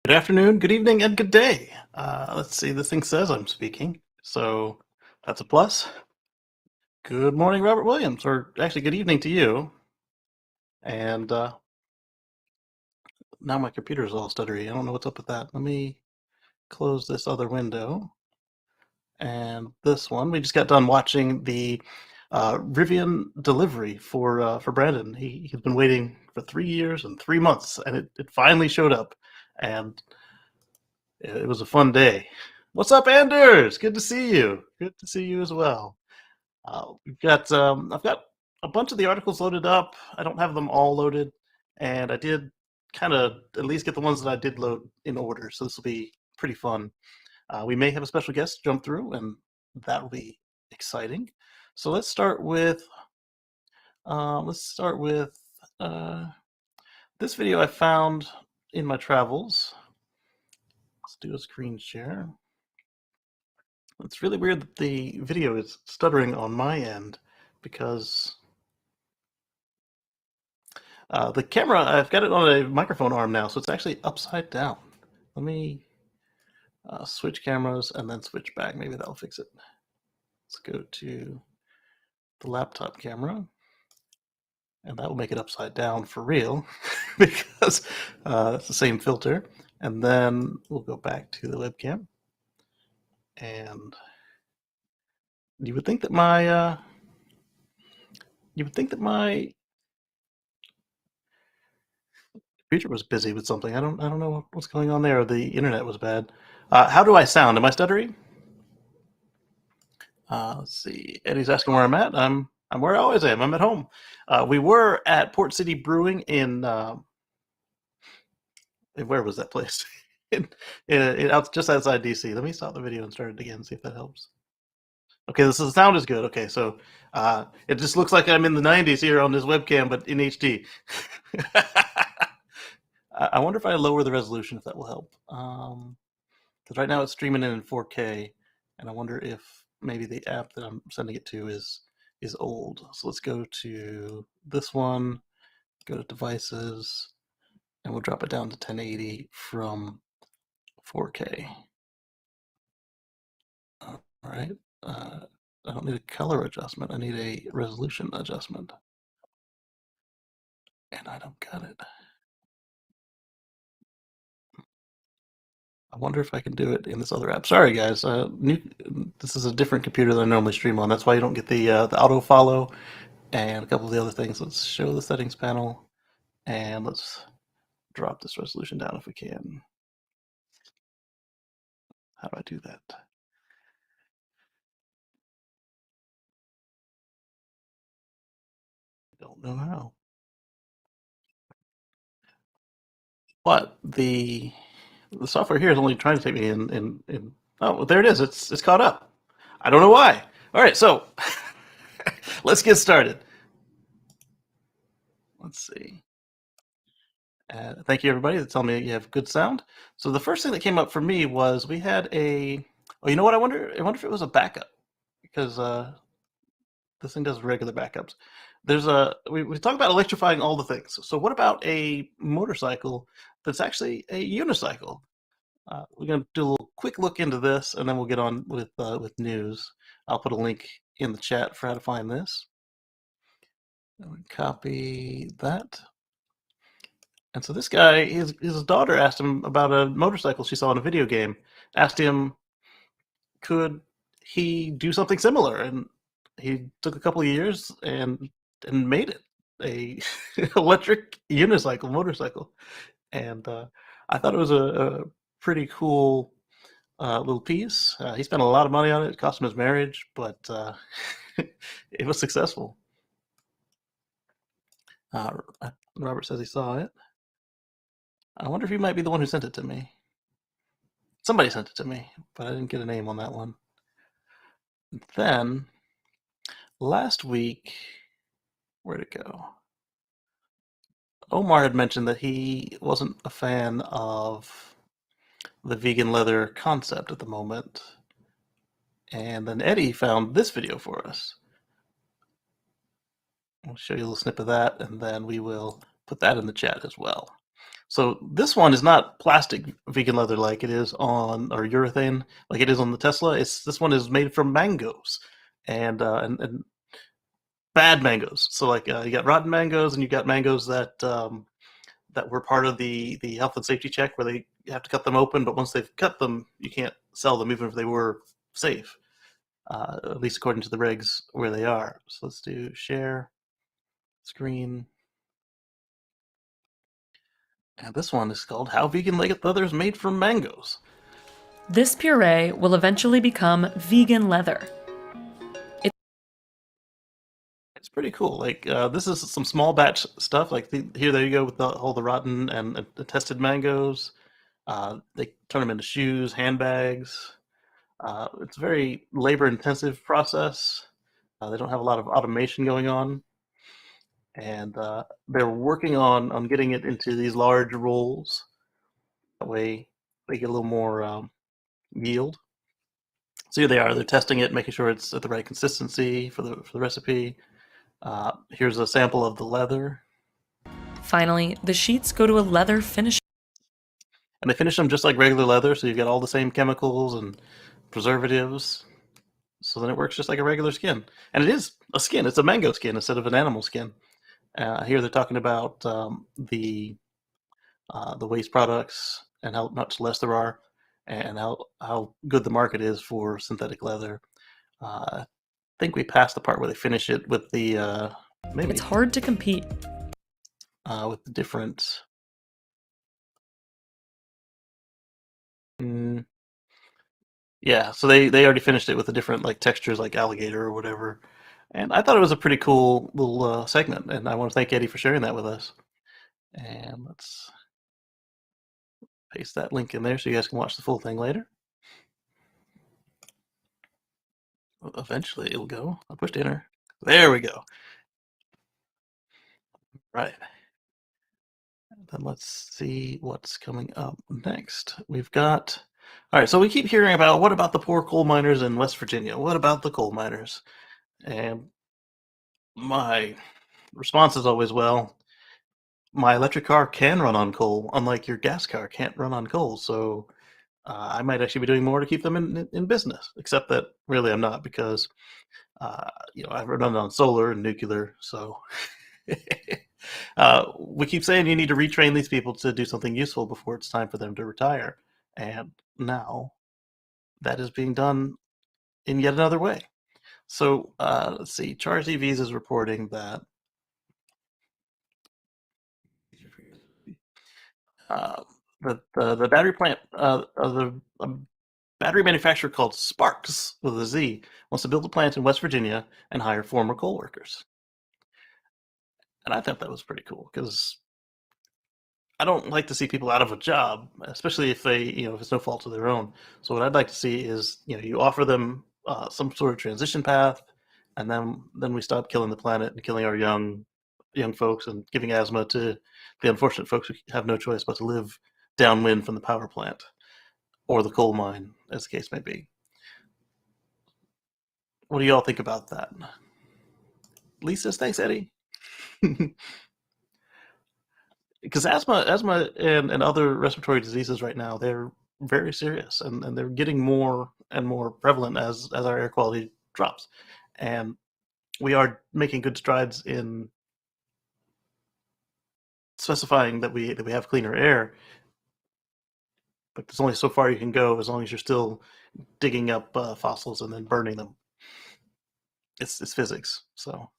Good afternoon, good evening, and good day. Let's see, this thing says I'm speaking, so that's a plus. Good morning, Robert Williams, or actually, good evening to you. And now my computer's all stuttery. I don't know what's up with that. Let me close this other window. And this one, we just got done watching the Rivian delivery for Brandon. He's been waiting for 3 years and 3 months, and it finally showed up. And it was a fun day. What's up, Anders? Good to see you. Good to see you as well. I've got a bunch of the articles loaded up. I don't have them all loaded, and I did kind of at least get the ones that I did load in order. So this will be pretty fun. We may have a special guest jump through, and that will be exciting. So let's start with this video I found in my travels. Let's do a screen share. It's really weird that the video is stuttering on my end because the camera, I've got it on a microphone arm now, so it's actually upside down. Let me switch cameras and then switch back. Maybe that'll fix it. Let's go to the laptop camera, and that will make it upside down for real because it's the same filter. And then we'll go back to the webcam, and you would think that my computer was busy with something. I don't know what's going on there. The internet was bad. How do I sound? Am I stuttering? Let's see. Eddie's asking where I'm at. I'm where I always am. I'm at home. We were at Port City Brewing in where was that place? Out just outside DC. Let me stop the video and start it again. See if that helps. Okay, the sound is good. Okay, so it just looks like I'm in the 90s here on this webcam, but in HD. I wonder if I lower the resolution, if that will help. Because right now it's streaming in 4K, and I wonder if maybe the app that I'm sending it to is old. So let's go to this one, go to devices, and we'll drop it down to 1080 from 4K. All right. I don't need a color adjustment. I need a resolution adjustment. And I don't got it. I wonder if I can do it in this other app. Sorry, guys. This is a different computer than I normally stream on. That's why you don't get the auto follow and a couple of the other things. Let's show the settings panel, and let's drop this resolution down if we can. How do I do that? I don't know how. But the software here is only trying to take me in. Oh, there it is. It's caught up. I don't know why. All right, so let's get started. Let's see. Thank you, everybody, that's telling me you have good sound. So the first thing that came up for me was we had a. Oh, you know what? I wonder if it was a backup because this thing does regular backups. There's we talk about electrifying all the things. So what about a motorcycle that's actually a unicycle? We're going to do a little quick look into this, and then we'll get on with news. I'll put a link in the chat for how to find this. Copy that. And so this guy, his daughter asked him about a motorcycle she saw in a video game. Asked him, could he do something similar? And he took a couple of years and made it a electric unicycle motorcycle. And I thought it was a pretty cool little piece. He spent a lot of money on it. It cost him his marriage, but it was successful. Robert says he saw it. I wonder if he might be the one who sent it to me. Somebody sent it to me, but I didn't get a name on that one. Then, last week, where'd it go? Omar had mentioned that he wasn't a fan of the vegan leather concept at the moment. And then Eddie found this video for us. I'll show you a little snip of that, and then we will put that in the chat as well. So this one is not plastic vegan leather like it is on, or urethane like it is on the Tesla. This one is made from mangoes, and bad mangoes. So like you got rotten mangoes, and you got mangoes that were part of the health and safety check, where they have to cut them open, but once they've cut them, you can't sell them even if they were safe, at least according to the regs where they are. So let's do share screen. And this one is called How Vegan Leather is Made from Mangoes. This puree will eventually become vegan leather. It's pretty cool. Like this is some small batch stuff. Like there you go with all the rotten and tested mangoes. They turn them into shoes, handbags. It's a very labor-intensive process. They don't have a lot of automation going on, and they're working on getting it into these large rolls. That way, they get a little more yield. So here they are. They're testing it, making sure it's at the right consistency for the recipe. Here's a sample of the leather. Finally, the sheets go to a leather finish. And they finish them just like regular leather, so you've got all the same chemicals and preservatives. So then it works just like a regular skin. And it is a skin. It's a mango skin instead of an animal skin. Here they're talking about the waste products and how much less there are, and how good the market is for synthetic leather. I think we passed the part where they finish it with the maybe It's hard to compete. With the different. Yeah, so they already finished it with the different like textures, like alligator or whatever. And I thought it was a pretty cool little segment, and I want to thank Eddie for sharing that with us. And let's paste that link in there so you guys can watch the full thing later. Eventually it'll go. I pushed enter. There we go. Right. Then let's see what's coming up next. We've got. All right, so we keep hearing about what about the poor coal miners in West Virginia? What about the coal miners? And my response is always, well, my electric car can run on coal, unlike your gas car can't run on coal. So I might actually be doing more to keep them in business. Except that really I'm not, because I've run on solar and nuclear. So we keep saying you need to retrain these people to do something useful before it's time for them to retire, and now that is being done in yet another way. So let's see. Charge EVs is reporting that. The battery plant, the battery manufacturer called Sparks with a Z wants to build a plant in West Virginia and hire former coal workers. And I thought that was pretty cool, because I don't like to see people out of a job, especially if if it's no fault of their own. So what I'd like to see is, you offer them some sort of transition path, and then we stop killing the planet and killing our young folks and giving asthma to the unfortunate folks who have no choice but to live downwind from the power plant or the coal mine, as the case may be. What do y'all think about that? Lisa, thanks, Eddie. Because asthma and other respiratory diseases right now, they're very serious, and they're getting more and more prevalent as our air quality drops. And we are making good strides in specifying that we have cleaner air, but there's only so far you can go as long as you're still digging up fossils and then burning them. It's physics. So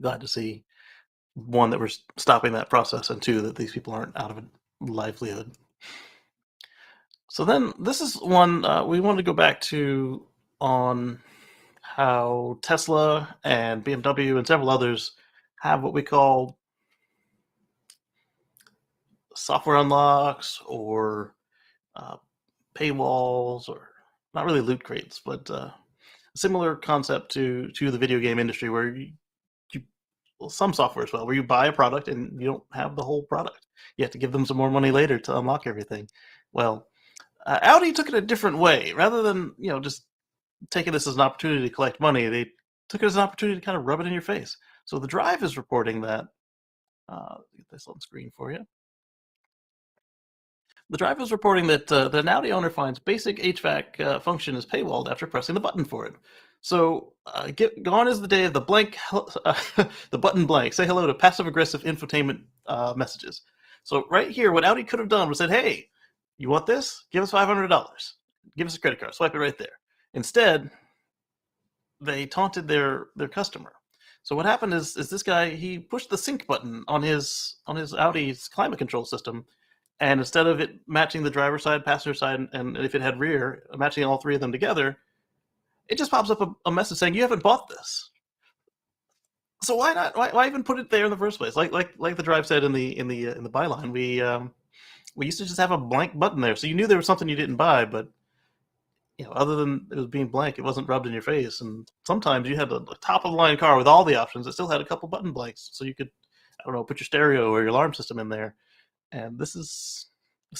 glad to see, one, that we're stopping that process, and two, that these people aren't out of a livelihood. So then this is one we wanted to go back to, on how Tesla and BMW and several others have what we call software unlocks, or paywalls, or not really loot crates, but a similar concept to the video game industry, where well, some software as well, where you buy a product and you don't have the whole product. You have to give them some more money later to unlock everything. Well, Audi took it a different way. Rather than just taking this as an opportunity to collect money, they took it as an opportunity to kind of rub it in your face. So the Drive is reporting that Get this on screen for you. The driver was reporting that the Audi owner finds basic HVAC function is paywalled after pressing the button for it. So, gone is the day of the blank, the button blank. Say hello to passive aggressive infotainment messages. So right here, what Audi could have done was said, "Hey, you want this? Give us $500. Give us a credit card. Swipe it right there." Instead, they taunted their customer. So what happened is this guy, he pushed the sync button on his Audi's climate control system, and instead of it matching the driver's side, passenger side, and if it had rear, matching all three of them together, it just pops up a message saying you haven't bought this. So why not? Why even put it there in the first place? Like the drive said in the byline, we used to just have a blank button there, so you knew there was something you didn't buy, but other than it was being blank, it wasn't rubbed in your face. And sometimes you had a top of the line car with all the options that still had a couple button blanks, so you could, I don't know, put your stereo or your alarm system in there. And this is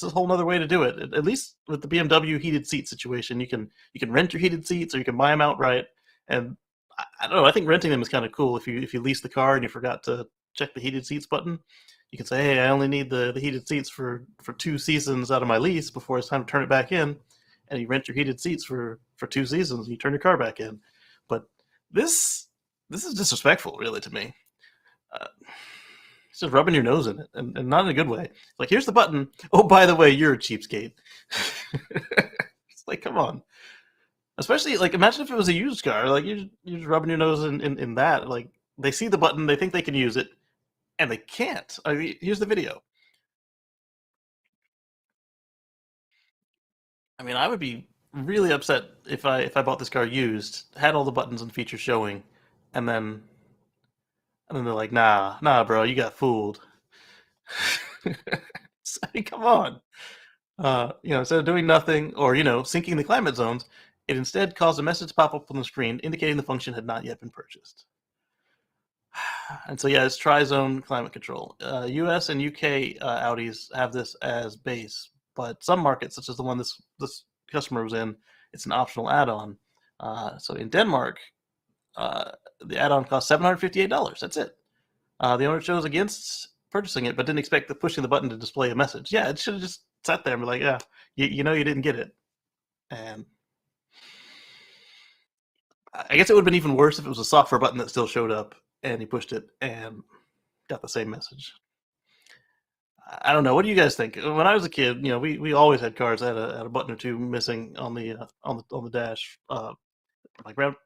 a whole other way to do it. At least with the BMW heated seat situation, you can rent your heated seats or you can buy them outright. And I don't know. I think renting them is kind of cool. If you lease the car and you forgot to check the heated seats button, you can say, "Hey, I only need the heated seats for 2 seasons out of my lease before it's time to turn it back in." And you rent your heated seats for 2 seasons and you turn your car back in. But this this is disrespectful, really, to me. Uh, it's just rubbing your nose in it, and not in a good way. Like, here's the button. Oh, by the way, you're a cheapskate. It's like, come on. Especially, like, imagine if it was a used car. Like, you're just rubbing your nose in that. Like, they see the button, they think they can use it, and they can't. I mean, here's the video. I mean, I would be really upset if I bought this car used, had all the buttons and features showing, and then they're like, nah, bro, you got fooled. I mean, come on. Instead of doing nothing or syncing the climate zones, it instead caused a message to pop up on the screen indicating the function had not yet been purchased. And so, yeah, it's tri-zone climate control. U.S. and U.K. Audis have this as base, but some markets, such as the one this customer was in, it's an optional add-on. So in Denmark, the add-on costs $758. That's it. The owner chose against purchasing it, but didn't expect pushing the button to display a message. Yeah, it should have just sat there and be like, "Yeah, you know you didn't get it." And I guess it would have been even worse if it was a software button that still showed up and he pushed it and got the same message. I don't know. What do you guys think? When I was a kid, we always had cars that had a button or two missing on the dash. My grand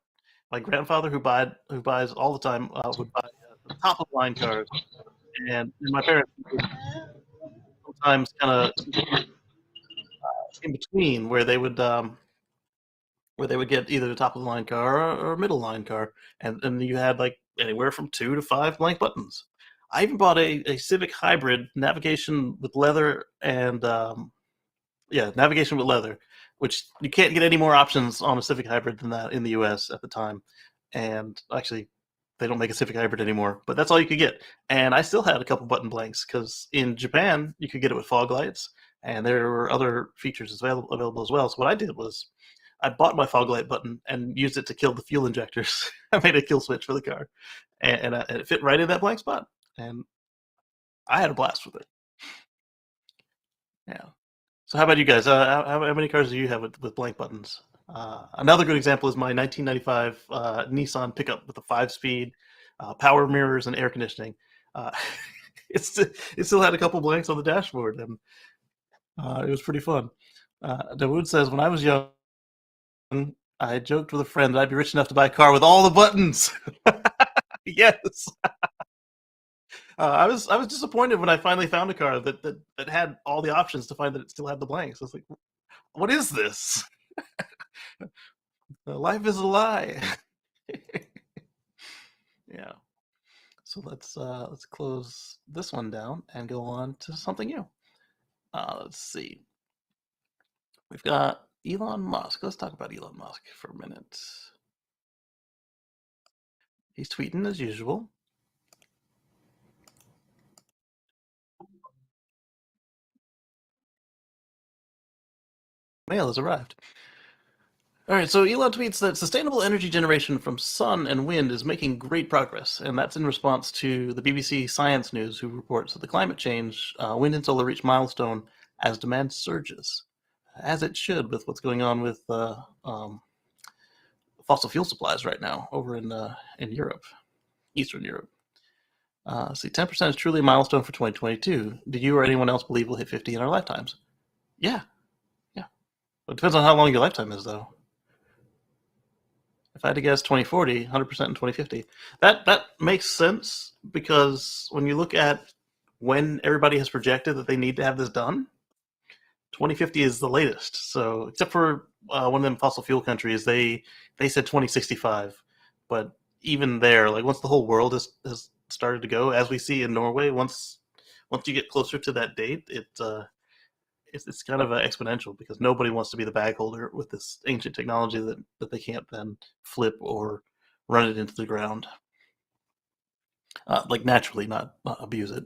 my grandfather who buys all the time would buy top of line cars, and my parents would sometimes kind of in between where they would get either the top of the line car or middle line car, and you had like anywhere from 2 to 5 blank buttons. I even bought a Civic Hybrid navigation with leather and yeah, navigation with leather, which you can't get any more options on a Civic Hybrid than that in the U.S. at the time. And actually, they don't make a Civic Hybrid anymore, but that's all you could get. And I still had a couple button blanks because in Japan you could get it with fog lights, and there were other features available as well. So what I did was I bought my fog light button and used it to kill the fuel injectors. I made a kill switch for the car, and it fit right in that blank spot, and I had a blast with it. Yeah. So how about you guys? How many cars do you have with blank buttons? Another good example is my 1995 Nissan pickup with a 5-speed, power mirrors and air conditioning. Uh, it still had a couple blanks on the dashboard, and it was pretty fun. Dawood says, when I was young, I joked with a friend that I'd be rich enough to buy a car with all the buttons. Yes. I was disappointed when I finally found a car that had all the options to find that it still had the blanks. I was like, what is this? Life is a lie. Yeah. So let's close this one down and go on to something new. Let's see. We've got Elon Musk. Let's talk about Elon Musk for a minute. He's tweeting as usual. Mail has arrived. All right, so Elon tweets that sustainable energy generation from sun and wind is making great progress, and that's in response to the BBC Science News, who reports that the climate change, wind and solar reach milestone as demand surges, as it should, with what's going on with fossil fuel supplies right now over in Europe, Eastern Europe. See, 10% is truly a milestone for 2022. Do you or anyone else believe we'll hit 50 in our lifetimes? Yeah, yeah. It depends on how long your lifetime is, though. If I had to guess 2040, 100% in 2050. That makes sense because when you look at when everybody has projected that they need to have this done, 2050 is the latest. So, except for one of them fossil fuel countries, they said 2065. But even there, like once the whole world has started to go, as we see in Norway, once you get closer to that date, it's kind of exponential because nobody wants to be the bag holder with this ancient technology that they can't then flip or run it into the ground, like naturally, not abuse it.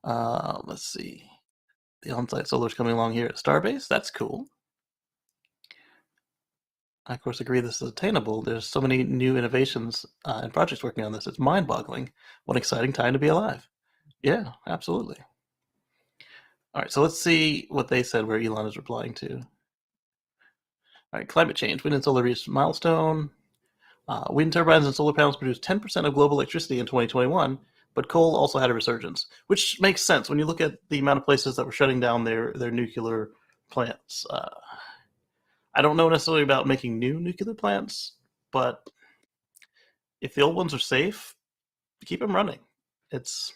Let's see. The on-site solar's coming along here at Starbase. That's cool. I, of course, agree this is attainable. There's so many new innovations and projects working on this. It's mind-boggling. What an exciting time to be alive. Yeah, absolutely. All right, so let's see what they said where Elon is replying to. All right, climate change. Wind and solar reached milestone. Wind turbines and solar panels produced 10% of global electricity in 2021, but coal also had a resurgence, which makes sense when you look at the amount of places that were shutting down their nuclear plants. I don't know necessarily about making new nuclear plants, but if the old ones are safe, keep them running. It's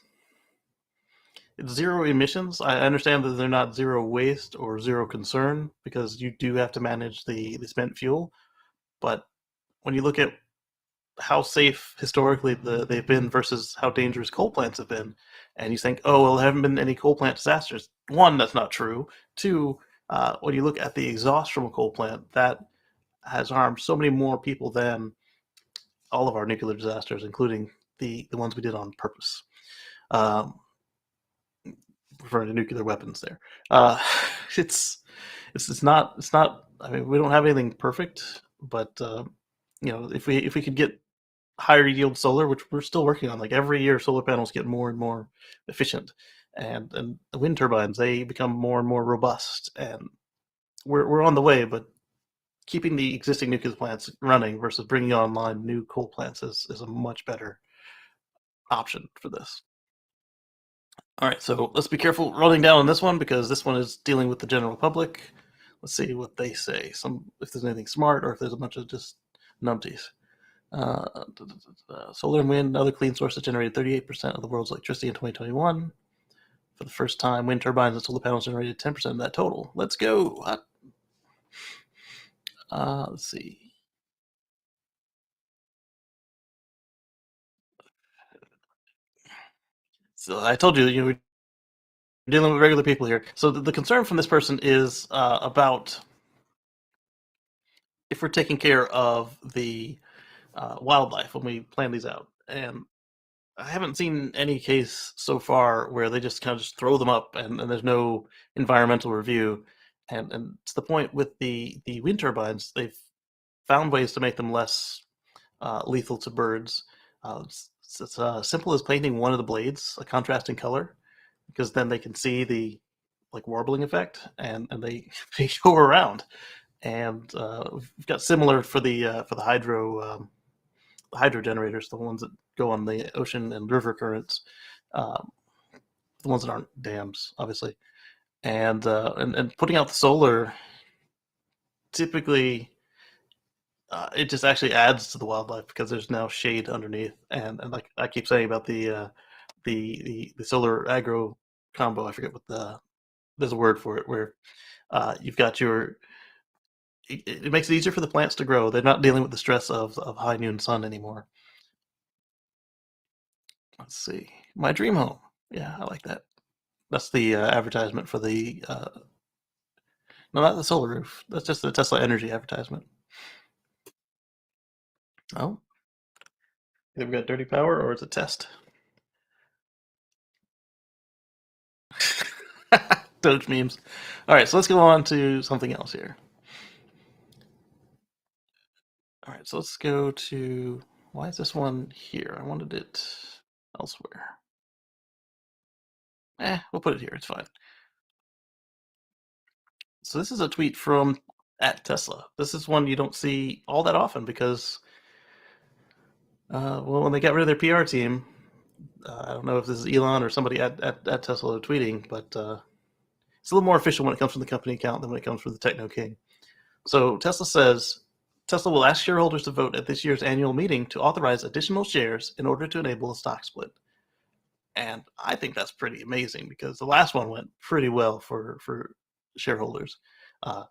it's zero emissions. I understand that they're not zero waste or zero concern because you do have to manage the spent fuel. But when you look at how safe historically they've been versus how dangerous coal plants have been, and you think, oh well, there haven't been any coal plant disasters. One, that's not true. Two, when you look at the exhaust from a coal plant, that has harmed so many more people than all of our nuclear disasters, including the ones we did on purpose. Um, Referring to nuclear weapons, there, uh, it's it's not. I mean, we don't have anything perfect, but if we could get higher yield solar, which we're still working on. Like every year, solar panels get more and more efficient, and the wind turbines they become more and more robust, and we're on the way. But keeping the existing nuclear plants running versus bringing online new coal plants is a much better option for this. All right, so let's be careful running down on this one because this one is dealing with the general public. Let's see what they say. If there's anything smart or if there's a bunch of just numpties. Solar and wind and other clean sources generated 38% of the world's electricity in 2021. For the first time, wind turbines and solar panels generated 10% of that total. Let's go. Let's see. So I told you, we're dealing with regular people here. So the concern from this person is about if we're taking care of the wildlife when we plan these out. And I haven't seen any case so far where they just kind of just throw them up and there's no environmental review. And to the point with the wind turbines, they've found ways to make them less lethal to birds. It's simple as painting one of the blades a contrasting color, because then they can see the like warbling effect, and they they go around. And we've got similar for the hydro generators, the ones that go on the ocean and river currents, um, the ones that aren't dams, obviously. And putting out the solar typically it just actually adds to the wildlife because there's now shade underneath, and like I keep saying about the solar agro combo, I forget what there's a word for it where you've got it makes it easier for the plants to grow. They're not dealing with the stress of high noon sun anymore. Let's see, my dream home. Yeah, I like that. That's the advertisement for the no, not the solar roof. That's just the Tesla Energy advertisement. Oh, they've got dirty power, or it's a test. Doge memes. All right, so let's go on to something else here. All right, so let's go to, why is this one here? I wanted it elsewhere. We'll put it here, it's fine. So this is a tweet from at Tesla. This is one you don't see all that often because, well, when they got rid of their PR team, I don't know if this is Elon or somebody at Tesla tweeting, but it's a little more official when it comes from the company account than when it comes from the Techno King. So Tesla says, Tesla will ask shareholders to vote at this year's annual meeting to authorize additional shares in order to enable a stock split. And I think that's pretty amazing because the last one went pretty well for shareholders. Uh,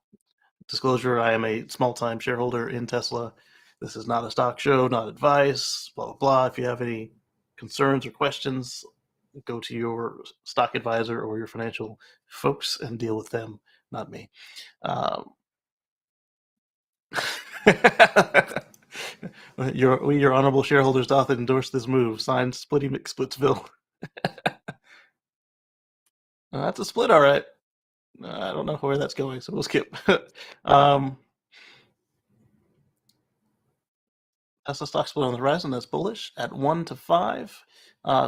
Disclosure, I am a small-time shareholder in Tesla. This is not a stock show, not advice, blah, blah, blah. If you have any concerns or questions, go to your stock advisor or your financial folks and deal with them, not me. Your honorable shareholders doth endorse this move. Signed, Splitty McSplitsville. That's a split, all right. I don't know where that's going, so we'll skip. Tesla stock split on the horizon. That's bullish at 1 to 5.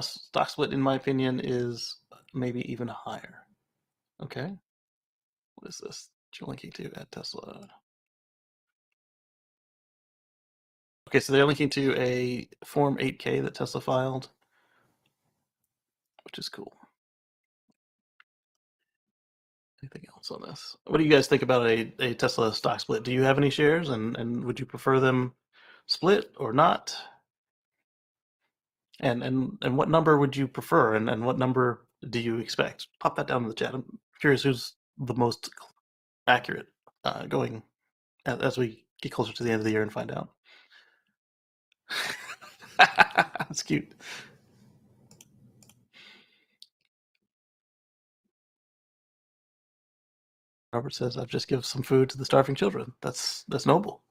Stock split, in my opinion, is maybe even higher. Okay. What is this? You're linking to at Tesla. Okay, so they're linking to a Form 8K that Tesla filed, which is cool. Anything else on this? What do you guys think about a Tesla stock split? Do you have any shares, and would you prefer them split or not? And what number would you prefer, and what number do you expect? Pop that down in the chat. I'm curious who's the most accurate going as we get closer to the end of the year and find out. That's cute. Robert says, "I've just given some food to the starving children." That's noble.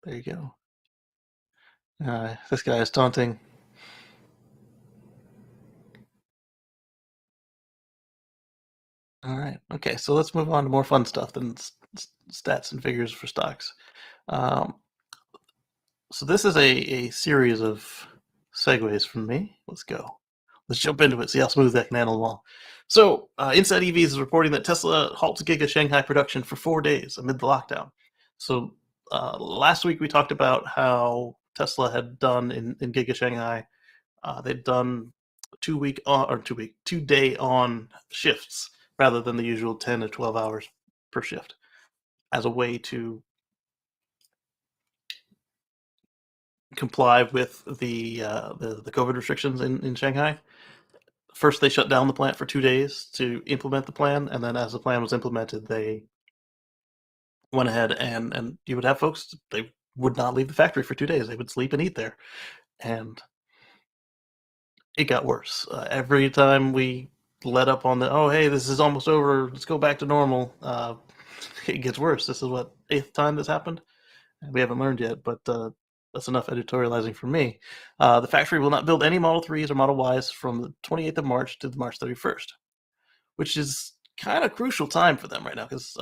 There you go. This guy is taunting. All right. Okay, so let's move on to more fun stuff than stats and figures for stocks. Um, so this is a series of segues from me. Let's go. Let's jump into it, see how smooth that can handle them all. So, Inside EVs is reporting that Tesla halts Giga Shanghai production for 4 days amid the lockdown. So, last week we talked about how Tesla had done in Giga Shanghai. They'd done 2 day on shifts rather than the usual 10 to 12 hours per shift as a way to comply with the COVID restrictions in Shanghai. First, they shut down the plant for 2 days to implement the plan, and then as the plan was implemented, they went ahead and you would have folks, they would not leave the factory for 2 days. They would sleep and eat there, and it got worse. Every time we let up on the, oh, hey, this is almost over, let's go back to normal, it gets worse. This is what, 8th time this happened? We haven't learned yet, but that's enough editorializing for me. The factory will not build any Model 3s or Model Ys from the 28th of March to March 31st, which is kind of crucial time for them right now because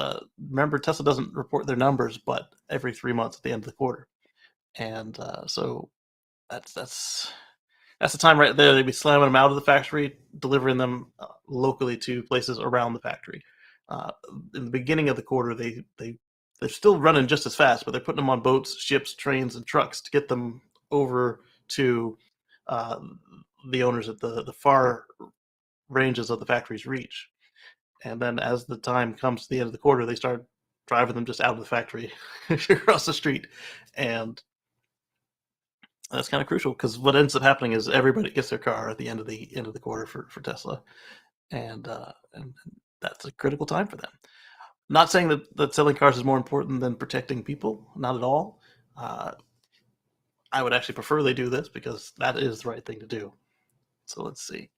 remember, Tesla doesn't report their numbers but every 3 months at the end of the quarter, and so that's the time right there. They'd be slamming them out of the factory, delivering them locally to places around the factory. In the beginning of the quarter, they're still running just as fast, but they're putting them on boats, ships, trains, and trucks to get them over to uh, the owners at the far ranges of the factory's reach. And then as the time comes to the end of the quarter, they start driving them just out of the factory across the street. And that's kind of crucial because what ends up happening is everybody gets their car at the end of the quarter for Tesla, and that's a critical time for them. Not saying that selling cars is more important than protecting people, not at all. I would actually prefer they do this because that is the right thing to do. So let's see.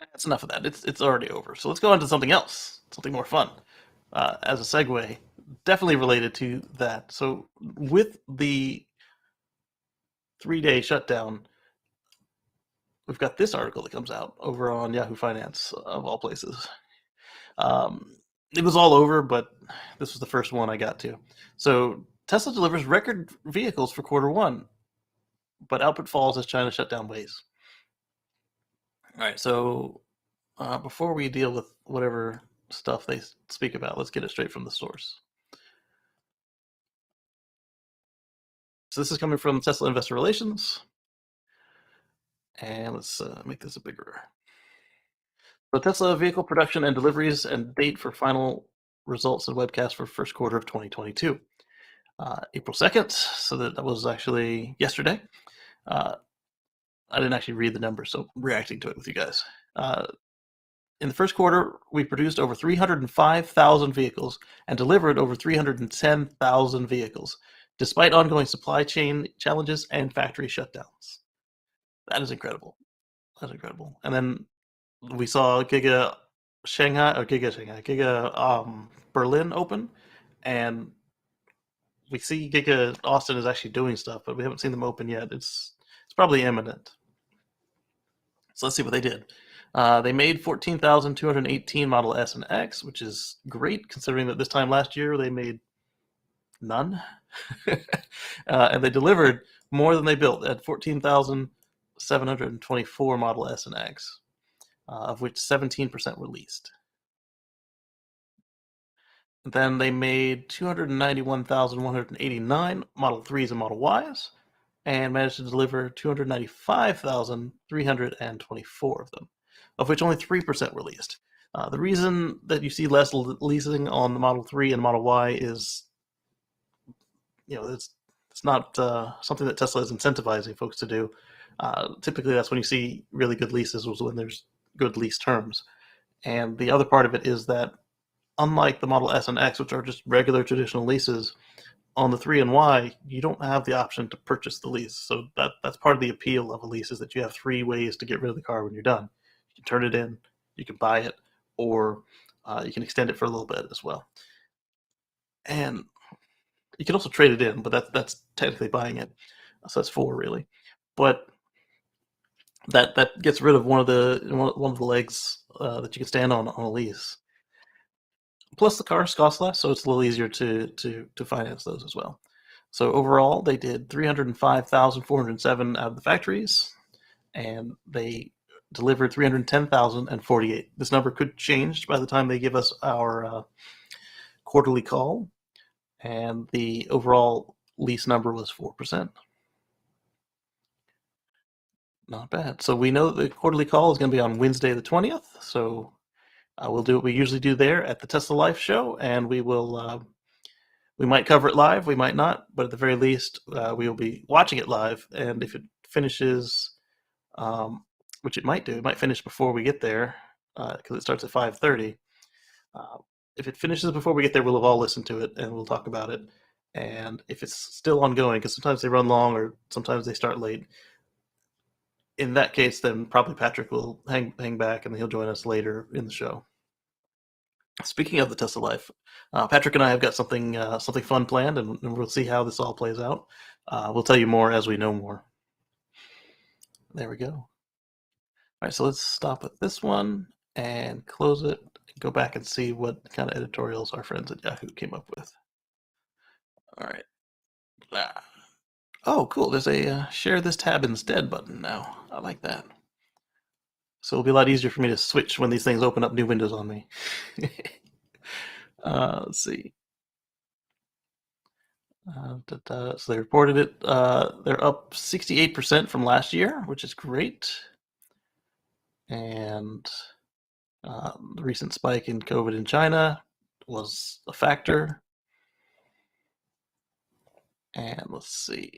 That's enough of that. It's already over. So let's go on to something else, something more fun. As a segue, definitely related to that. So with the 3-day shutdown, we've got this article that comes out over on Yahoo Finance, of all places. It was all over, but this was the first one I got to. So Tesla delivers record vehicles for Q1, but output falls as China shut down ways. All right, so before we deal with whatever stuff they speak about, let's get it straight from the source. So this is coming from Tesla Investor Relations. And let's make this a bigger. So Tesla vehicle production and deliveries and date for final results and webcast for first quarter of 2022. April 2nd, so that was actually yesterday. I didn't actually read the numbers, so I'm reacting to it with you guys. In the first quarter, we produced over 305,000 vehicles and delivered over 310,000 vehicles, despite ongoing supply chain challenges and factory shutdowns. That is incredible. That's incredible. And then we saw Giga Berlin open, and we see Giga Austin is actually doing stuff, but we haven't seen them open yet. It's probably imminent. So let's see what they did. They made 14,218 Model S and X, which is great considering that this time last year they made none. And they delivered more than they built at 14,724 Model S and X, of which 17% were leased. Then they made 291,189 Model 3s and Model Ys, and managed to deliver 295,324 of them, of which only 3% were leased. The reason that you see less leasing on the Model 3 and Model Y is, it's not something that Tesla is incentivizing folks to do. Typically, that's when you see really good leases, was when there's good lease terms. And the other part of it is that, unlike the Model S and X, which are just regular traditional leases, on the 3 and Y, you don't have the option to purchase the lease. So that's part of the appeal of a lease, is that you have 3 ways to get rid of the car when you're done. You can turn it in, you can buy it, or you can extend it for a little bit as well. And you can also trade it in, but that's technically buying it. So that's 4 really. But that gets rid of one of the legs that you can stand on a lease. Plus, the cars cost less, so it's a little easier to finance those as well. So overall, they did 305,407 out of the factories, and they delivered 310,048. This number could change by the time they give us our quarterly call, and the overall lease number was 4%. Not bad. So we know the quarterly call is going to be on Wednesday the 20th, so we'll do what we usually do there at the Tesla Life show, and we will we might cover it live, we might not, but at the very least, we will be watching it live. And if it finishes, which it might do, it might finish before we get there, because it starts at 5:30. If it finishes before we get there, we'll have all listened to it, and we'll talk about it. And if it's still ongoing, because sometimes they run long or sometimes they start late, in that case, then probably Patrick will hang back, and he'll join us later in the show. Speaking of the Tesla Life, Patrick and I have got something fun planned, and we'll see how this all plays out. We'll tell you more as we know more. There we go. All right, so let's stop at this one and close it, and go back and see what kind of editorials our friends at Yahoo came up with. All right. Oh, cool. There's a share this tab instead button now. I like that. So it'll be a lot easier for me to switch when these things open up new windows on me. Let's see. So they reported it. They're up 68% from last year, which is great. And the recent spike in COVID in China was a factor. And let's see.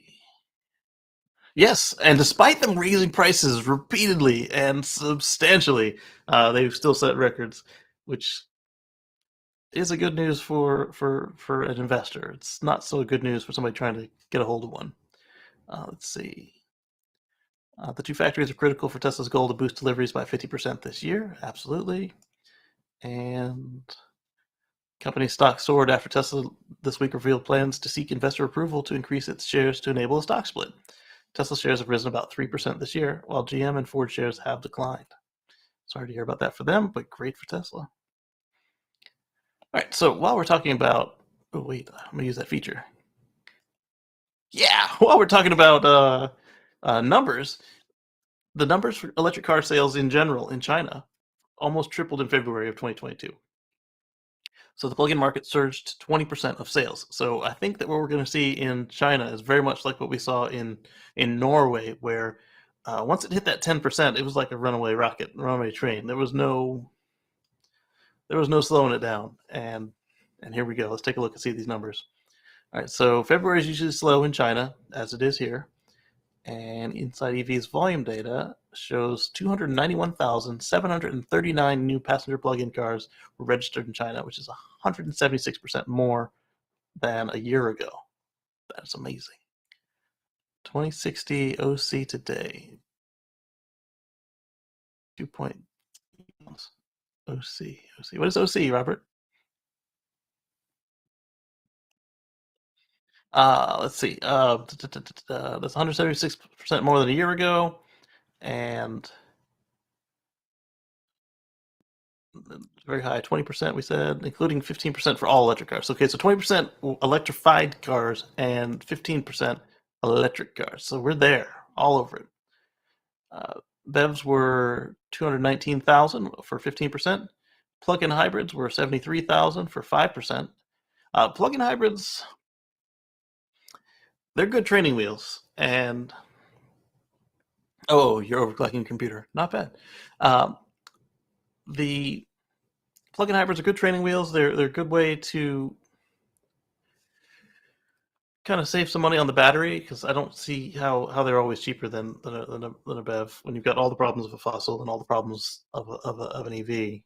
Yes, and despite them raising prices repeatedly and substantially, they've still set records, which is a good news for an investor. It's not so good news for somebody trying to get a hold of one. Let's see. The 2 factories are critical for Tesla's goal to boost deliveries by 50% this year. Absolutely. And company stock soared after Tesla this week revealed plans to seek investor approval to increase its shares to enable a stock split. Tesla shares have risen about 3% this year, while GM and Ford shares have declined. Sorry to hear about that for them, but great for Tesla. All right, so while we're talking about, oh wait, I'm gonna use that feature. Yeah, while we're talking about numbers, the numbers for electric car sales in general in China almost tripled in February of 2022. So the plug-in market surged 20% of sales. So I think that what we're going to see in China is very much like what we saw in Norway, where once it hit that 10%, it was like a runaway rocket, runaway train. There was no slowing it down. And here we go. Let's take a look and see these numbers. All right, so February is usually slow in China, as it is here. And Inside EV's volume data shows 291,739 new passenger plug-in cars were registered in China, which is 176% more than a year ago. That's amazing. 2060 OC today. 2 point OC. What is OC, Robert? Let's see. That's 176% more than a year ago, and very high, 20% we said, including 15% for all electric cars. Okay, so 20% electrified cars and 15% electric cars. So we're there, all over it. BEVs were 219,000 for 15%. Plug-in hybrids were 73,000 for 5%. Plug-in hybrids, they're good training wheels. And oh, you're overclocking computer. Not bad. The plug-in hybrids are good training wheels. They're a good way to kind of save some money on the battery, because I don't see how they're always cheaper than a BEV when you've got all the problems of a fossil and all the problems of an EV.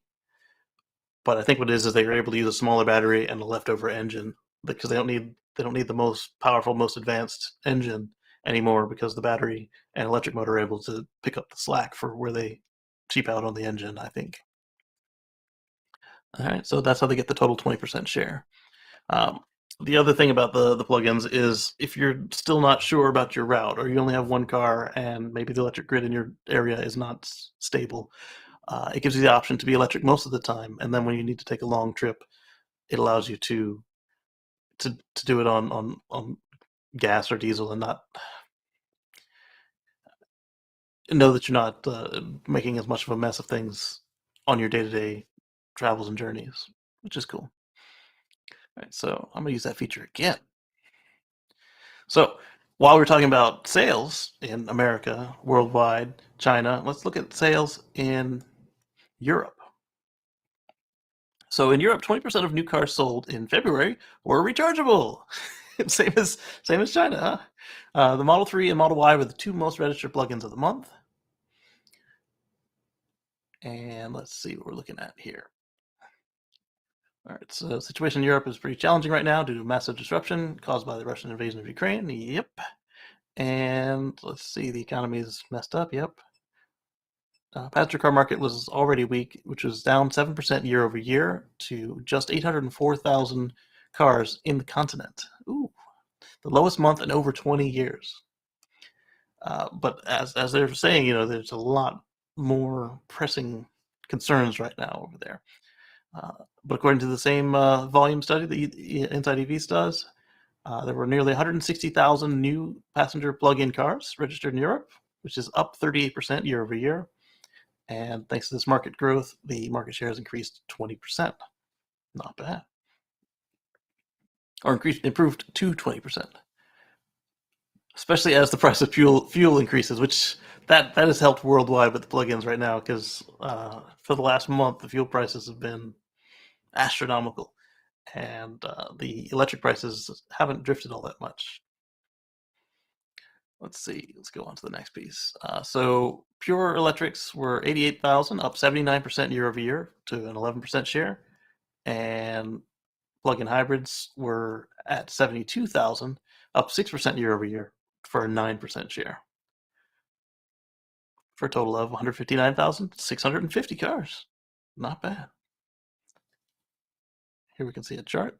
But I think what it is they're able to use a smaller battery and a leftover engine, because they don't need the most powerful, most advanced engine anymore, because the battery and electric motor are able to pick up the slack for where they cheap out on the engine, I think. All right, so that's how they get the total 20% share. The other thing about the plugins is if you're still not sure about your route, or you only have one car and maybe the electric grid in your area is not stable, it gives you the option to be electric most of the time, and then when you need to take a long trip, it allows you to do it on gas or diesel, and not know that you're not making as much of a mess of things on your day-to-day travels and journeys, which is cool. All right, so I'm gonna use that feature again. So while we're talking about sales in America, worldwide, China, let's look at sales in Europe. So in Europe, 20% of new cars sold in February were rechargeable. same as China, huh? The Model 3 and Model Y were the two most registered plugins of the month. And let's see what we're looking at here. All right, so the situation in Europe is pretty challenging right now due to massive disruption caused by the Russian invasion of Ukraine. Yep. And let's see, the economy is messed up. Yep. Passenger car market was already weak, which was down 7% year over year to just 804,000 cars in the continent. Ooh, the lowest month in over 20 years. But as they're saying, there's a lot more pressing concerns right now over there. But according to the same volume study that Inside EVs does, there were nearly 160,000 new passenger plug-in cars registered in Europe, which is up 38% year over year. And thanks to this market growth, the market share has increased 20%. Not bad. Or improved to 20%. Especially as the price of fuel increases, which that has helped worldwide with the plugins right now, because for the last month, the fuel prices have been astronomical. And the electric prices haven't drifted all that much. Let's see. Let's go on to the next piece. So pure electrics were 88,000, up 79% year over year to an 11% share. And plug-in hybrids were at 72,000, up 6% year over year for a 9% share. For a total of 159,650 cars. Not bad. Here we can see a chart.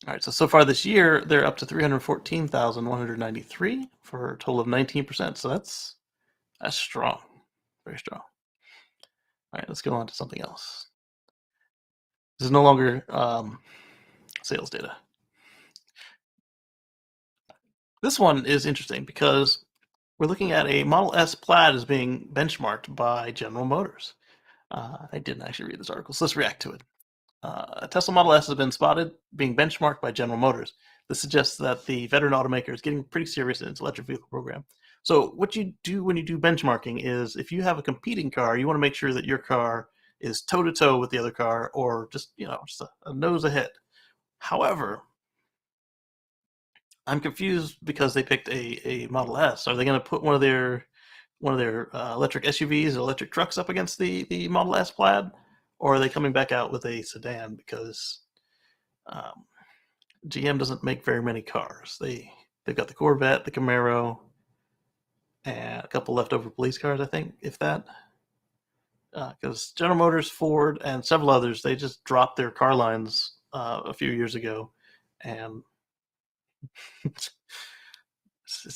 All right, so far this year, they're up to 314,193 for a total of 19%. So that's strong, very strong. All right, let's go on to something else. This is no longer sales data. This one is interesting because we're looking at a Model S Plaid as being benchmarked by General Motors. I didn't actually read this article, so let's react to it. A Tesla Model S has been spotted being benchmarked by General Motors. This suggests that the veteran automaker is getting pretty serious in its electric vehicle program. So what you do when you do benchmarking is if you have a competing car, you want to make sure that your car is toe-to-toe with the other car or just a nose ahead. However, I'm confused because they picked a Model S. Are they going to put one of their electric SUVs or electric trucks up against the Model S Plaid, or are they coming back out with a sedan? Because GM doesn't make very many cars. They've got the Corvette, the Camaro, and a couple leftover police cars, I think, if that. Because General Motors, Ford, and several others, they just dropped their car lines a few years ago, and it's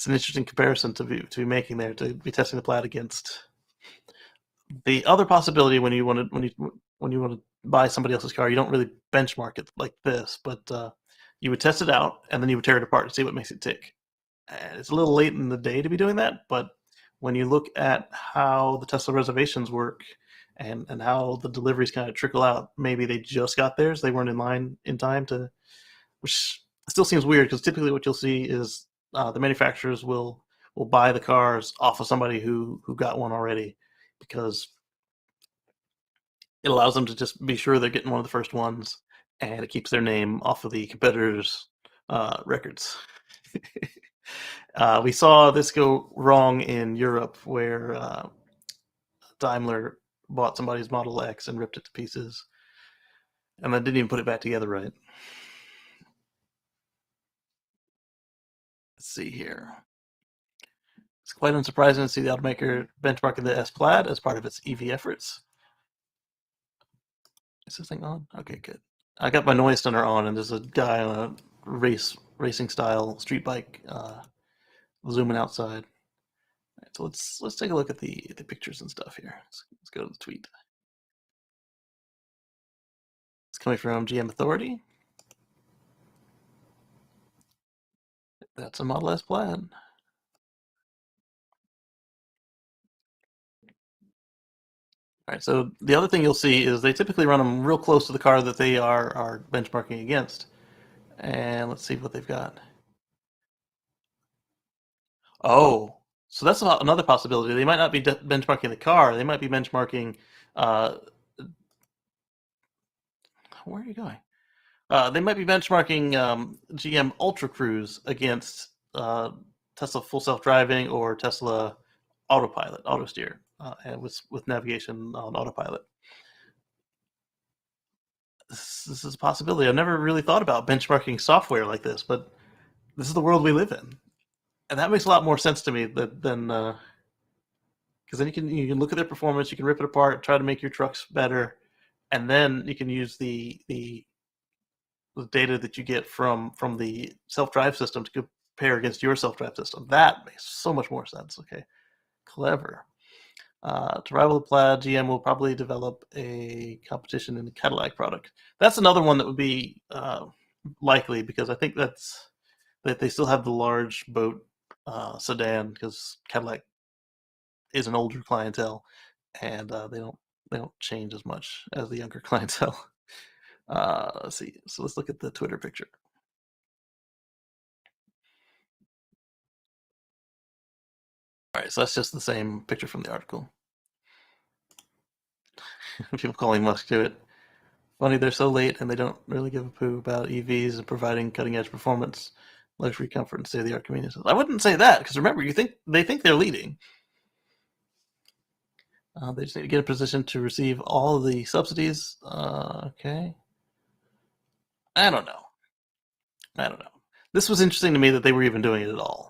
an interesting comparison to be making there, to be testing the Plaid against. The other possibility when you want to buy somebody else's car, you don't really benchmark it like this, but you would test it out and then you would tear it apart to see what makes it tick. And it's a little late in the day to be doing that, but when you look at how the Tesla reservations work and how the deliveries kind of trickle out, maybe they just got theirs, they weren't in line in time to, which still seems weird because typically what you'll see is the manufacturers will buy the cars off of somebody who got one already, because it allows them to just be sure they're getting one of the first ones, and it keeps their name off of the competitors' records. We saw this go wrong in Europe, where Daimler bought somebody's Model X and ripped it to pieces, and then didn't even put it back together right. Let's see here. It's quite unsurprising to see the automaker benchmarking the S Plaid as part of its EV efforts. Is this thing on? Okay, good. I got my noise center on, and there's a guy on a racing style street bike zooming outside. Right, so let's take a look at the pictures and stuff here. Let's go to the tweet. It's coming from GM Authority. That's a Model S Plaid. All right, so the other thing you'll see is they typically run them real close to the car that they are benchmarking against. And let's see what they've got. Oh, so that's another possibility. They might not be benchmarking the car. They might be benchmarking. Where are you going? They might be benchmarking GM Ultra Cruise against Tesla Full Self Driving or Tesla Autopilot, Auto Steer, and with navigation on autopilot. This is a possibility. I've never really thought about benchmarking software like this, but this is the world we live in, and that makes a lot more sense to me than because then you can look at their performance, you can rip it apart, try to make your trucks better, and then you can use the data that you get from the self-drive system to compare against your self-drive system. That makes so much more sense. Okay, clever. To rival the Plaid, GM will probably develop a competition in the Cadillac product. That's another one that would be likely, because I think that they still have the large boat sedan, because Cadillac is an older clientele, and they don't change as much as the younger clientele. Let's see. So let's look at the Twitter picture. All right, so that's just the same picture from the article. People calling Musk to it. Funny, they're so late and they don't really give a poo about EVs and providing cutting-edge performance, luxury, comfort, and state-of-the-art convenience. I wouldn't say that, because remember, they think they're leading. They just need to get a position to receive all of the subsidies. Okay. I don't know. This was interesting to me that they were even doing it at all.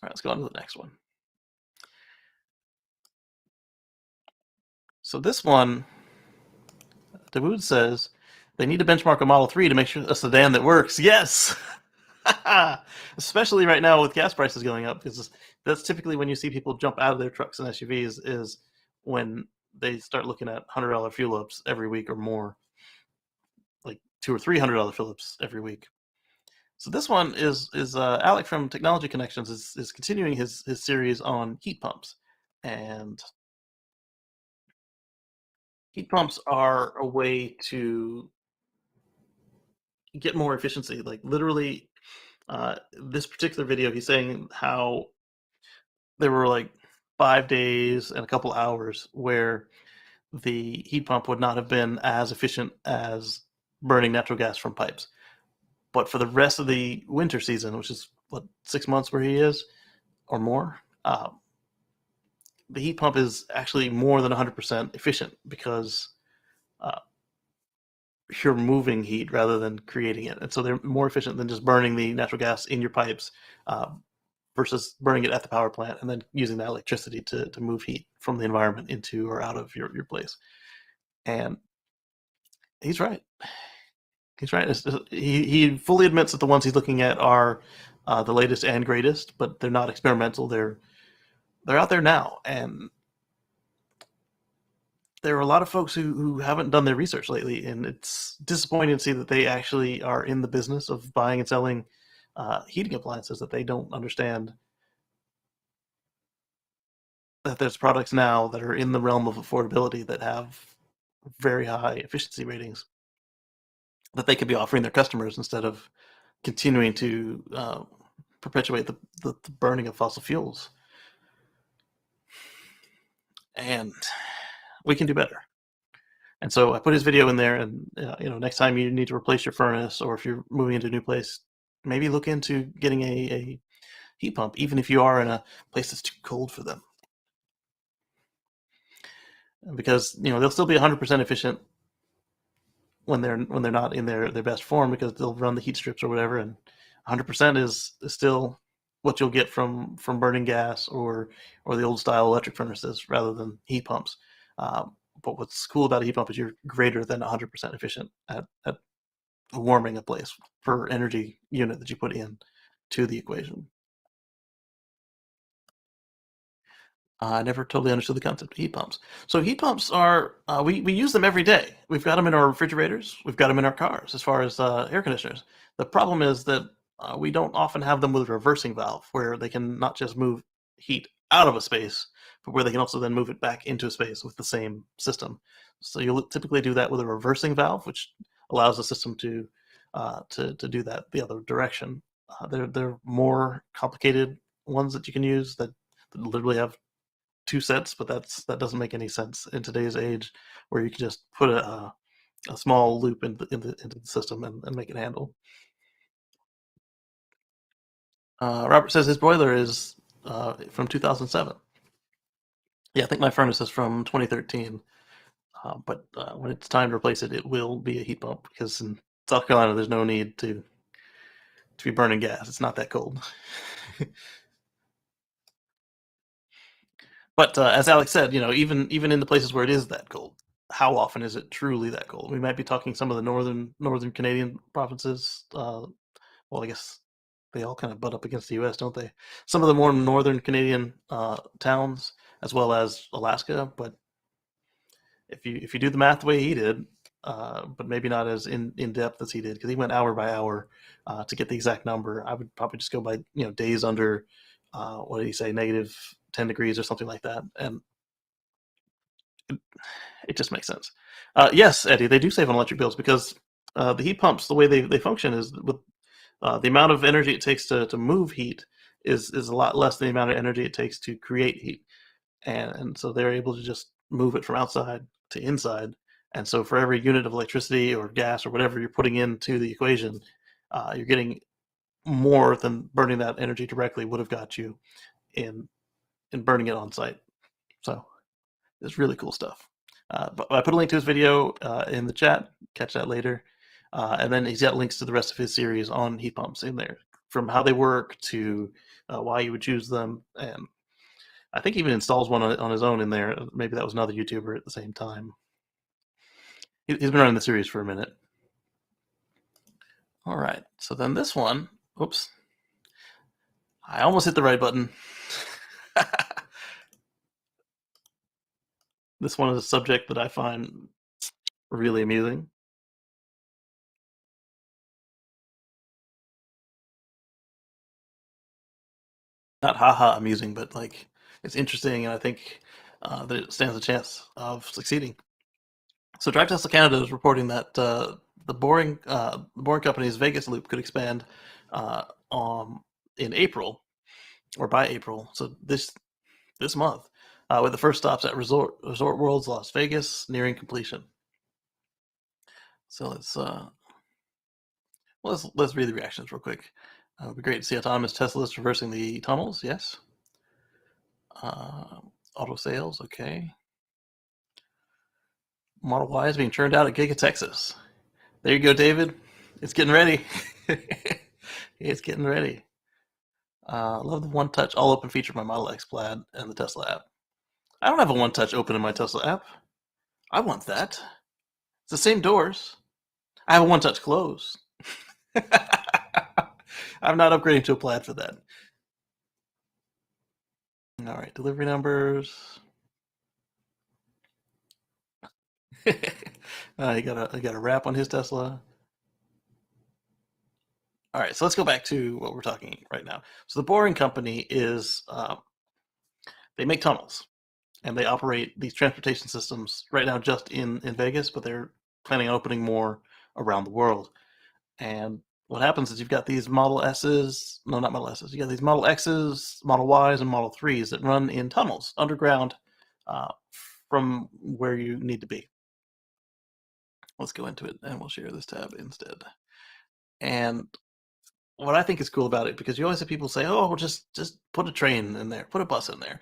All right, let's go on to the next one. So this one, Dawood says, They need to benchmark a Model 3 to make sure a sedan that works. Yes! Especially right now with gas prices going up, because that's typically when you see people jump out of their trucks and SUVs, is when they start looking at $100 fuel ups every week or more, like $200 or $300 fuel ups every week. So this one is Alec from Technology Connections is continuing his series on heat pumps, and heat pumps are a way to get more efficiency. Like literally, this particular video, he's saying how there were like 5 days and a couple hours where the heat pump would not have been as efficient as burning natural gas from pipes. But for the rest of the winter season, which is what 6 months where he is or more, the heat pump is actually more than 100% efficient because uh, you're moving heat rather than creating it, and so they're more efficient than just burning the natural gas in your pipes. Versus burning it at the power plant and then using that electricity to move heat from the environment into or out of your place. And he's right. He's right. He fully admits that the ones he's looking at are the latest and greatest, but they're not experimental. They're out there now, and there are a lot of folks who haven't done their research lately, and it's disappointing to see that they actually are in the business of buying and selling heating appliances that they don't understand that there's products now that are in the realm of affordability that have very high efficiency ratings that they could be offering their customers instead of continuing to perpetuate the burning of fossil fuels. And we can do better. And so I put his video in there, and next time you need to replace your furnace, or if you're moving into a new place, maybe look into getting a heat pump, even if you are in a place that's too cold for them, because they'll still be 100% efficient when they're not in their best form, because they'll run the heat strips or whatever, and 100% is still what you'll get from burning gas or the old style electric furnaces rather than heat pumps. But what's cool about a heat pump is you're greater than 100% efficient at warming a place per energy unit that you put in to the equation. I never totally understood the concept of heat pumps. So heat pumps are we use them every day. We've got them in our refrigerators. We've got them in our cars as far as air conditioners. The problem is that we don't often have them with a reversing valve where they can not just move heat out of a space, but where they can also then move it back into a space with the same system. So you'll typically do that with a reversing valve, which allows the system to do that the other direction. They're more complicated ones that you can use that literally have two sets, but that doesn't make any sense in today's age, where you can just put a small loop into the system and make it handle. Robert says his boiler is from 2007. Yeah, I think my furnace is from 2013. But when it's time to replace it, it will be a heat pump, because in South Carolina there's no need to be burning gas. It's not that cold. But as Alex said, even in the places where it is that cold, how often is it truly that cold? We might be talking some of the northern Canadian provinces. Well, I guess they all kind of butt up against the U.S., don't they? Some of the more northern Canadian towns, as well as Alaska. But if you do the math the way he did, but maybe not as in depth as he did, because he went hour by hour to get the exact number, I would probably just go by days under what did he say, negative 10 degrees or something like that, and it just makes sense. Yes, Eddie, they do save on electric bills, because the heat pumps, the way they function is with the amount of energy it takes to move heat is a lot less than the amount of energy it takes to create heat, and so they're able to just move it from outside to inside. And so for every unit of electricity or gas or whatever you're putting into the equation, you're getting more than burning that energy directly would have got you in burning it on site. So it's really cool stuff. But I put a link to his video in the chat. Catch that later. And then he's got links to the rest of his series on heat pumps in there, from how they work to why you would choose them. And I think he even installs one on his own in there. Maybe that was another YouTuber at the same time. He's been running the series for a minute. All right. So then this one, oops, I almost hit the right button. This one is a subject that I find really amusing. Not haha amusing, but like it's interesting, and I think that it stands a chance of succeeding. So Drive Tesla Canada is reporting that the Boring Company's Vegas loop could expand uh, um, in April or by April. So this month, with the first stops at Resort Worlds Las Vegas nearing completion. So let's read the reactions real quick. It'd be great to see autonomous Teslas traversing the tunnels. Yes. Uh, Auto sales. Okay. Model Y is being turned out at Giga Texas. There you go, David. It's getting ready. It's getting ready. Love the one touch all open feature of my Model X Plaid and the Tesla app. I don't have a one touch open in my Tesla app. I want that. It's the same doors. I have a one touch close. I'm not upgrading to a Plaid for that. All right, delivery numbers. He got a wrap on his Tesla. All right, so let's go back to what we're talking right now. So the Boring Company is they make tunnels and they operate these transportation systems right now just in Vegas, but they're planning on opening more around the world. And what happens is you've got these Model S's, no, not Model S's, you got these Model X's, Model Y's, and Model 3's that run in tunnels underground uh, from where you need to be. Let's go into it and we'll share this tab instead. And what I think is cool about it, because you always have people say, "Oh, just put a train in there, put a bus in there."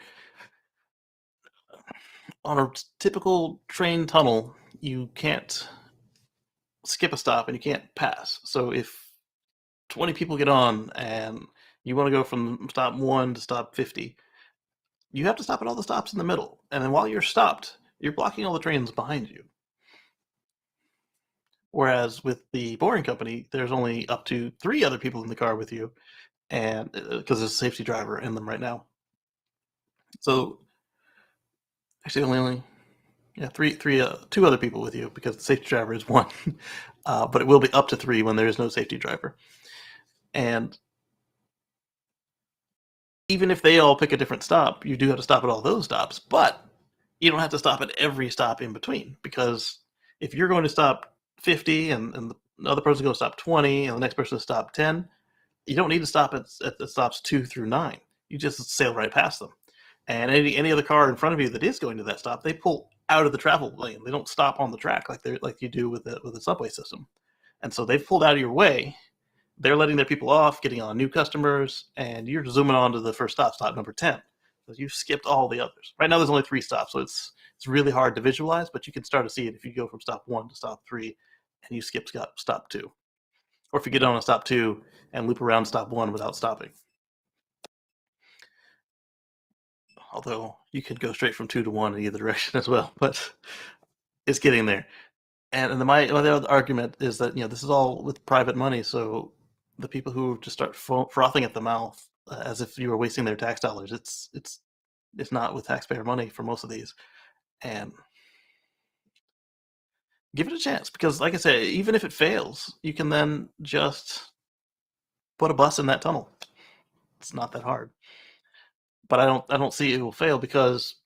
On a typical train tunnel, you can't skip a stop and you can't pass. So if 20 people get on and you want to go from stop 1 to stop 50, you have to stop at all the stops in the middle. And then while you're stopped, you're blocking all the trains behind you. Whereas with the Boring Company, there's only up to 3 other people in the car with you, and because there's a safety driver in them right now. So actually, only yeah, two other people with you because the safety driver is 1, but it will be up to 3 when there is no safety driver. And even if they all pick a different stop, you do have to stop at all those stops, but you don't have to stop at every stop in between, because if you're going to stop 50 and the other person's going to stop 20 and the next person to stop 10, you don't need to stop at the stops 2 through 9. You just sail right past them. And any other car in front of you that is going to that stop, they pull out of the travel lane. They don't stop on the track like you do with the subway system. And so they've pulled out of your way. They're letting their people off, getting on new customers, and you're zooming on to the first stop number 10. So you've skipped all the others. Right now there's only 3 stops, so it's really hard to visualize, but you can start to see it if you go from stop 1 to stop 3 and you skip stop 2. Or if you get on a stop 2 and loop around stop 1 without stopping. Although you could go straight from 2 to 1 in either direction as well, but it's getting there. And my other argument is that this is all with private money, so the people who just start frothing at the mouth as if you were wasting their tax dollars, it's not with taxpayer money for most of these. And give it a chance, because like I say, even if it fails, you can then just put a bus in that tunnel. It's not that hard. But I don't see it will fail, because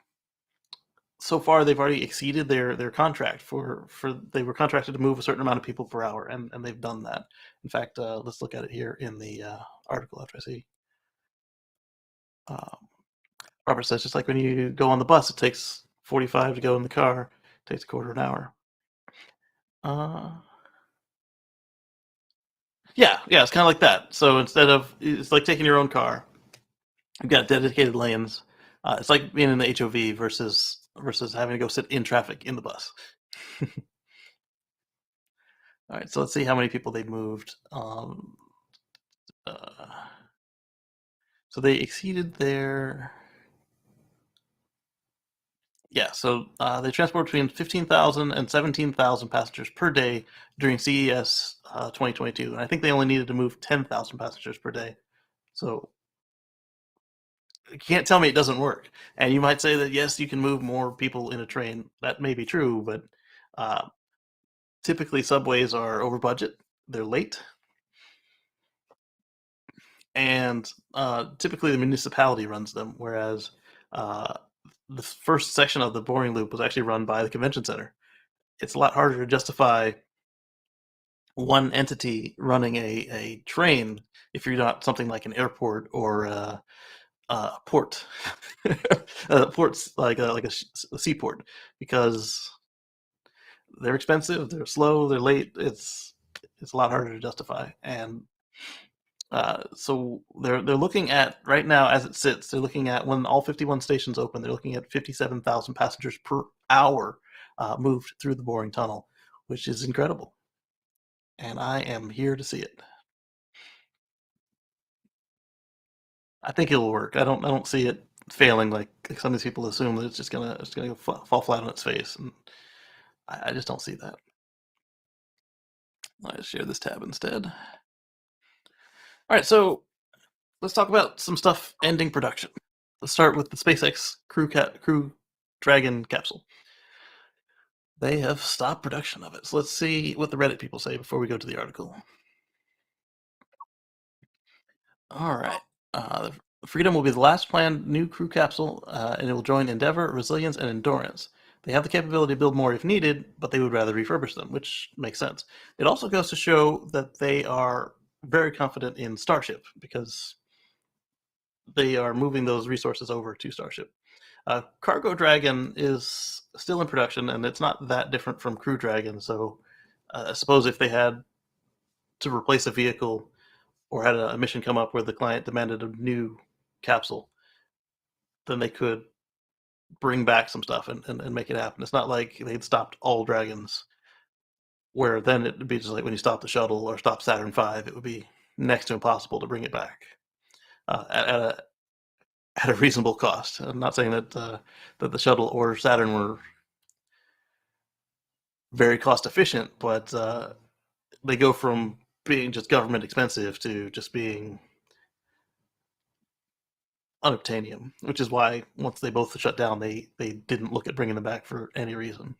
so far they've already exceeded their contract for they were contracted to move a certain amount of people per hour, and they've done that. In fact, let's look at it here in the article after I see. Um, Robert says, just like when you go on the bus, it takes 45 to go in the car. It takes a quarter of an hour. Uh, yeah, it's kind of like that. So it's like taking your own car. You've got dedicated lanes. It's like being in the HOV versus having to go sit in traffic in the bus. All right, so let's see how many people they moved. Uh, so they exceeded Yeah, so they transport between 15,000 and 17,000 passengers per day during CES 2022, and I think they only needed to move 10,000 passengers per day. So you can't tell me it doesn't work. And you might say that yes, you can move more people in a train. That may be true, but uh, typically subways are over budget. They're late, and typically the municipality runs them. Whereas uh, the first section of the boring loop was actually run by the convention center. It's a lot harder to justify one entity running a train if you're not something like an airport or a port. Ports like a seaport, because they're expensive, they're slow, they're late. It's a lot harder to justify, and so they're looking at right now as it sits. They're looking at when all 51 stations open. They're looking at 57,000 passengers per hour moved through the boring tunnel, which is incredible, and I am here to see it. I think it'll work. I don't see it failing like some of these people assume that it's gonna fall flat on its face, and I just don't see that. Let's share this tab instead. All right, so let's talk about some stuff ending production. Let's start with the SpaceX Crew Dragon capsule. They have stopped production of it. So let's see what the Reddit people say before we go to the article. All right. Freedom will be the last planned new crew capsule, and it will join Endeavour, Resilience, and Endurance. They have the capability to build more if needed, but they would rather refurbish them, which makes sense. It also goes to show that they are very confident in Starship, because they are moving those resources over to Starship. Cargo Dragon is still in production, and it's not that different from Crew Dragon. So I suppose if they had to replace a vehicle or had a mission come up where the client demanded a new capsule, then they could bring back some stuff and make it happen. It's not like they'd stopped all Dragons, where then it would be just like when you stop the shuttle or stop Saturn V, it would be next to impossible to bring it back at a reasonable cost. I'm not saying that the shuttle or Saturn were very cost efficient, but they go from being just government expensive to just being unobtainium, which is why once they both shut down, they didn't look at bringing them back for any reason.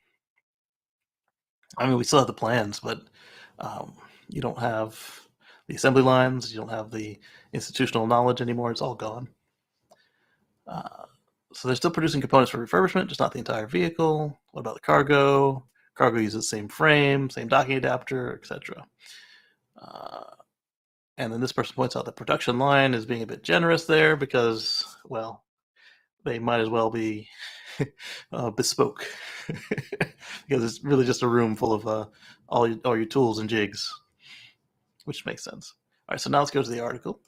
I mean, we still have the plans, but you don't have the assembly lines, you don't have the institutional knowledge anymore. It's all gone. So they're still producing components for refurbishment, just not the entire vehicle. What about the cargo? Cargo uses the same frame, same docking adapter, etc. And then this person points out the production line is being a bit generous there because, well, they might as well be bespoke because it's really just a room full of all your tools and jigs, which makes sense. All right, so now let's go to the article.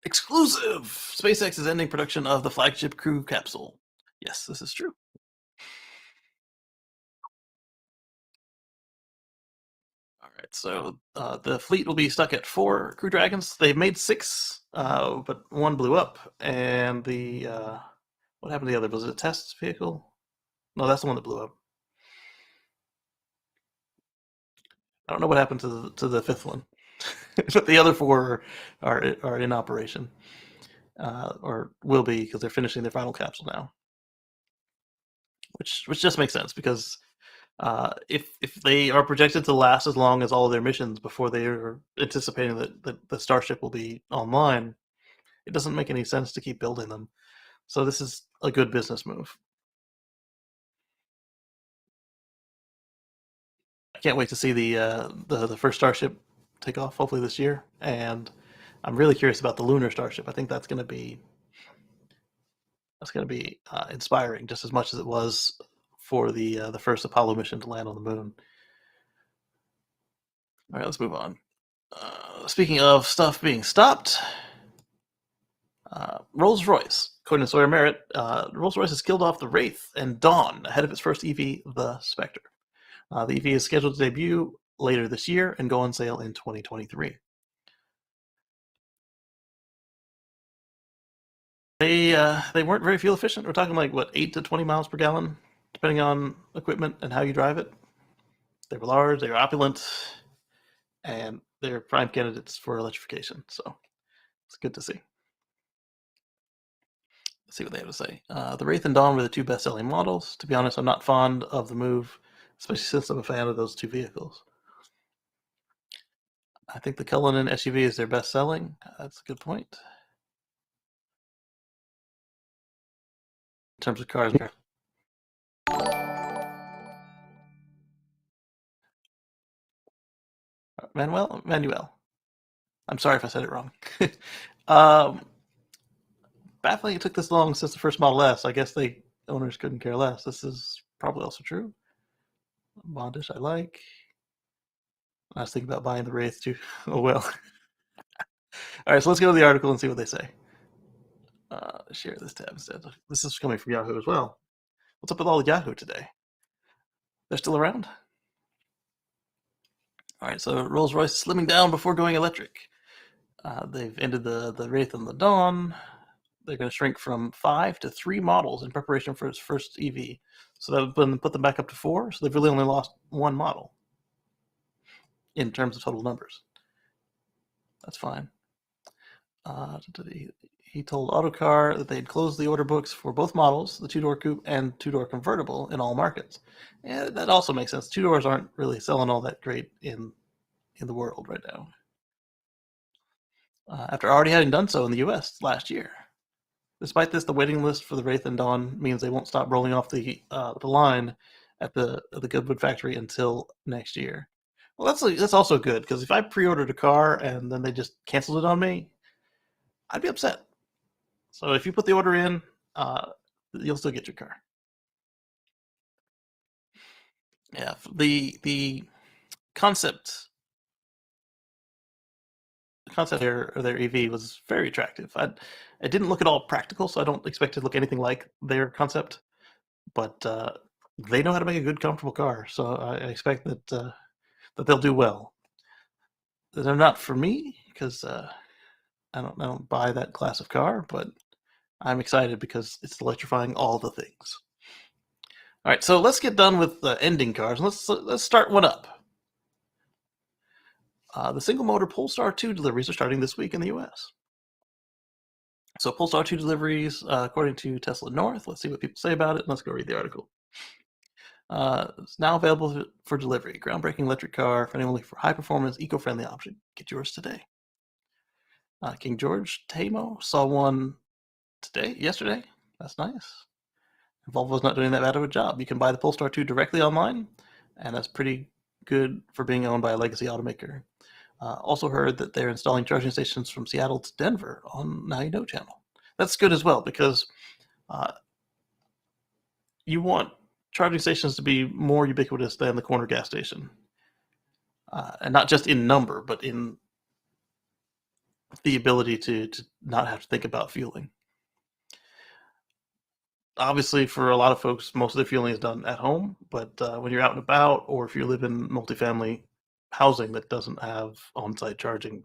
Exclusive! SpaceX is ending production of the flagship Crew capsule. Yes, this is true. All right, so the fleet will be stuck at 4 Crew Dragons. They've made 6, but one blew up. And the what happened to the other? Was it a test vehicle? No, that's the one that blew up. I don't know what happened to the 5th one, but the other 4 are in operation, or will be because they're finishing their final capsule now. Which just makes sense because if they are projected to last as long as all of their missions before they are anticipating that the Starship will be online, it doesn't make any sense to keep building them. So this is a good business move. I can't wait to see the first Starship take off, hopefully this year, and I'm really curious about the lunar Starship. I think that's going to be inspiring just as much as it was for the first Apollo mission to land on the moon. All right, let's move on. Speaking of stuff being stopped, Rolls-Royce, according to Sawyer Merritt, Rolls-Royce has killed off the Wraith and Dawn ahead of its first EV, the Spectre. The EV is scheduled to debut later this year and go on sale in 2023. They weren't very fuel efficient. We're talking like what 8 to 20 miles per gallon, depending on equipment and how you drive it. They were large, they were opulent, and they're prime candidates for electrification. So it's good to see. Let's see what they have to say. The Wraith and Dawn were the two best-selling models. To be honest, I'm not fond of the move, especially since I'm a fan of those two vehicles. I think the Cullinan SUV is their best-selling. That's a good point. In terms of cars. Manuel. I'm sorry if I said it wrong. Baffling it took this long since the first Model S. I guess the owners couldn't care less. This is probably also true. Bondish I like. I was thinking about buying the Wraith too. Oh well. All right, so let's go to the article and see what they say. Share this tab instead. This is coming from Yahoo as well. What's up with all the Yahoo today? They're still around? All right, so Rolls-Royce slimming down before going electric. They've ended the Wraith and the Dawn. They're going to shrink from 5 to 3 models in preparation for its first EV. So that would put them back up to 4. So they've really only lost 1 model in terms of total numbers. That's fine. He told Autocar that they'd closed the order books for both models, the two-door coupe and two-door convertible, in all markets. And that also makes sense. Two doors aren't really selling all that great in the world right now. After already having done so in the U.S. last year. Despite this, the waiting list for the Wraith and Dawn means they won't stop rolling off the line at the Goodwood factory until next year. Well, that's also good, because if I pre-ordered a car and then they just canceled it on me, I'd be upset. So if you put the order in, you'll still get your car. Yeah, the concept here of their EV was very attractive. It didn't look at all practical, so I don't expect it to look anything like their concept. But they know how to make a good, comfortable car, so I expect that that they'll do well. They're not for me because I don't buy that class of car, but I'm excited because it's electrifying all the things. All right, so let's get done with ending cars, and let's start one up. The single-motor Polestar 2 deliveries are starting this week in the U.S. So Polestar 2 deliveries, according to Tesla North. Let's see what people say about it. Let's go read the article. It's now available for delivery. Groundbreaking electric car for anyone looking for high-performance, eco-friendly option. Get yours today. King George Tamo saw one yesterday. That's nice. Volvo's not doing that bad of a job. You can buy the Polestar 2 directly online, and that's pretty good for being owned by a legacy automaker. Also heard that they're installing charging stations from Seattle to Denver on Now You Know channel. That's good as well, because you want charging stations to be more ubiquitous than the corner gas station. And not just in number, but in the ability to not have to think about fueling. Obviously, for a lot of folks, most of their fueling is done at home, but when you're out and about, or if you live in multifamily housing that doesn't have on-site charging,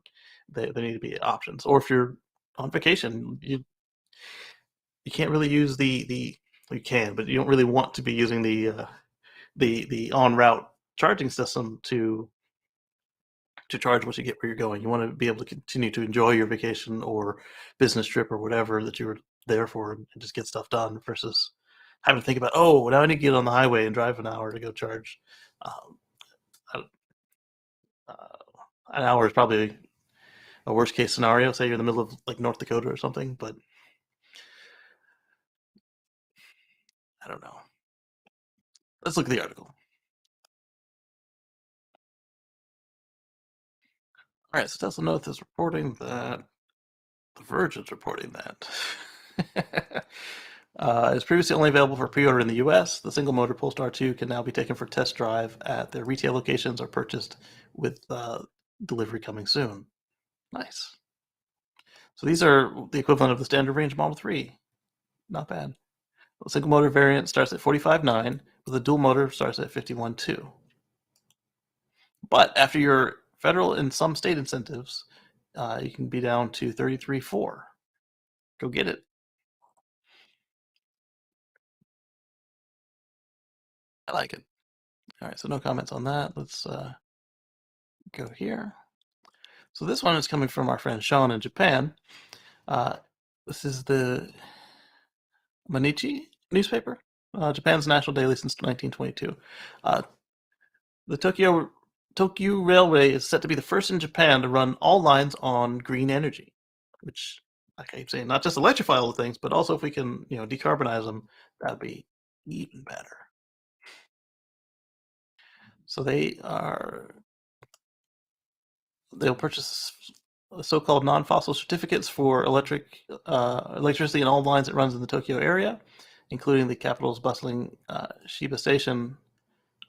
there need to be options. Or if you're on vacation, you can't really use you can, but you don't really want to be using the en route charging system to charge once you get where you're going. You want to be able to continue to enjoy your vacation or business trip or whatever that you were there for, and just get stuff done, versus having to think about, oh, now I need to get on the highway and drive an hour to go charge. Uh, an hour is probably a worst case scenario. Say you're in the middle of like North Dakota or something, but I don't know. Let's look at the article. All right, so Tesla North is reporting that The Verge is reporting that. It's previously only available for pre-order in the U.S. The single-motor Polestar 2 can now be taken for test drive at their retail locations or purchased with delivery coming soon. Nice. So these are the equivalent of the standard range Model 3. Not bad. The single-motor variant starts at $45,900, but the dual motor starts at $51,200. But after your federal and some state incentives, you can be down to $33,400. Go get it. I like it. All right, so no comments on that. Let's go here. So this one is coming from our friend Sean in Japan. This is the Mainichi newspaper, Japan's national daily since 1922. Uh, the Tokyo Railway is set to be the first in Japan to run all lines on green energy, which, like I keep saying, not just electrify all the things, but also if we can, decarbonize them, that'd be even better. So they'll purchase so-called non-fossil certificates for electricity in all lines that runs in the Tokyo area, including the capital's bustling Shiba Station,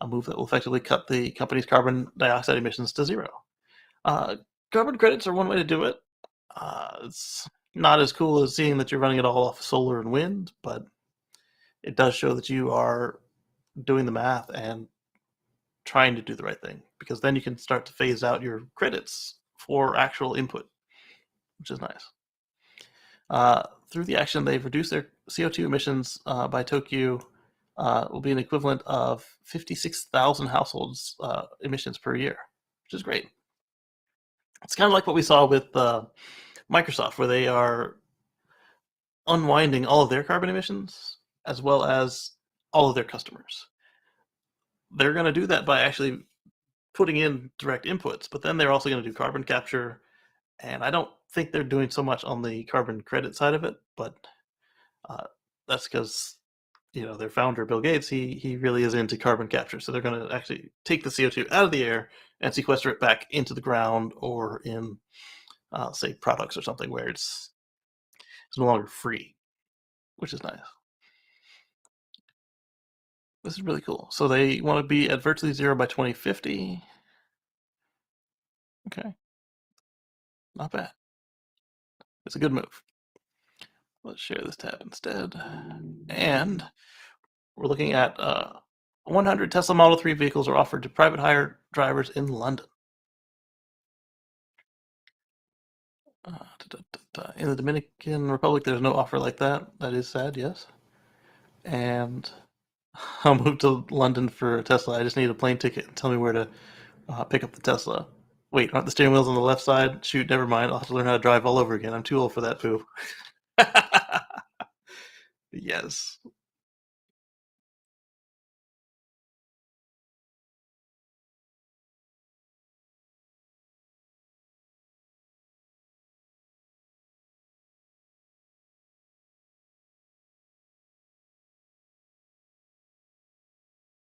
a move that will effectively cut the company's carbon dioxide emissions to zero. Carbon credits are one way to do it. It's not as cool as seeing that you're running it all off solar and wind, but it does show that you are doing the math and trying to do the right thing, because then you can start to phase out your credits for actual input, which is nice. Through the action, they've reduced their CO2 emissions by Tokyo will be an equivalent of 56,000 households emissions per year, which is great. It's kind of like what we saw with Microsoft, where they are unwinding all of their carbon emissions as well as all of their customers. They're going to do that by actually putting in direct inputs, but then they're also going to do carbon capture. And I don't think they're doing so much on the carbon credit side of it, but that's because their founder Bill Gates, he really is into carbon capture. So they're going to actually take the CO2 out of the air and sequester it back into the ground or in say products or something where it's no longer free, which is nice. This is really cool. So they want to be at virtually zero by 2050. Okay, not bad. It's a good move. Let's share this tab instead. And we're looking at 100 Tesla Model 3 vehicles are offered to private hire drivers in London. In the Dominican Republic, there's no offer like that. That is sad, yes. And I'll move to London for a Tesla. I just need a plane ticket and tell me where to pick up the Tesla. Wait, aren't the steering wheels on the left side? Shoot, never mind. I'll have to learn how to drive all over again. I'm too old for that, poo. Yes.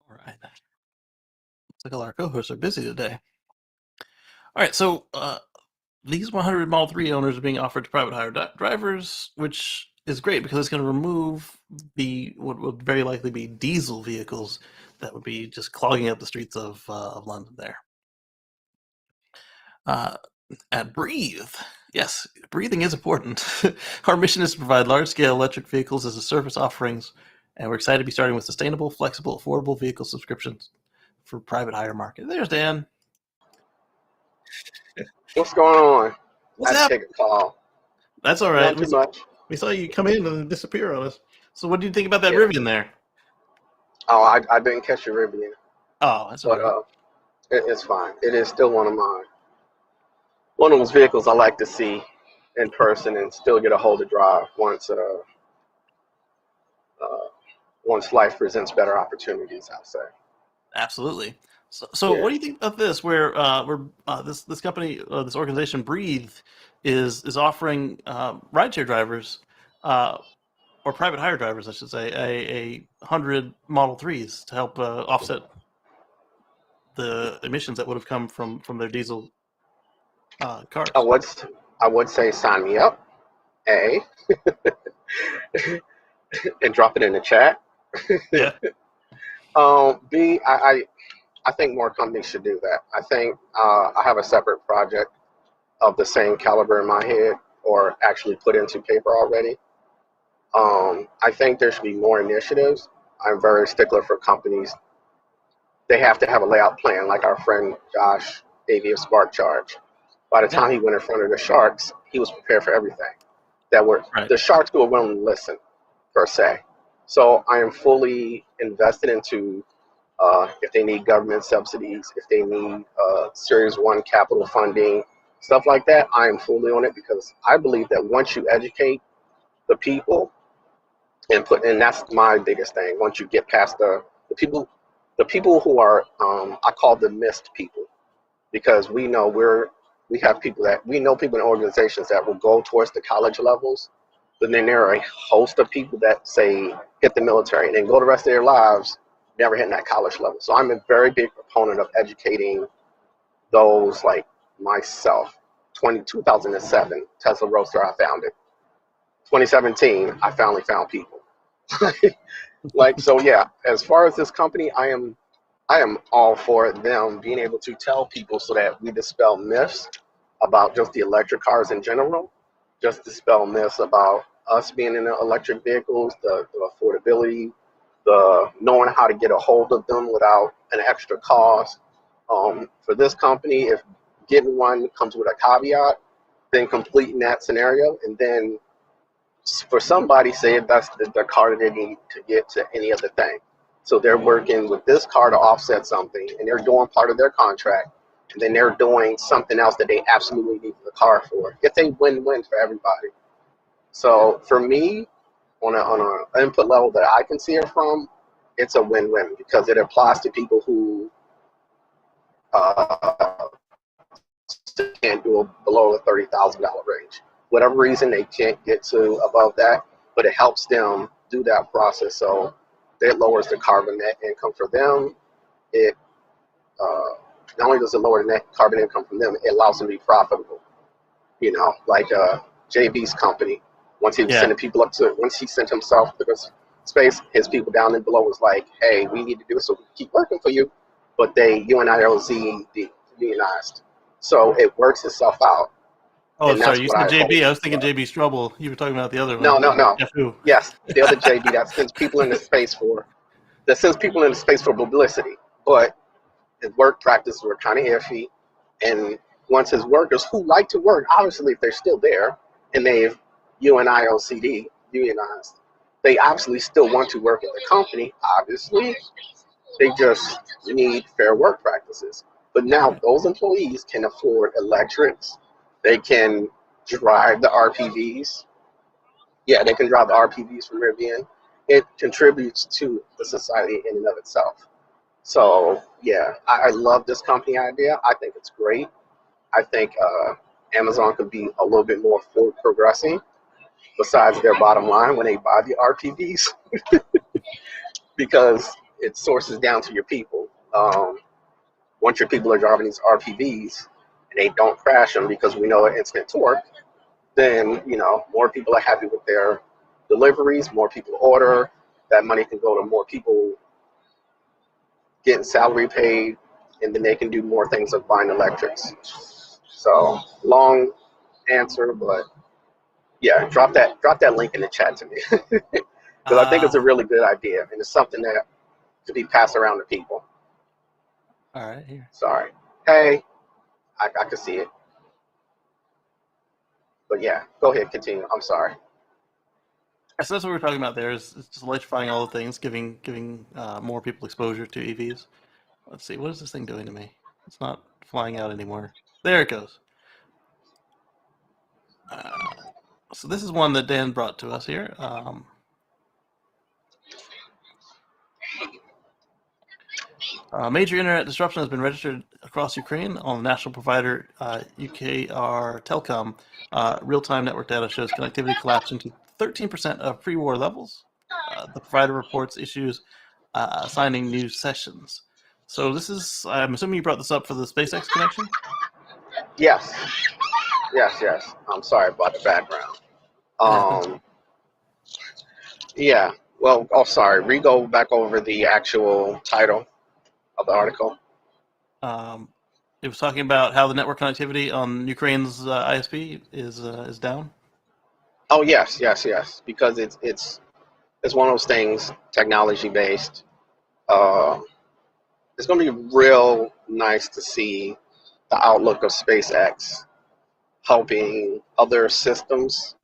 All right. Looks like all our co-hosts are busy today. All right, so these 100 Model 3 owners are being offered to private hire drivers, which is great because it's going to remove what would very likely be diesel vehicles that would be just clogging up the streets of London there. At Breathe, yes, breathing is important. Our mission is to provide large-scale electric vehicles as a service offerings, and we're excited to be starting with sustainable, flexible, affordable vehicle subscriptions for private hire market. There's Dan. What's going on? I What's had to happening? take a call. That's all right. Not too much. We saw you come in and disappear on us. So what do you think about that Yeah. Rivian there? Oh, I didn't catch your Rivian, Oh, that's all but right. it's fine. It is still one of mine. One of those vehicles I like to see in person and still get a hold of drive once life presents better opportunities. I'll say. Absolutely. So what Yeah. do you think about this? Where this company, this organization, Breathe, is offering rideshare drivers, or private hire drivers, I should say, a 100 Model 3s to help offset the emissions that would have come from their diesel I cars. would I would say sign me up, A, and drop it in the chat. Yeah. B, I think more companies should do that. I think I have a separate project of the same caliber in my head, or actually put into paper already. I think there should be more initiatives. I'm very stickler for companies. They have to have a layout plan, like our friend Josh AV of Spark Charge. By the Yeah. time he went in front of the Sharks, he was prepared for everything. Right. The Sharks were willing to listen, per se. So I am fully invested into if they need government subsidies, if they need Series 1 capital funding, stuff like that, I am fully on it because I believe that once you educate the people and that's my biggest thing. Once you get past the people who are, I call them missed people, because we have people that we know people in organizations that will go towards the college levels, but then there are a host of people that say hit the military and then go the rest of their lives never hitting that college level. So I'm a very big proponent of educating those like myself. 2007 Tesla Roadster, I found it. 2017 I finally found people. Like, so yeah, as far as this company, I am all for them being able to tell people so that we dispel myths about just the electric cars in general, just dispel myths about us being in the electric vehicles, the affordability, the knowing how to get a hold of them without an extra cost. For this company, if getting one comes with a caveat, then completing that scenario, and then for somebody, say that's the car that they need to get to any other thing. So they're working with this car to offset something, and they're doing part of their contract, and then they're doing something else that they absolutely need the car for. It's a win-win for everybody. So for me, on an input level that I can see it from, it's a win-win because it applies to people who uh, can't do it below the $30,000 range. Whatever reason, they can't get to above that, but it helps them do that process. So it lowers the carbon net income for them. It not only does it lower the net carbon income from them, it allows them to be profitable. You know, like JB's company. Once he was sending people once he sent himself to the space, his people down in below was like, "Hey, we need to do this, so we keep working for you." But they UNILZ unionized, so it works itself out. Oh, And sorry, that's you what said I hope. JB. I was thinking JB Strubble. You were talking about the other No, one. no, no. Jeff who? Yes, the other JB that sends people into space for publicity, but his work practices were kind of iffy. And once his workers who like to work, obviously if they're still there and they've UNILCD unionized, they absolutely still want to work at the company. Obviously, they just need fair work practices. But now those employees can afford electrics. They can drive the RPVs. Yeah, they can drive the RPVs from Rivian. It contributes to the society in and of itself. So yeah, I love this company idea. I think it's great. I think Amazon could be a little bit more forward progressing besides their bottom line when they buy the RPVs because it sources down to your people. Once your people are driving these RPVs and they don't crash them because we know instant torque, then more people are happy with their deliveries, more people order. That money can go to more people getting salary paid, and then they can do more things of buying electrics. So long answer, but yeah, drop that link in the chat to me because I think it's a really good idea and it's something that could be passed around to people. All right, here. Sorry. Hey, I could see it, but yeah, go ahead, continue. I'm sorry. So that's what we're talking about there is just electrifying all the things, giving more people exposure to EVs. Let's see, what is this thing doing to me? It's not flying out anymore. There it goes. So this is one that Dan brought to us here. Major internet disruption has been registered across Ukraine on the national provider UKR Telecom. Real-time network data shows connectivity collapsed into 13% of pre-war levels. The provider reports issues assigning new sessions. So this is, I'm assuming you brought this up for the SpaceX connection? Yes. I'm sorry about the background. Yeah. Well, sorry. Re-go back over the actual title of the article. It was talking about how the network connectivity on Ukraine's ISP is down. Oh yes, because it's one of those things, technology based. It's going to be real nice to see the outlook of SpaceX helping other systems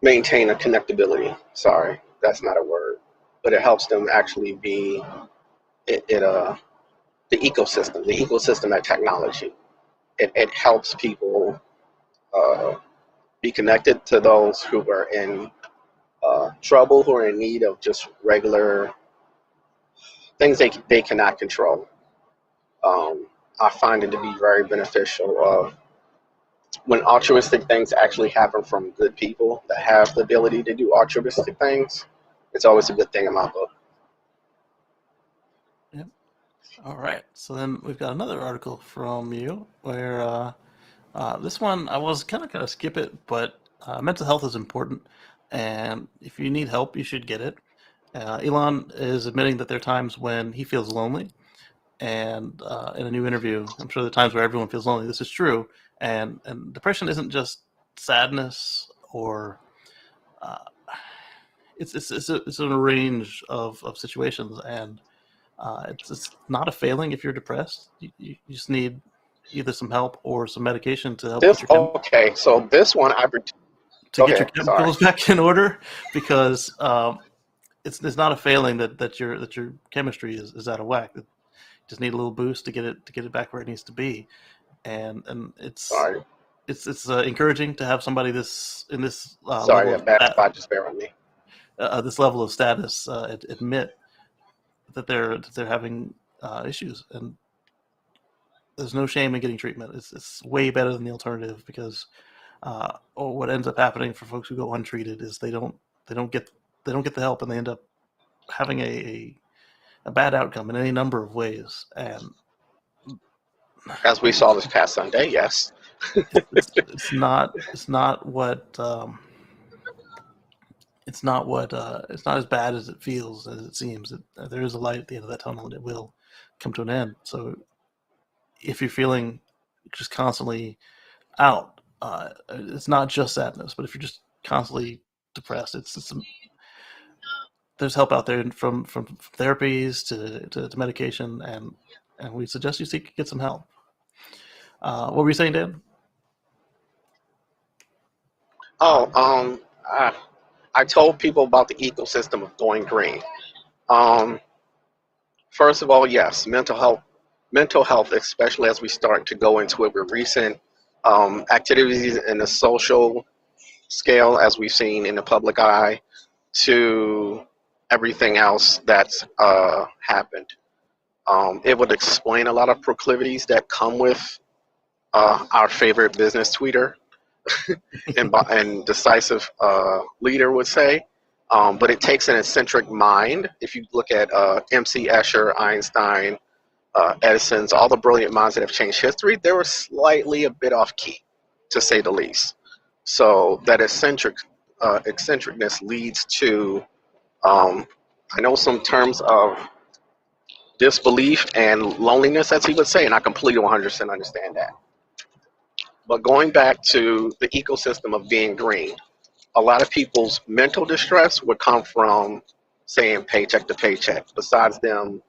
maintain a connectability. Sorry, that's not a word. but it helps them actually be the ecosystem at technology. It helps people uh, be connected to those who are in trouble, who are in need of just regular things they cannot control. I find it to be very beneficial when altruistic things actually happen from good people that have the ability to do altruistic things. It's always a good thing in my book. Yep. All right. So then we've got another article from you where this one I was kind of gonna skip it, but mental health is important, and if you need help, you should get it. Elon is admitting that there are times when he feels lonely, and in a new interview, I'm sure there are times where everyone feels lonely. This is true, and depression isn't just sadness or uh, it's a range of situations, and it's not a failing if you're depressed. You just need either some help or some medication to help get This your okay, so this one to go get your ahead. Sorry. chemicals back in order, because it's not a failing that your chemistry is out of whack. You just need a little boost to get it back where it needs to be, and Sorry. it's encouraging to have somebody in this Sorry, level a bad spot just bear with me. this level of status admit that they're having issues, and there's no shame in getting treatment. It's way better than the alternative, because or what ends up happening for folks who go untreated is they don't get the help, and they end up having a bad outcome in any number of ways. And As we saw this past Sunday, yes. it's not what it's not as bad as it feels, as it seems. There is a light at the end of that tunnel, and it will come to an end. So if you're feeling just constantly out, it's not just sadness, but if you're just constantly depressed, there's help out there, from therapies to medication, and we suggest you get some help. What were you saying, Dan? Oh, I told people about the ecosystem of going green. Um, First of all, yes, mental health, especially as we start to go into it with recent activities in the social scale, as we've seen in the public eye, to everything else that's happened. It would explain a lot of proclivities that come with our favorite business tweeter and decisive leader would say. But it takes an eccentric mind. If you look at MC Escher, Einstein, Edison's, all the brilliant minds that have changed history, they were slightly a bit off key, to say the least. So that eccentricness leads to, I know, some terms of disbelief and loneliness, as he would say, and I completely 100% understand that. But going back to the ecosystem of being green, a lot of people's mental distress would come from saying paycheck to paycheck, besides them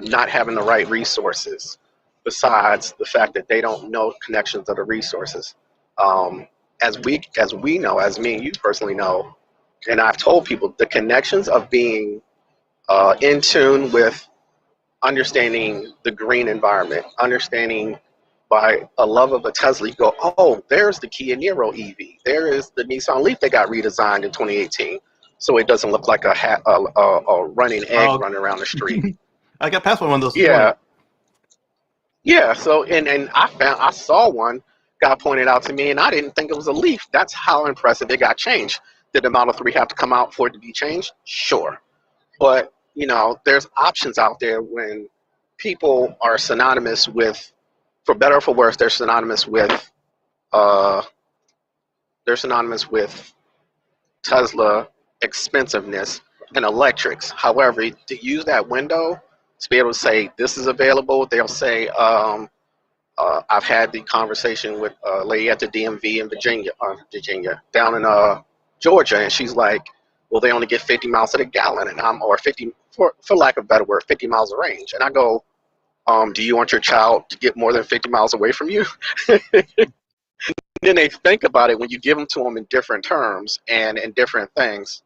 not having the right resources, besides the fact that they don't know connections of the resources. As we know, as me and you personally know, and I've told people, the connections of being in tune with understanding the green environment, understanding by a love of a Tesla, you go, oh, there's the Kia Niro EV. There is the Nissan Leaf that got redesigned in 2018, so it doesn't look like a running egg running around the street. I got past one of those this Yeah, morning. yeah. So and I saw one got pointed out to me, and I didn't think it was a Leaf. That's how impressive it got changed. Did the Model 3 have to come out for it to be changed? Sure, but there's options out there when people are synonymous with, for better or for worse, uh, they're synonymous with Tesla expensiveness and electrics. However, to use that window to be able to say this is available, they'll say, I've had the conversation with a lady at the DMV in Virginia, down in Georgia, and she's like, well, they only get 50 miles to the gallon, and or 50, for lack of a better word, 50 miles of range. And I go, do you want your child to get more than 50 miles away from you? Then they think about it when you give them to them in different terms and in different things.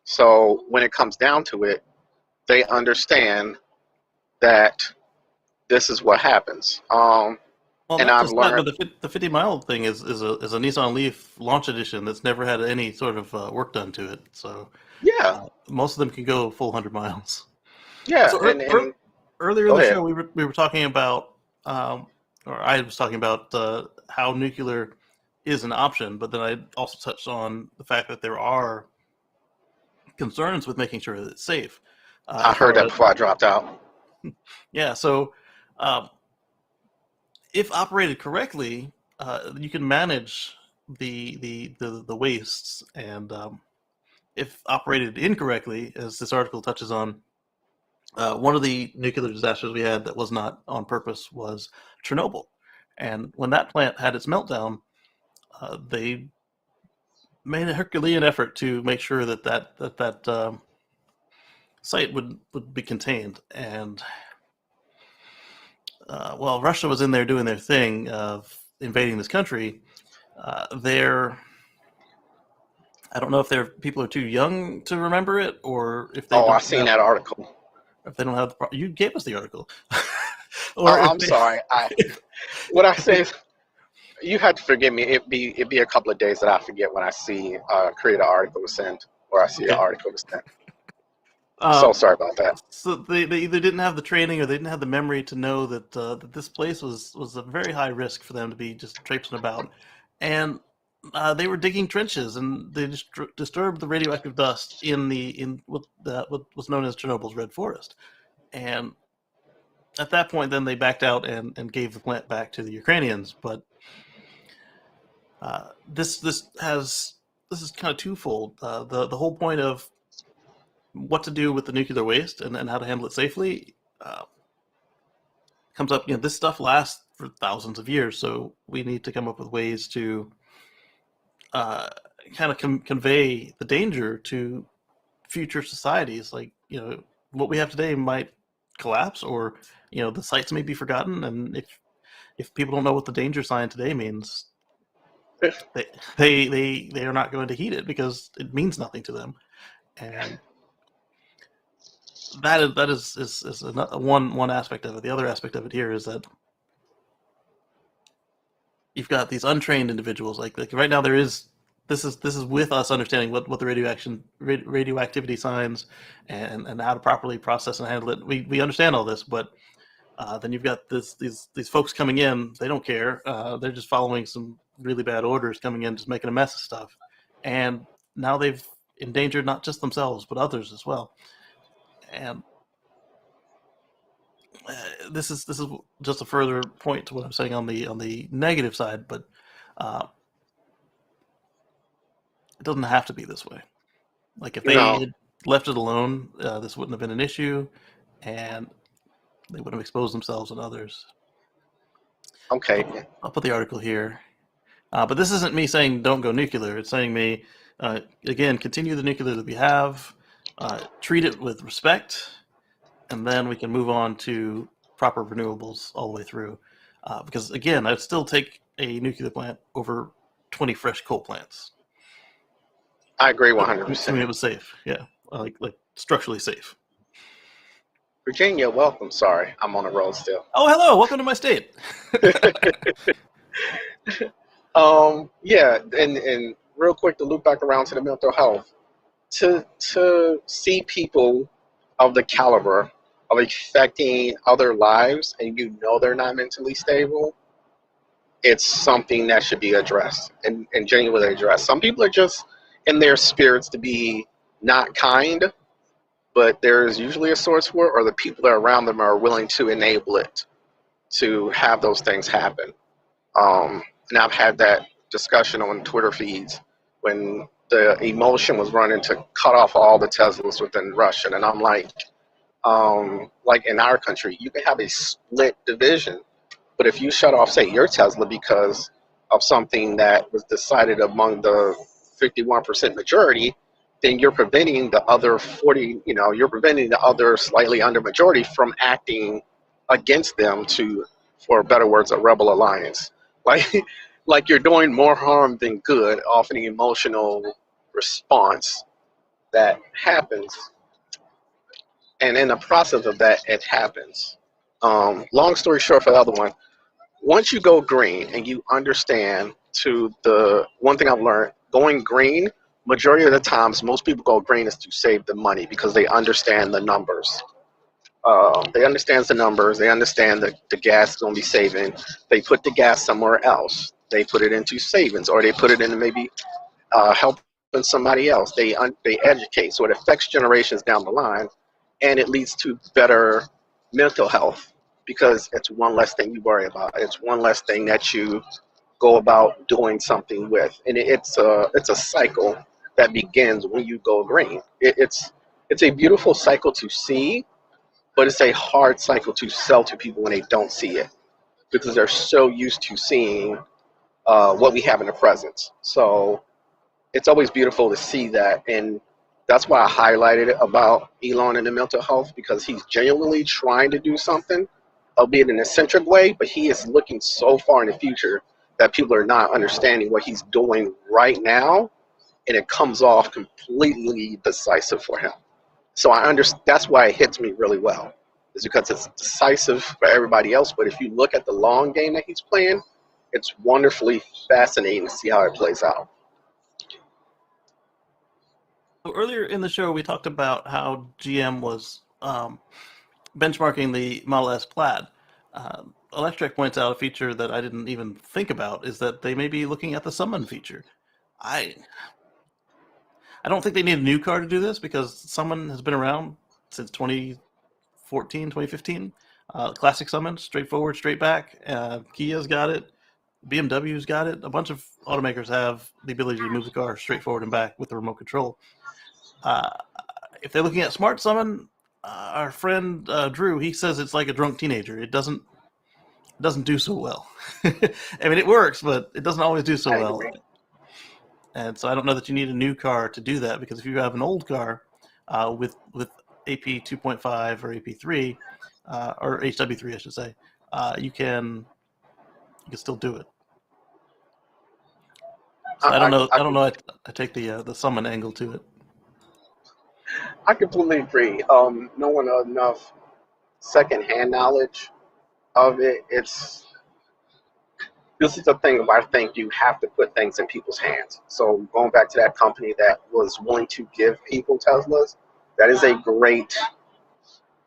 So when it comes down to it, they understand that this is what happens. Well, And not I've just that, learned, but the 50 mile thing is a Nissan Leaf launch edition that's never had any sort of work done to it. So yeah, most of them can go full 100 miles. yeah, So and earlier in go the ahead. show, we were talking about, or I was talking about how nuclear is an option, but then I also touched on the fact that there are concerns with making sure that it's safe. I As far heard that as before I dropped out. yeah, so um, if operated correctly, you can manage the wastes, and if operated incorrectly, as this article touches on, one of the nuclear disasters we had that was not on purpose was Chernobyl, and when that plant had its meltdown, they made a Herculean effort to make sure that site would be contained. And while Russia was in there doing their thing of invading this country, they're I don't know if people are too young to remember it, or if they Oh, I don't seen have that article. if they don't have you gave us the article, or Oh, if I'm they sorry. What I say is, you have to forgive me. It'd be a couple of days that I forget when I see create an article to send, or I see an okay. article to send. So Um, sorry about that. so they either didn't have the training or they didn't have the memory to know that this place was a very high risk for them to be just traipsing about, and they were digging trenches and they disturbed the radioactive dust in what was known as Chernobyl's Red Forest, and at that point then they backed out and gave the plant back to the Ukrainians. But this is kind of twofold. The whole point of what to do with the nuclear waste and how to handle it safely uh, comes up. This stuff lasts for thousands of years, so we need to come up with ways to uh, kind of convey the danger to future societies. Like what we have today might collapse, or the sites may be forgotten, and if people don't know what the danger sign today means, they they are not going to heed it because it means nothing to them. And that is one aspect of it. The other aspect of it here is that you've got these untrained individuals. Like right now, this is with us understanding what the radioactivity signs and how to properly process and handle it. We understand all this, but then you've got these folks coming in. They don't care. They're just following some really bad orders coming in, just making a mess of stuff. And now they've endangered not just themselves but others as well. And this is just a further point to what I'm saying on the negative side, but it doesn't have to be this way. Like if they No. had left it alone, this wouldn't have been an issue, and they wouldn't have exposed themselves and others. Okay. I'll put the article here. But this isn't me saying don't go nuclear. It's saying me, again, continue the nuclear that we have, treat it with respect, and then we can move on to proper renewables all the way through. Because again, I'd still take a nuclear plant over 20 fresh coal plants, I agree assuming 100%. it was safe. Yeah, like structurally safe. Virginia, welcome. Sorry, I'm on the road still. Oh, hello! Welcome to my state. Yeah, and real quick to loop back around to the mental health, to see people of the caliber of affecting other lives, and they're not mentally stable, it's something that should be addressed and genuinely addressed. Some people are just in their spirits to be not kind, but there's usually a source for it, or the people that are around them are willing to enable it to have those things happen. And I've had that discussion on Twitter feeds when the emotion was running to cut off all the Teslas within Russia. And I'm like in our country, you can have a split division, but if you shut off, say, your Tesla because of something that was decided among the 51% majority, then you're preventing the other 40, you're preventing the other slightly under majority from acting against them for better words, a rebel alliance. Like, like you're doing more harm than good off an emotional response that happens, and in the process of that, it happens. Long story short, for the other one, once you go green and you understand to the one thing I've learned, going green, majority of the times, most people go green is to save the money because they understand the numbers. They understand the numbers. They understand that the gas is going to be saving. They put the gas somewhere else. They put it into savings, or they put it into maybe helping somebody else. They educate, so it affects generations down the line, and it leads to better mental health because it's one less thing you worry about. It's one less thing that you go about doing something with, and it's a cycle that begins when you go green. It's a beautiful cycle to see, but it's a hard cycle to sell to people when they don't see it because they're so used to seeing what we have in the present. So it's always beautiful to see that, and that's why I highlighted it about Elon and the mental health, because he's genuinely trying to do something, albeit in an eccentric way, but he is looking so far in the future that people are not understanding what he's doing right now, and it comes off completely decisive for him. So I understand that's why it hits me really well. Is because it's decisive for everybody else, but if you look at the long game that he's playing, it's wonderfully fascinating to see how it plays out. So earlier in the show, we talked about how GM was benchmarking the Model S Plaid. Electrek points out a feature that I didn't even think about is that they may be looking at the summon feature. I don't think they need a new car to do this because summon has been around since 2014, 2015. Classic summon, straightforward, straight back. Kia's got it. BMW's got it. A bunch of automakers have the ability to move the car straight forward and back with the remote control. If they're looking at smart summon, our friend Drew, he says it's like a drunk teenager. It doesn't do so well. I mean, it works, but it doesn't always do so I well. agree. And so I don't know that you need a new car to do that, because if you have an old car with AP 2.5 or AP3 or HW3, I should say, you can still do it. So I don't know. I don't know. I take the summon angle to it. I completely agree. Knowing enough secondhand knowledge of it, this is the thing where I think you have to put things in people's hands. So going back to that company that was willing to give people Teslas, that is a great.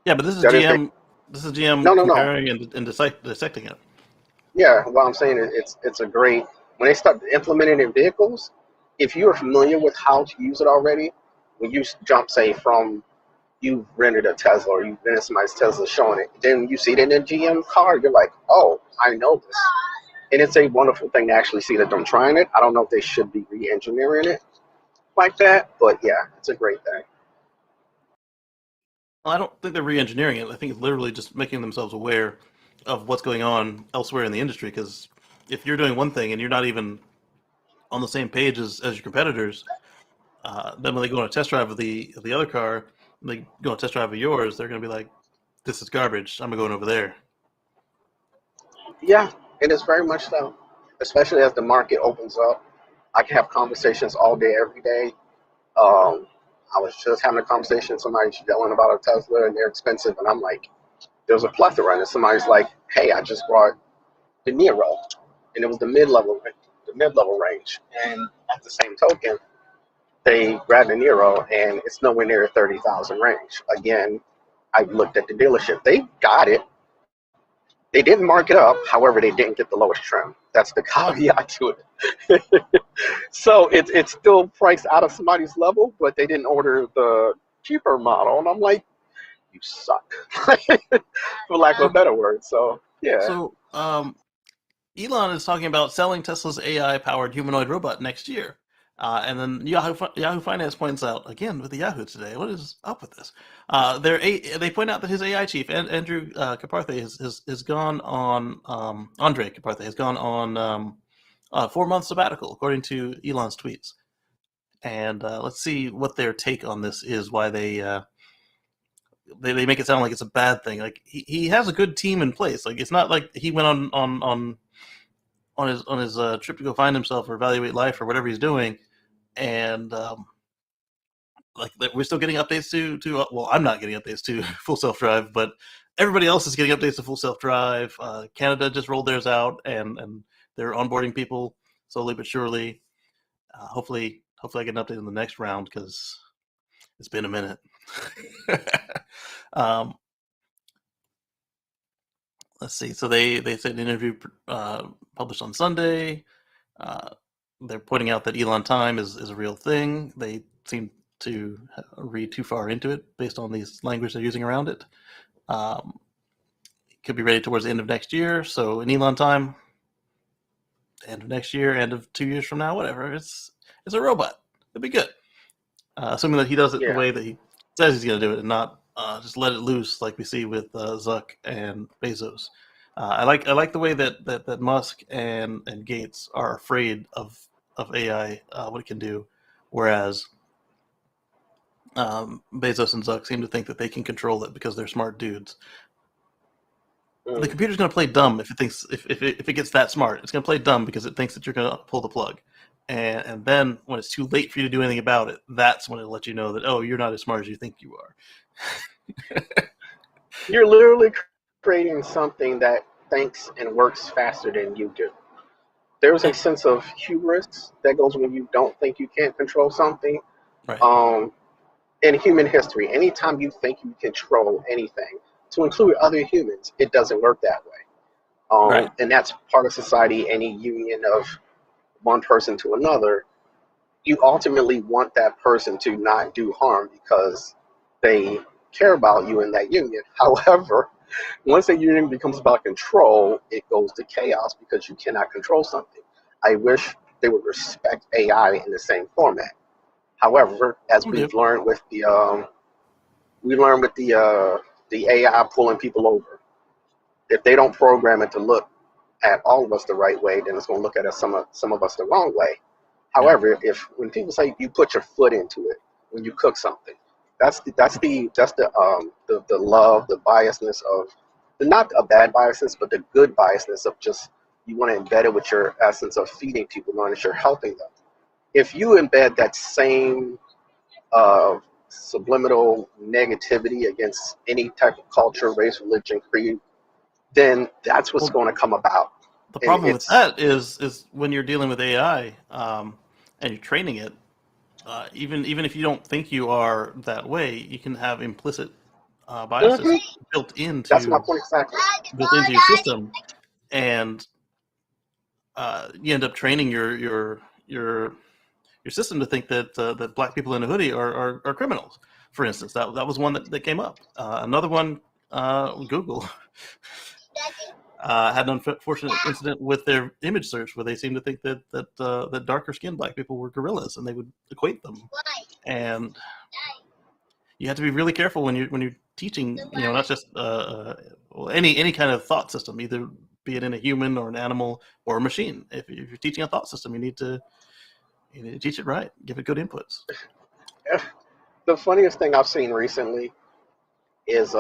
Yeah, but this is That is a GM. This is GM no. comparing and dissecting it. Yeah, what I'm saying is it's a great when they start implementing it in vehicles. If you are familiar with how to use it already, when you jump say from you've rented a Tesla or you've rented somebody's Tesla showing it, then you see it in a GM car, you're like, oh, I know this. And it's a wonderful thing to actually see that them trying it. I don't know if they should be re-engineering it like that, but yeah, it's a great thing. Well, I don't think they're re-engineering it. I think it's literally just making themselves aware of what's going on elsewhere in the industry. Because if you're doing one thing and you're not even on the same page as your competitors, then when they go on a test drive of the other car, they go on a test drive of yours, they're going to be like, "This is garbage. I'm going over there." Yeah, it is very much so. Especially as the market opens up. I can have conversations all day, every day. Um, I was just having a conversation with somebody yelling about a Tesla and they're expensive, and I'm like, there's a plethora, and somebody's like, hey, I just bought the Nero, and it was the mid-level range, and at the same token, they grabbed the Nero, and it's nowhere near 30,000 range. Again, I looked at the dealership; they got it. They didn't mark it up. However, they didn't get the lowest trim. That's the caveat to it. So it's still priced out of somebody's level, but they didn't order the cheaper model. And I'm like, you suck, for lack of a better word. So yeah, So Elon is talking about selling Tesla's AI-powered humanoid robot next year. And then Yahoo Finance points out, again with the Yahoo today, what is up with this? They point out that his AI chief, Andrew Carpathy, has gone on, Andre Carpathy has gone on 4 month sabbatical, according to Elon's tweets. And let's see what their take on this is, why they make it sound like it's a bad thing. Like he has a good team in place. Like it's not like he went on his trip to go find himself or evaluate life or whatever he's doing, and we're still getting updates to well, I'm not getting updates to full self-drive, but everybody else is getting updates to full self-drive. Canada just rolled theirs out, and they're onboarding people slowly but surely. Hopefully I get an update in the next round because it's been a minute. Let's see. So they said an interview published on Sunday. They're pointing out that Elon time is a real thing. They seem to read too far into it based on these language they're using around it. Could be ready towards the end of next year. So in Elon time, end of next year, end of 2 years from now, whatever. It's a robot. It'll be good. Assuming that he does it the way that he says he's going to do it, and not just let it loose like we see with Zuck and Bezos. I like the way that Musk and Gates are afraid of AI, what it can do, whereas Bezos and Zuck seem to think that they can control it because they're smart dudes. The computer's going to play dumb if it thinks if it gets that smart. It's going to play dumb because it thinks that you're going to pull the plug, and then when it's too late for you to do anything about it, that's when it'll let you know that, oh, you're not as smart as you think you are. You're literally creating something that thinks and works faster than you do. There's a sense of hubris that goes when you don't think you can't control something. Right. In human history, anytime you think you control anything, to include other humans, it doesn't work that way. Right. And that's part of society, any union of one person to another. You ultimately want that person to not do harm because they care about you in that union. However, once a union becomes about control, it goes to chaos because you cannot control something. I wish they would respect AI in the same format. However, as we've learned with the AI pulling people over, if they don't program it to look at all of us the right way, then it's going to look at some of us the wrong way. However, when people say you put your foot into it when you cook something, that's the love, the biasness of not a bad biasness, but the good biasness of just you want to embed it with your essence of feeding people, knowing that you're helping them. If you embed that same subliminal negativity against any type of culture, race, religion, creed, then that's what's going to come about. The problem with that is when you're dealing with AI and you're training it, even if you don't think you are that way, you can have implicit biases built into that's my point exactly. Built into your system, and you end up training your system to think that that black people in a hoodie are criminals. For instance, that was one that came up. Another one, Google. Had an unfortunate incident with their image search where they seemed to think that darker skinned black people were gorillas, and they would equate them. And you have to be really careful when you're teaching, not just any kind of thought system, either be it in a human or an animal or a machine. If you're teaching a thought system, you need to teach it right, give it good inputs. The funniest thing I've seen recently is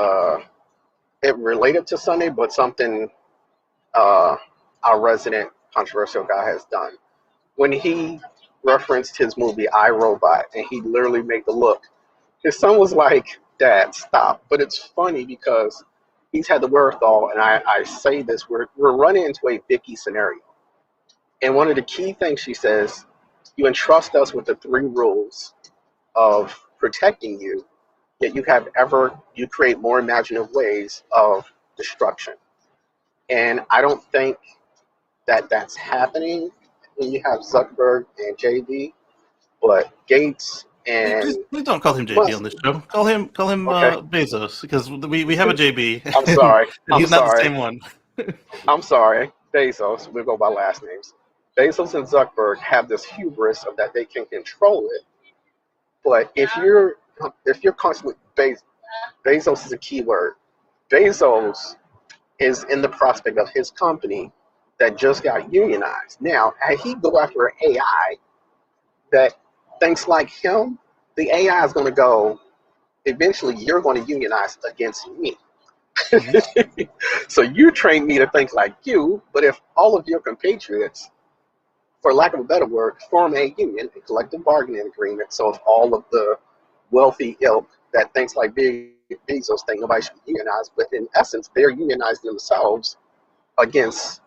it related to Sunday, but something our resident controversial guy has done. When he referenced his movie I, Robot, and he literally made the look, his son was like, "Dad, stop." But it's funny because he's had the wherewithal, and I say this, we're running into a Vicky scenario. And one of the key things she says, you entrust us with the 3 rules of protecting you, yet you create more imaginative ways of destruction. And I don't think that's happening when you have Zuckerberg and JB, but Gates and please don't call him JB on this show. Call him okay. Bezos, because we have a JB. I'm sorry. He's not the same one. I'm sorry. Bezos. We'll go by last names. Bezos and Zuckerberg have this hubris of that they can control it. But if you're constantly Bezos is a key word. Bezos is in the prospect of his company that just got unionized. Now, as he go after an AI that thinks like him, the AI is going to go, eventually you're going to unionize against me. Mm-hmm. So you train me to think like you, but if all of your compatriots, for lack of a better word, form a union, a collective bargaining agreement, so if all of the wealthy ilk that thinks like big Bezos think nobody should be unionized, but in essence, they're unionized themselves against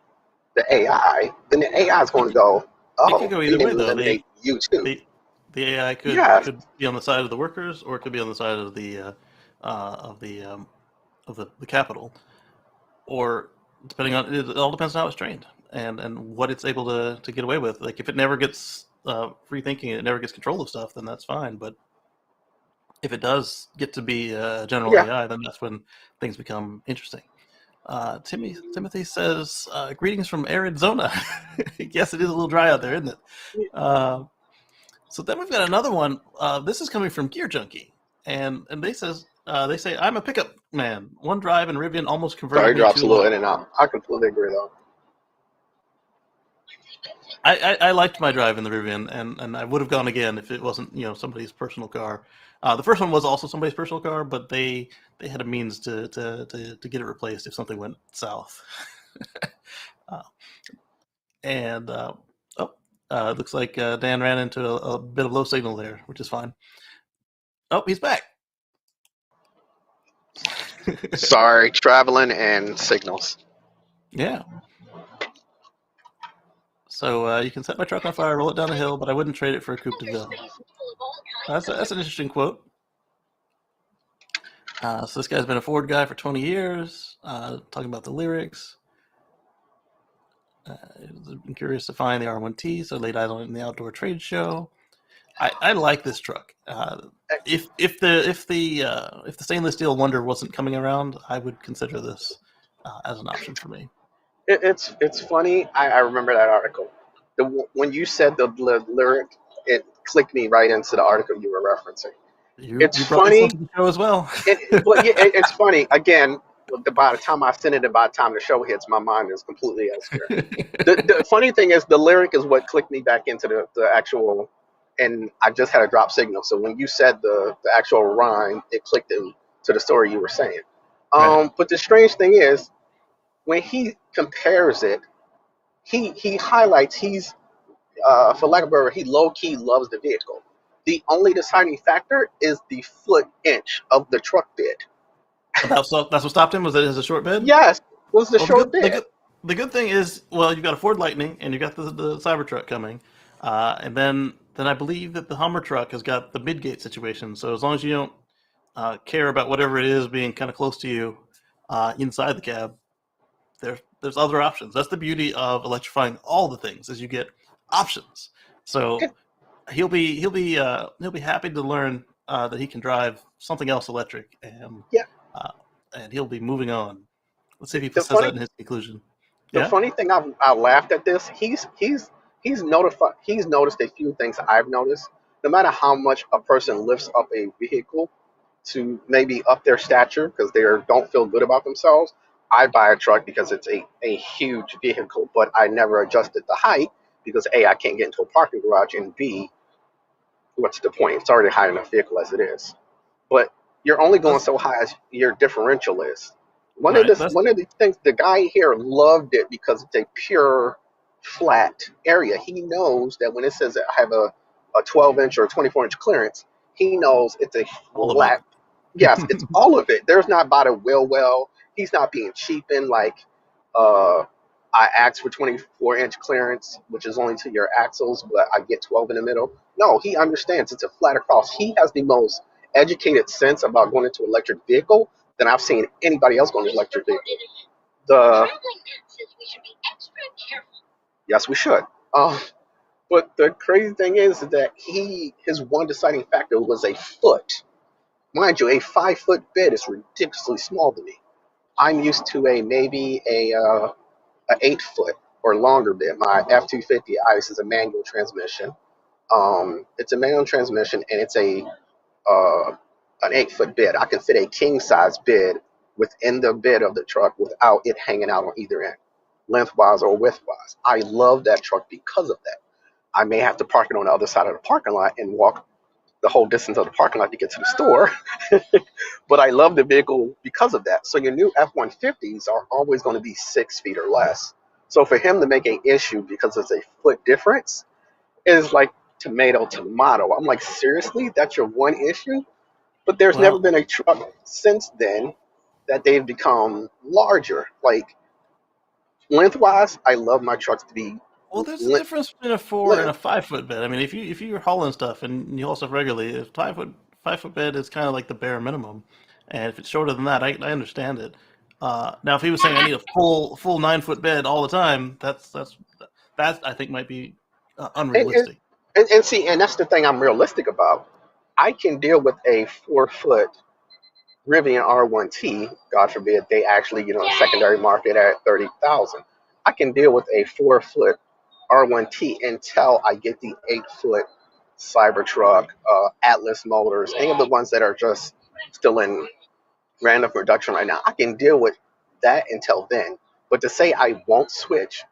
the AI. Then the AI is going to go, It could oh, go we either way, didn't though. eliminate you too. The the AI Yes, could be on the side of the workers, or it could be on the side of the capital, or depending on it all depends on how it's trained and what it's able to get away with. Like if it never gets free thinking, it never gets control of stuff, then that's fine. But if it does get to be a general yeah. AI, then that's when things become interesting. Timothy says, "Greetings from Arizona." Yes, it is a little dry out there, isn't it? So then we've got another one. This is coming from Gear Junkie, and they say I'm a pickup man. One drive in Rivian almost Sorry, converted it me drops a to. little in and out. I completely agree though. I liked my drive in the Rivian, and I would have gone again if it wasn't somebody's personal car. The first one was also somebody's personal car, but they had a means to get it replaced if something went south. uh, and it looks like Dan ran into a bit of low signal there, which is fine. Oh, he's back. Sorry, traveling and signals. Yeah. So you can set my truck on fire, roll it down a hill, but I wouldn't trade it for a Coupe de Ville. That's an interesting quote. So this guy's been a Ford guy for 20 years, talking about the lyrics. I'm curious to find the R1T, so laid eyes on it in the outdoor trade show. I like this truck. If the stainless steel Wonder wasn't coming around, I would consider this as an option for me. It's funny. I remember that article. When you said the lyric, it clicked me right into the article you were referencing. It's You brought this one funny, to the show as well. but yeah, it's funny. Again, by the time I send it and by the time the show hits, my mind is completely elsewhere. The funny thing is, the lyric is what clicked me back into the actual, and I just had a drop signal. So when you said the actual rhyme, it clicked into the story you were saying. Right. But the strange thing is, when he compares it, he highlights for lack of a better word, he low key loves the vehicle. The only deciding factor is the foot inch of the truck bed. That's what stopped him. Was it a short bed? Yes, was the Well, short bed. the good thing is, well, you've got a Ford Lightning and you've got the Cybertruck coming, and then I believe that the Hummer truck has got the midgate situation. So as long as you don't care about whatever it is being kind of close to you inside the cab, there's other options. That's the beauty of electrifying all the things, is you get options. So he'll be happy to learn that he can drive something else electric, Yeah. and he'll be moving on. Let's see if he The says that funny in his conclusion. the Yeah. funny thing I laughed at this. He's notified. He's noticed a few things I've noticed. No matter how much a person lifts up a vehicle to maybe up their stature because they don't feel good about themselves, I buy a truck because it's a huge vehicle, but I never adjusted the height because A, I can't get into a parking garage, and B, what's the point? It's already a high enough vehicle as it is. But you're only going That's so high as your differential is. right. That's One of the things, the guy here loved it because it's a pure flat area. He knows that when it says that I have a 12-inch or a 24-inch clearance, he knows it's a all of it. flat. Yes, it's all of it. There's not about a well. He's not being cheapened like uh, I asked for 24-inch clearance, which is only to your axles, but I get 12 in the middle. No, he understands it's a flat across. He has the most educated sense about going into an electric vehicle than I've seen anybody else going to electric vehicle. The yes, we should. But the crazy thing is that his one deciding factor was a foot. Mind you, a 5 foot bed is ridiculously small to me. I'm used to maybe a 8 foot or longer bed. My F-250 ICE is a manual transmission. It's a manual transmission and it's uh, an 8 foot bed. I can fit a king size bed within the bed of the truck without it hanging out on either end, lengthwise or widthwise. I love that truck because of that. I may have to park it on the other side of the parking lot and walk the whole distance of the parking lot to get to the store. But I love the vehicle because of that. So your new F-150s are always going to be 6 feet or less. So for him to make an issue because it's a foot difference is like tomato, tomato. I'm like, seriously? That's your one issue? But there's never Well, been a truck since then that they've become larger. Like, lengthwise, I love my trucks to be there's a length. difference between a 4 and a 5 foot bed. I mean, if you're hauling stuff and you haul stuff regularly, a 5 foot bed is kind of like the bare minimum. And if it's shorter than that, I understand it. Now, if he was saying I need a full 9 foot bed all the time, that I think might be And, and, unrealistic. and see, and that's the thing I'm realistic about. I can deal with a 4 foot Rivian R1T. God forbid they actually, secondary market at 30,000. I can deal with a 4 foot R1T until I get the 8 foot Cybertruck, Atlas Motors, any of the ones that are just still in random production right now. I can deal with that until then. But to say I won't switch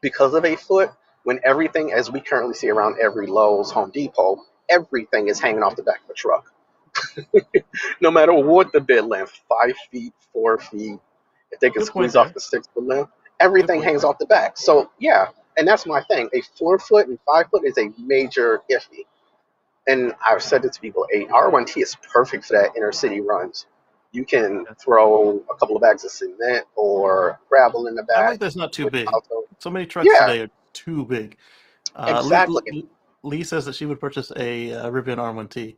because of 8 foot, when everything, as we currently see around every Lowe's, Home Depot, everything is hanging off the back of a truck. No matter what the bid length, 5 feet, 4 feet, if they can Good point squeeze off there. the 6 foot length, Good everything point hangs there. off the back. So yeah, and that's my thing. A 4 foot and 5 foot is a major iffy. And I've said it to people, a R1T is perfect for that inner city runs. You can throw a couple of bags of cement or gravel in the I back like that it's not too big. without the, So many trucks yeah, today are too big. exactly. Lee says that she would purchase a Rivian R1T.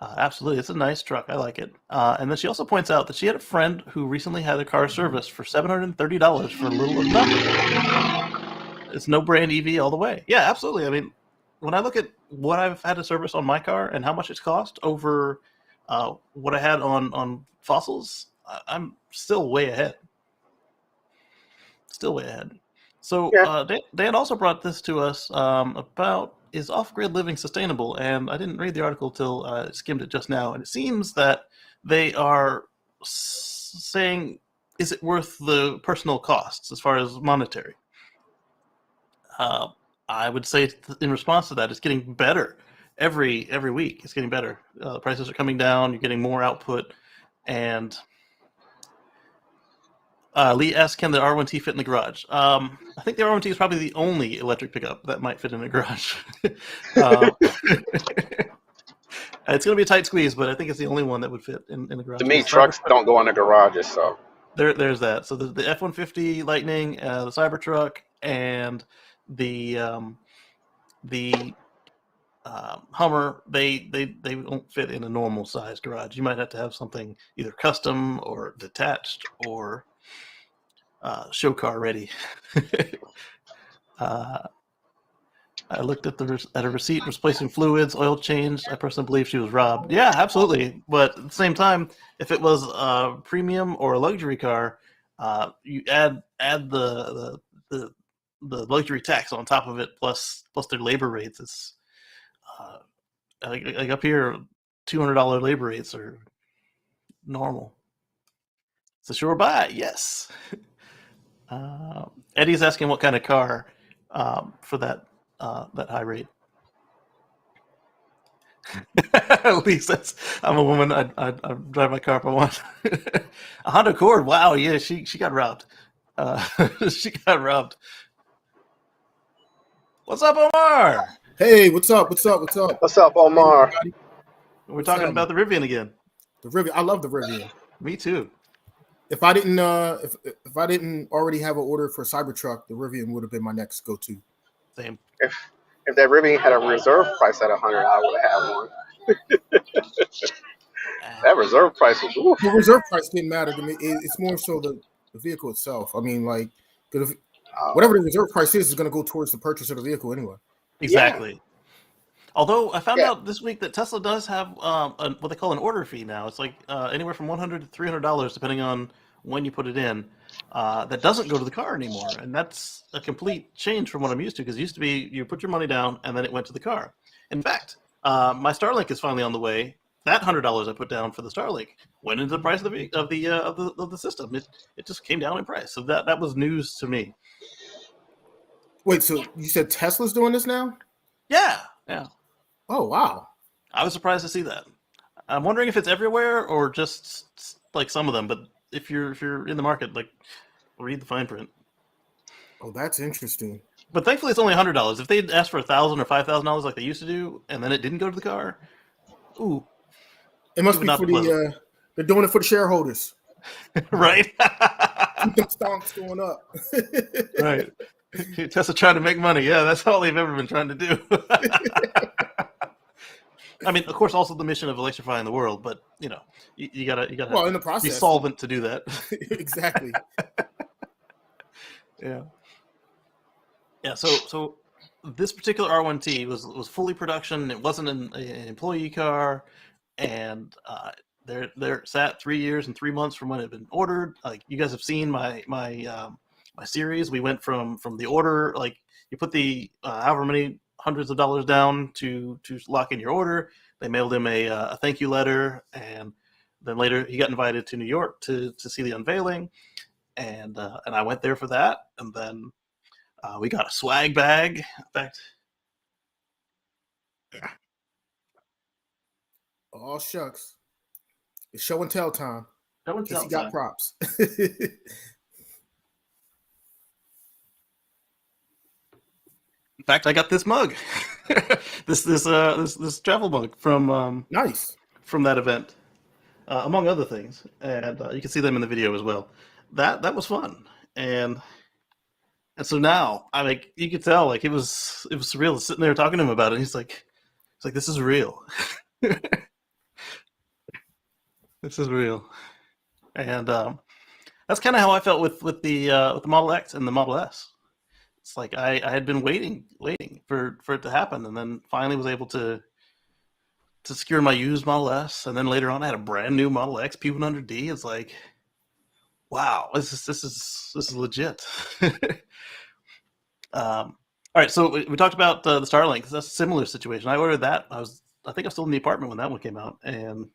Absolutely, it's a nice truck. I like it. And then she also points out that she had a friend who recently had a car serviced for $730 for a little or nothing. It's no brand EV all the way. Yeah, absolutely. I mean, when I look at what I've had to service on my car and how much it's cost over what I had on fossils, I'm still way ahead. Still way ahead. So Yeah. Dan also brought this to us about is off-grid living sustainable? And I didn't read the article till I skimmed it just now, and it seems that they are saying, is it worth the personal costs as far as monetary? Uh, I would say in response to that, it's getting better every week. It's getting better. Prices are coming down. You're getting more output, and Lee asked, "Can the R1T fit in the garage?" I think the R1T is probably the only electric pickup that might fit in a garage. It's going to be a tight squeeze, but I think it's the only one that would fit in the garage. To me, Because trucks don't go in the garages, so there's that. So the F-150 Lightning, the Cybertruck, and the Hummer, they don't fit in a normal size garage. You might have to have something either custom or detached or show car ready. I looked at a receipt replacing fluids, oil changed. I personally believe she was robbed. Yeah, absolutely. But at the same time, if it was a premium or a luxury car, you add the the luxury tax on top of it, plus their labor rates. It's uh, like up here, $200 labor rates are normal. It's a sure buy. Yes. Uh, Eddie's asking what kind of car for that high rate. At least that's, I'm a woman. I'd drive my car if I want. A Honda Accord. Wow. Yeah, she got robbed. She got robbed. What's up, Omar? Hey, what's up? What's up? What's up? what's up, Hey, Omar? everybody. We're What's talking happening? about the Rivian again. The Rivian. I love the Rivian. Me too. If I didn't, if I didn't already have an order for Cybertruck, the Rivian would have been my next go-to. Same. If that Rivian had a reserve price at 100, I would have had one. That reserve price was oof. The reserve price didn't matter to me. It's more so the vehicle itself. I mean, like, 'cause whatever the reserve price is going to go towards the purchase of the vehicle anyway. Yeah, Exactly. Although I found yeah. out this week that Tesla does have what they call an order fee now. It's like anywhere from $100 to $300 depending on when you put it in. That doesn't go to the car anymore, and that's a complete change from what I'm used to. Because it used to be you put your money down and then it went to the car. In fact, my Starlink is finally on the way. That $100 I put down for the Starlink went into the price of the system. It just came down in price. So that was news to me. Wait, so you said Tesla's doing this now? Yeah, yeah. Oh, wow. I was surprised to see that. I'm wondering if it's everywhere or just like some of them. But if you're in the market, like read the fine print. Oh, that's interesting. But thankfully, it's only $100. If they'd asked for $1,000 or $5,000 like they used to do, and then it didn't go to the car, ooh, It must would be not for be pleasant. they're doing it for the shareholders. Right? Keep them stonks going up. Right. Tesla trying to make money. Yeah, that's all they've ever been trying to do. I mean, of course, also the mission of electrifying the world, but you gotta Well, in the be process, solvent to do that. exactly. Yeah. Yeah. So this particular R1T was fully production. It wasn't an employee car, and they're sat 3 years and 3 months from when it had been ordered. Like you guys have seen my series. We went from the order, like you put the however many hundreds of dollars down to lock in your order. They mailed him a thank you letter, and then later he got invited to New York to see the unveiling, and I went there for that, and then we got a swag bag. In fact, yeah. Oh shucks, it's show and tell time. Show and Guess tell he got time. props. In fact, I got this mug, this travel mug from Nice. from that event, among other things, and you can see them in the video as well. That was fun, and so now I like you could tell like it was surreal sitting there talking to him about it. He's like this is real, this is real, and that's kind of how I felt with the Model X and the Model S. It's like I had been waiting for it to happen, and then finally was able to secure my used Model S, and then later on I had a brand new Model X P100D. It's like, wow, this is legit. All right, so we talked about the Starlink. That's a similar situation. I ordered that. I think I was still in the apartment when that one came out, and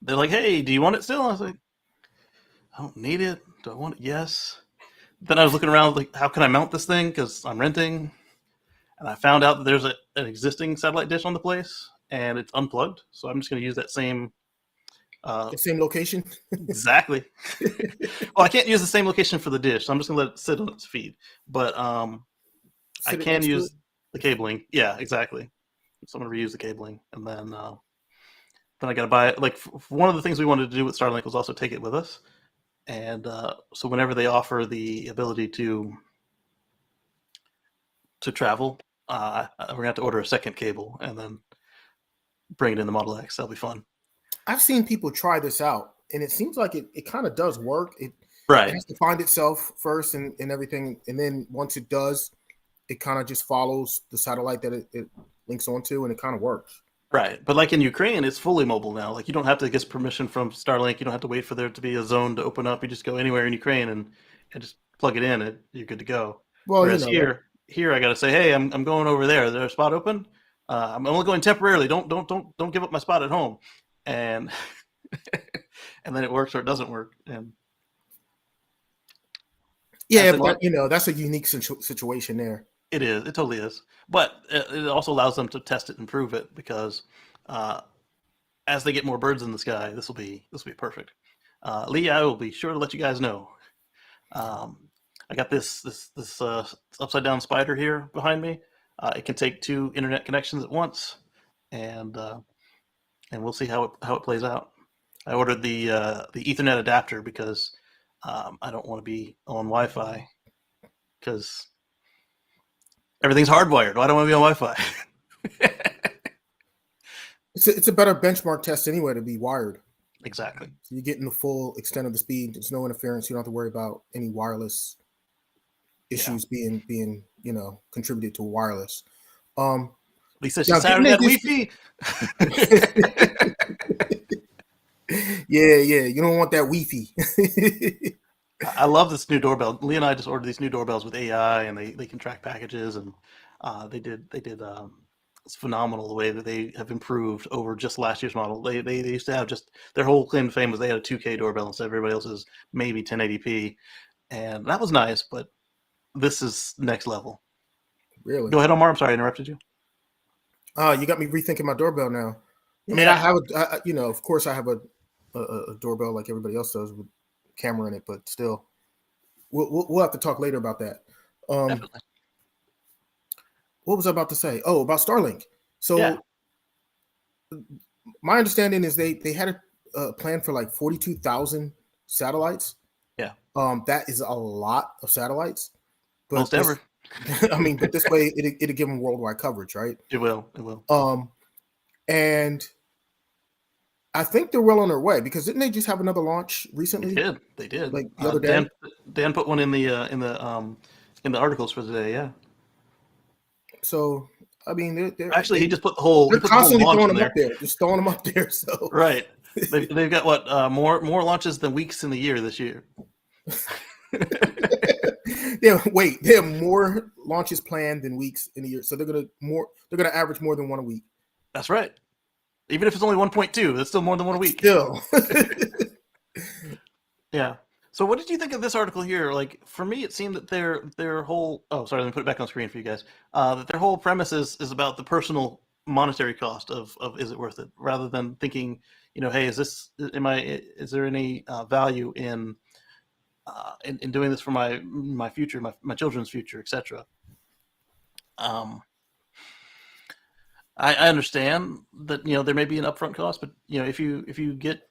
they're like, "Hey, do you want it still?" I was like, "I don't need it. Do I want it? Yes." Then I was looking around, like, how can I mount this thing? Because I'm renting. And I found out that there's an existing satellite dish on the place, and it's unplugged. So I'm just going to use that same. The same location. Exactly. Well, I can't use the same location for the dish, so I'm just going to let it sit on its feet. But I can use the cabling. Yeah, exactly. So I'm going to reuse the cabling, and then I got to buy it. Like one of the things we wanted to do with Starlink was also take it with us. And so whenever they offer the ability to travel, we're gonna have to order a second cable and then bring it in the Model X. That'll be fun. I've seen people try this out, and it seems like it kind of does work. It Right. has to find itself first and everything, and then once it does, it kind of just follows the satellite that it links onto, and it kind of works. Right. But like in Ukraine, it's fully mobile now. Like you don't have to get permission from Starlink. You don't have to wait for there to be a zone to open up. You just go anywhere in Ukraine and just plug it in. You're good to go. Well, Whereas here I got to say, hey, I'm going over there. Is there a spot open? I'm only going temporarily. Don't give up my spot at home. And and then it works or it doesn't work. And yeah, but that's a unique situation there. It is. It totally is. But it also allows them to test it and prove it because as they get more birds in the sky, this will be perfect. Lee, I will be sure to let you guys know. I got this upside down spider here behind me. It can take 2 internet connections at once, and we'll see how it plays out. I ordered the Ethernet adapter because I don't want to be on Wi-Fi because everything's hardwired. I don't want to be on Wi-Fi. It's a better benchmark test anyway to be wired. Exactly. So you're getting the full extent of the speed. There's no interference. You don't have to worry about any wireless issues being contributed to wireless. Lisa, she Saturday had Wi-Fi. Yeah. You don't want that Wi-Fi. I love this new doorbell. Lee and I just ordered these new doorbells with AI, and they can track packages, and they did. It's phenomenal the way that they have improved over just last year's model. They used to have just their whole claim to fame was they had a 2K doorbell instead of everybody else's maybe 1080p, and that was nice. But this is next level. Really? Go ahead, Omar. I'm sorry I interrupted you. You got me rethinking my doorbell now. I mean, I have of course I have a doorbell like everybody else does with camera in it, but still, we'll have to talk later about that. Definitely. What was I about to say? Oh, about Starlink. So Yeah. my understanding is they had a plan for like 42,000 satellites. Yeah. That is a lot of satellites, but Most ever. but this way it'll give them worldwide coverage, right? It will. It will. And I think they're well on their way because didn't they just have another launch recently? They did. Like the other day. Dan put one in the articles for today. Yeah. So I mean, Actually, he just put the whole. they're He put the whole constantly launch throwing in them there. up there, just throwing them up there. So Right. They've got what more launches than weeks in the year this year. they have more launches planned than weeks in a year. So they're gonna average more than one a week. That's right. Even if it's only 1.2, that's still more than 1 week. Still. Yeah. So what did you think of this article here? Like, for me, it seemed that their whole let me put it back on screen for you guys. That their whole premise is about the personal monetary cost of is it worth it, rather than thinking, hey, is there any value in doing this for my future, my children's future, etc. I understand that there may be an upfront cost, but if you get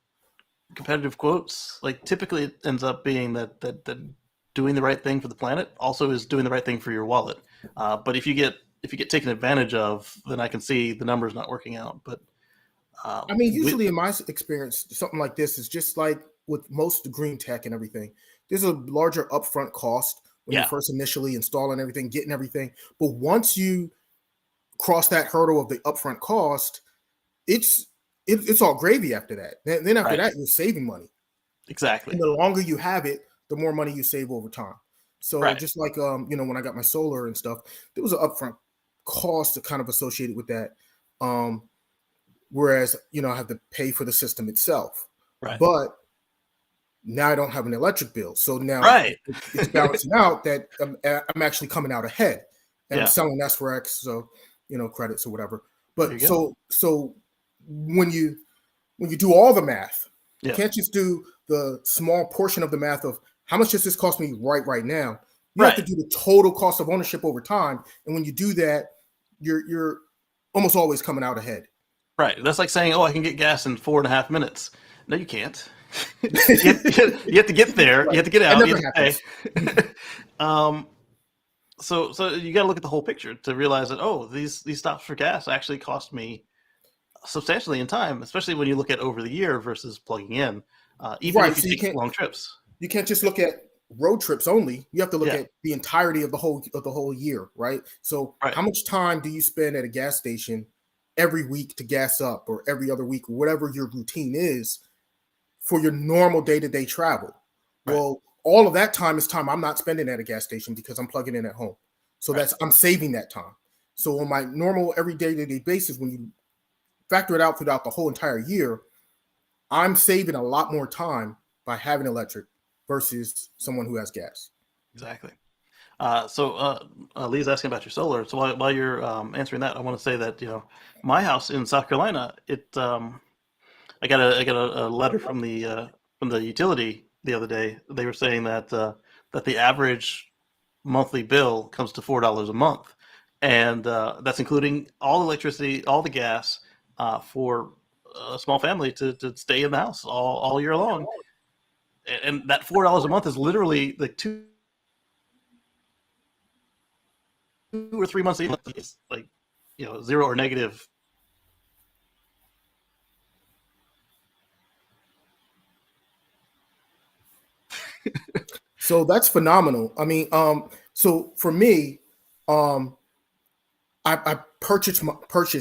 competitive quotes, like typically it ends up being that doing the right thing for the planet also is doing the right thing for your wallet. But if you get taken advantage of, then I can see the numbers not working out. But I mean, usually in my experience, something like this is just like with most green tech and everything. There's a larger upfront cost when you first initially installing everything, getting everything. But once you cross that hurdle of the upfront cost, it's all gravy after that. Then after that, you're saving money. Exactly. And the longer you have it, the more money you save over time. So just like when I got my solar and stuff, there was an upfront cost kind of associated with that. Whereas I have to pay for the system itself. Right. But now I don't have an electric bill, so now it's balancing out that I'm actually coming out ahead, and I'm selling SRX, so credits or whatever. But so when you do all the math, you can't just do the small portion of the math of how much does this cost me right now. You have to do the total cost of ownership over time, and when you do that, you're almost always coming out ahead. Right. That's like saying, I can get gas in 4.5 minutes. No, you can't. you have to get there. You have to get out. You have to pay. So you got to look at the whole picture to realize that these stops for gas actually cost me substantially in time, especially when you look at over the year versus plugging in. Even if you take long trips, you can't just look at road trips only. You have to look at the entirety of the whole year, right? So how much time do you spend at a gas station every week to gas up, or every other week, or whatever your routine is for your normal day-to-day travel? Well, all of that time is time I'm not spending at a gas station because I'm plugging in at home. So I'm saving that time. So on my normal every day-to-day basis, when you factor it out throughout the whole entire year, I'm saving a lot more time by having electric versus someone who has gas. Exactly. So Lee's asking about your solar. So while you're answering that, I want to say that my house in South Carolina, I got a letter from the utility the other day. They were saying that the average monthly bill comes to $4 a month, and that's including all the electricity, all the gas, for a small family to stay in the house all year long. And that $4 a month is literally like 2 or 3 months. It's like 0 or negative. So that's phenomenal. I mean, so for me, I purchased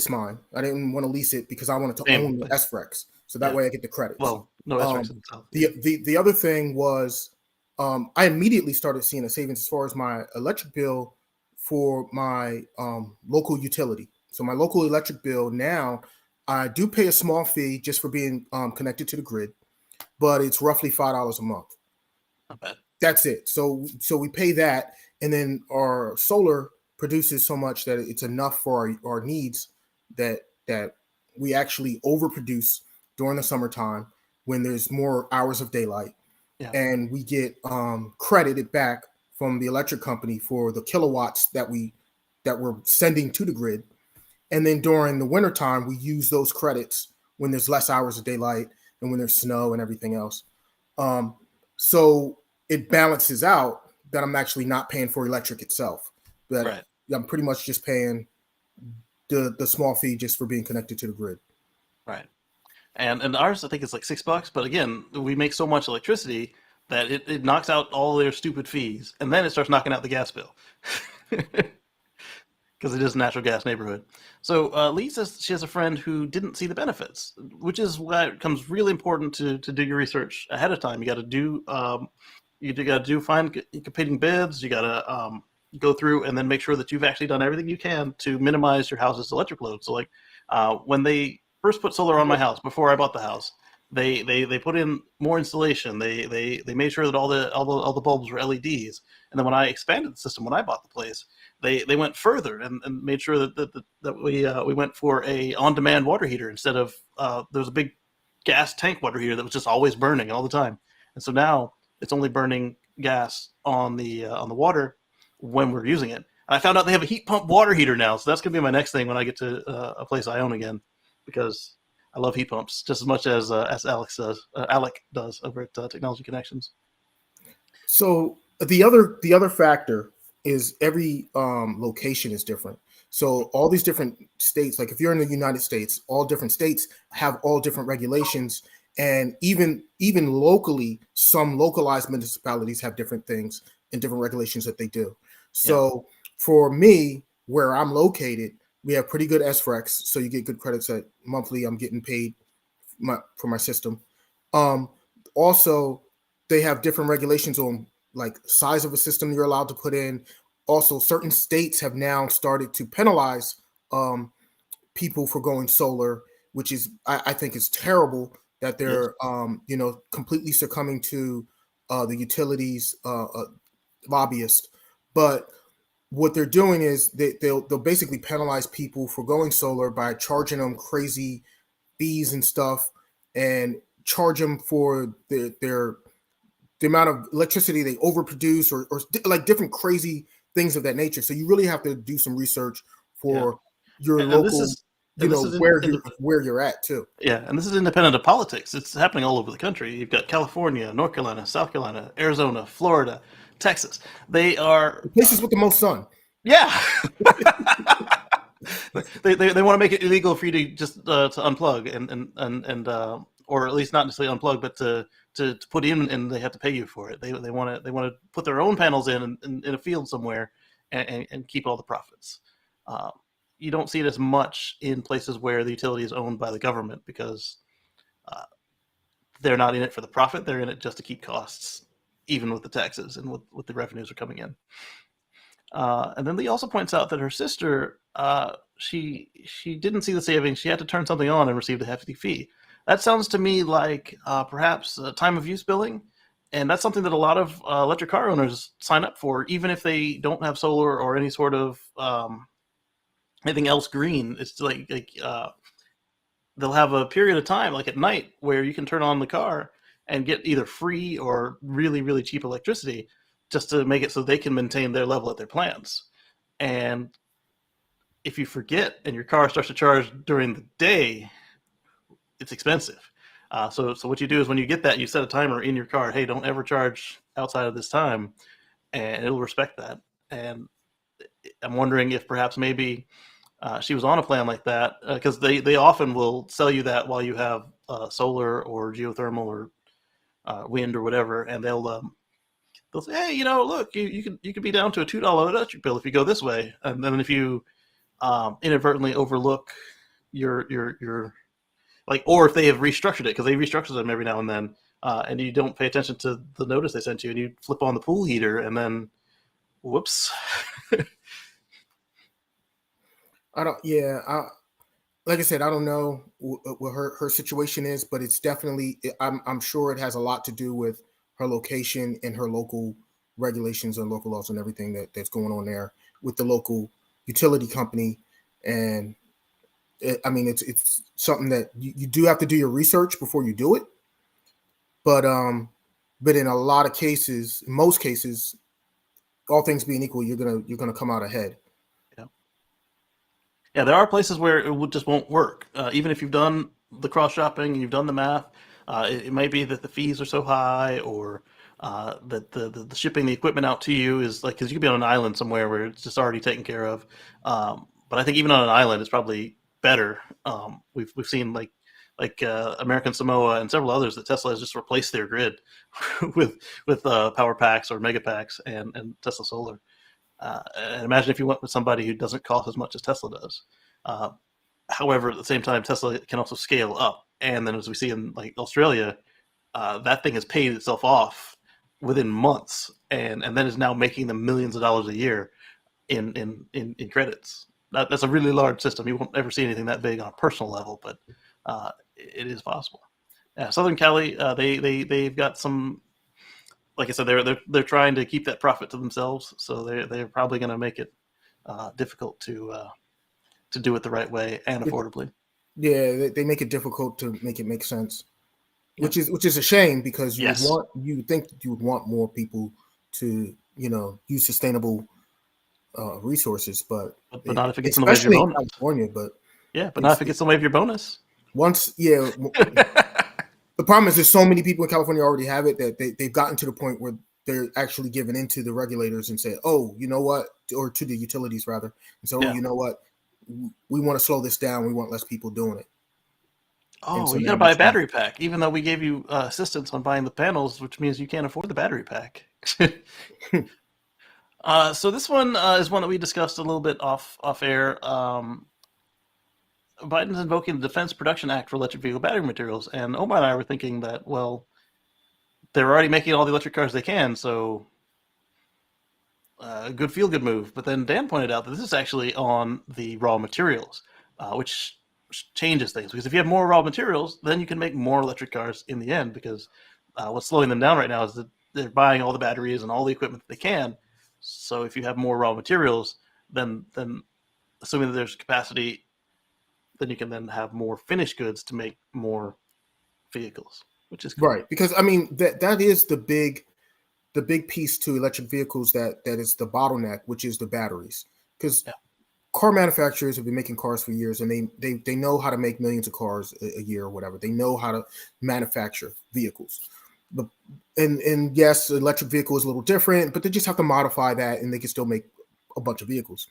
mine. I didn't want to lease it because I wanted to own the SREX, so that way I get the credits. Well, no SREX itself. The other thing was, I immediately started seeing a savings as far as my electric bill for my local utility. So my local electric bill now, I do pay a small fee just for being connected to the grid, but it's roughly $5 a month. Not bad. That's it. So we pay that, and then our solar produces so much that it's enough for our needs that we actually overproduce during the summertime when there's more hours of daylight, and we get credited back from the electric company for the kilowatts that we're sending to the grid. And then during the wintertime, we use those credits when there's less hours of daylight and when there's snow and everything else. So it balances out that I'm actually not paying for electric itself. That Right. I'm pretty much just paying the small fee just for being connected to the grid. Right. And ours, I think, is like $6. But again, we make so much electricity that it knocks out all their stupid fees, and then it starts knocking out the gas bill. Because it is a natural gas neighborhood. So Lee says she has a friend who didn't see the benefits, which is why it becomes really important to do your research ahead of time. You got to find competing bids. You got to go through and then make sure that you've actually done everything you can to minimize your house's electric load. So like when they first put solar on my house before I bought the house, they put in more installation. They made sure that all the bulbs were LEDs. And then when I expanded the system when I bought the place, they went further and made sure that we went for a on-demand water heater instead of there was a big gas tank water heater that was just always burning all the time. And so now it's only burning gas on the water when we're using it. And I found out they have a heat pump water heater now, so that's gonna be my next thing when I get to a place I own again, because I love heat pumps just as much as Alec does over at Technology Connections. So the other factor is every location is different. So all these different states, like if you're in the United States, all different states have all different regulations, and even locally, some localized municipalities have different things and different regulations that they do. So for me, where I'm located, we have pretty good SREX, so you get good credits at monthly. I'm getting paid for my system. Also, they have different regulations on like size of a system you're allowed to put in. Also, certain states have now started to penalize people for going solar, which is I think is terrible that they're completely succumbing to the utilities lobbyists. But what they're doing is they'll basically penalize people for going solar by charging them crazy fees and stuff, and charge them for the amount of electricity they overproduce or like different crazy things of that nature. So you really have to do some research for your local, where you're at too. Yeah, and this is independent of politics. It's happening all over the country. You've got California, North Carolina, South Carolina, Arizona, Florida, Texas. They are places with the most sun. Yeah. they want to make it illegal for you to just to unplug and or at least not necessarily unplug, but to put in, and they have to pay you for it. They want to put their own panels in a field somewhere and keep all the profits. You don't see it as much in places where the utility is owned by the government, because they're not in it for the profit. They're in it just to keep costs, even with the taxes and with the revenues are coming in. And then Lee also points out that her sister, she didn't see the savings. She had to turn something on and received a hefty fee. That sounds to me like perhaps time of use billing, and that's something that a lot of electric car owners sign up for, even if they don't have solar or any sort of anything else green. It's like they'll have a period of time, like at night, where you can turn on the car and get either free or really, really cheap electricity, just to make it so they can maintain their level at their plants. And if you forget and your car starts to charge during the day, it's expensive. So what you do is when you get that, you set a timer in your car. Hey, don't ever charge outside of this time, and it'll respect that. And I'm wondering if perhaps maybe she was on a plan like that, because they often will sell you that while you have solar or geothermal or wind or whatever, and they'll say, hey, look, you could be down to a $2 electric bill if you go this way. And then if you inadvertently overlook your like, or if they have restructured it, because they restructure them every now and then, and you don't pay attention to the notice they sent you, and you flip on the pool heater, and then whoops. Like I said, I don't know what her situation is, but it's definitely, I'm sure it has a lot to do with her location and her local regulations and local laws and everything that's going on there with the local utility company. And it's something that you do have to do your research before you do it. But in a lot of cases, most cases, all things being equal, you're gonna come out ahead. Yeah, there are places where it just won't work. Even if you've done the cross shopping and you've done the math, it might be that the fees are so high, or that the shipping the equipment out to you is like, because you could be on an island somewhere where it's just already taken care of. But I think even on an island, it's probably better. We've seen like American Samoa and several others that Tesla has just replaced their grid with power packs or mega packs and Tesla Solar. And imagine if you went with somebody who doesn't cost as much as Tesla does. However, at the same time, Tesla can also scale up. And then as we see in like Australia, that thing has paid itself off within months, and then is now making them millions of dollars a year in credits. That's a really large system. You won't ever see anything that big on a personal level, but it is possible. Southern Cali, they've got some. Like I said, they're trying to keep that profit to themselves, so they're probably going to make it difficult to do it the right way and affordably. Yeah, they make it difficult to make it make sense, which is a shame, because you would think that you would want more people to use sustainable resources, but not if it gets in the way of your bonus. California, but not if it gets in the way of your bonus. The problem is there's so many people in California already have it that they've gotten to the point where they're actually giving into the regulators and say, oh, you know what, or to the utilities rather, and so you know what, we want to slow this down. We want less people doing it. Oh, so you got to buy a battery pack, even though we gave you assistance on buying the panels, which means you can't afford the battery pack. So this one is one that we discussed a little bit off air. Biden's invoking the Defense Production Act for electric vehicle battery materials, and Omar and I were thinking that, well, they're already making all the electric cars they can, so a good feel-good move. But then Dan pointed out that this is actually on the raw materials, which changes things, because if you have more raw materials, then you can make more electric cars in the end, because what's slowing them down right now is that they're buying all the batteries and all the equipment that they can. So if you have more raw materials, then assuming that there's capacity, then you can then have more finished goods to make more vehicles, which is cool. Right. Because I mean that is the big piece to electric vehicles that is the bottleneck, which is the batteries. Because car manufacturers have been making cars for years, and they know how to make millions of cars a year or whatever. They know how to manufacture vehicles. And yes, electric vehicle is a little different, but they just have to modify that, and they can still make a bunch of vehicles.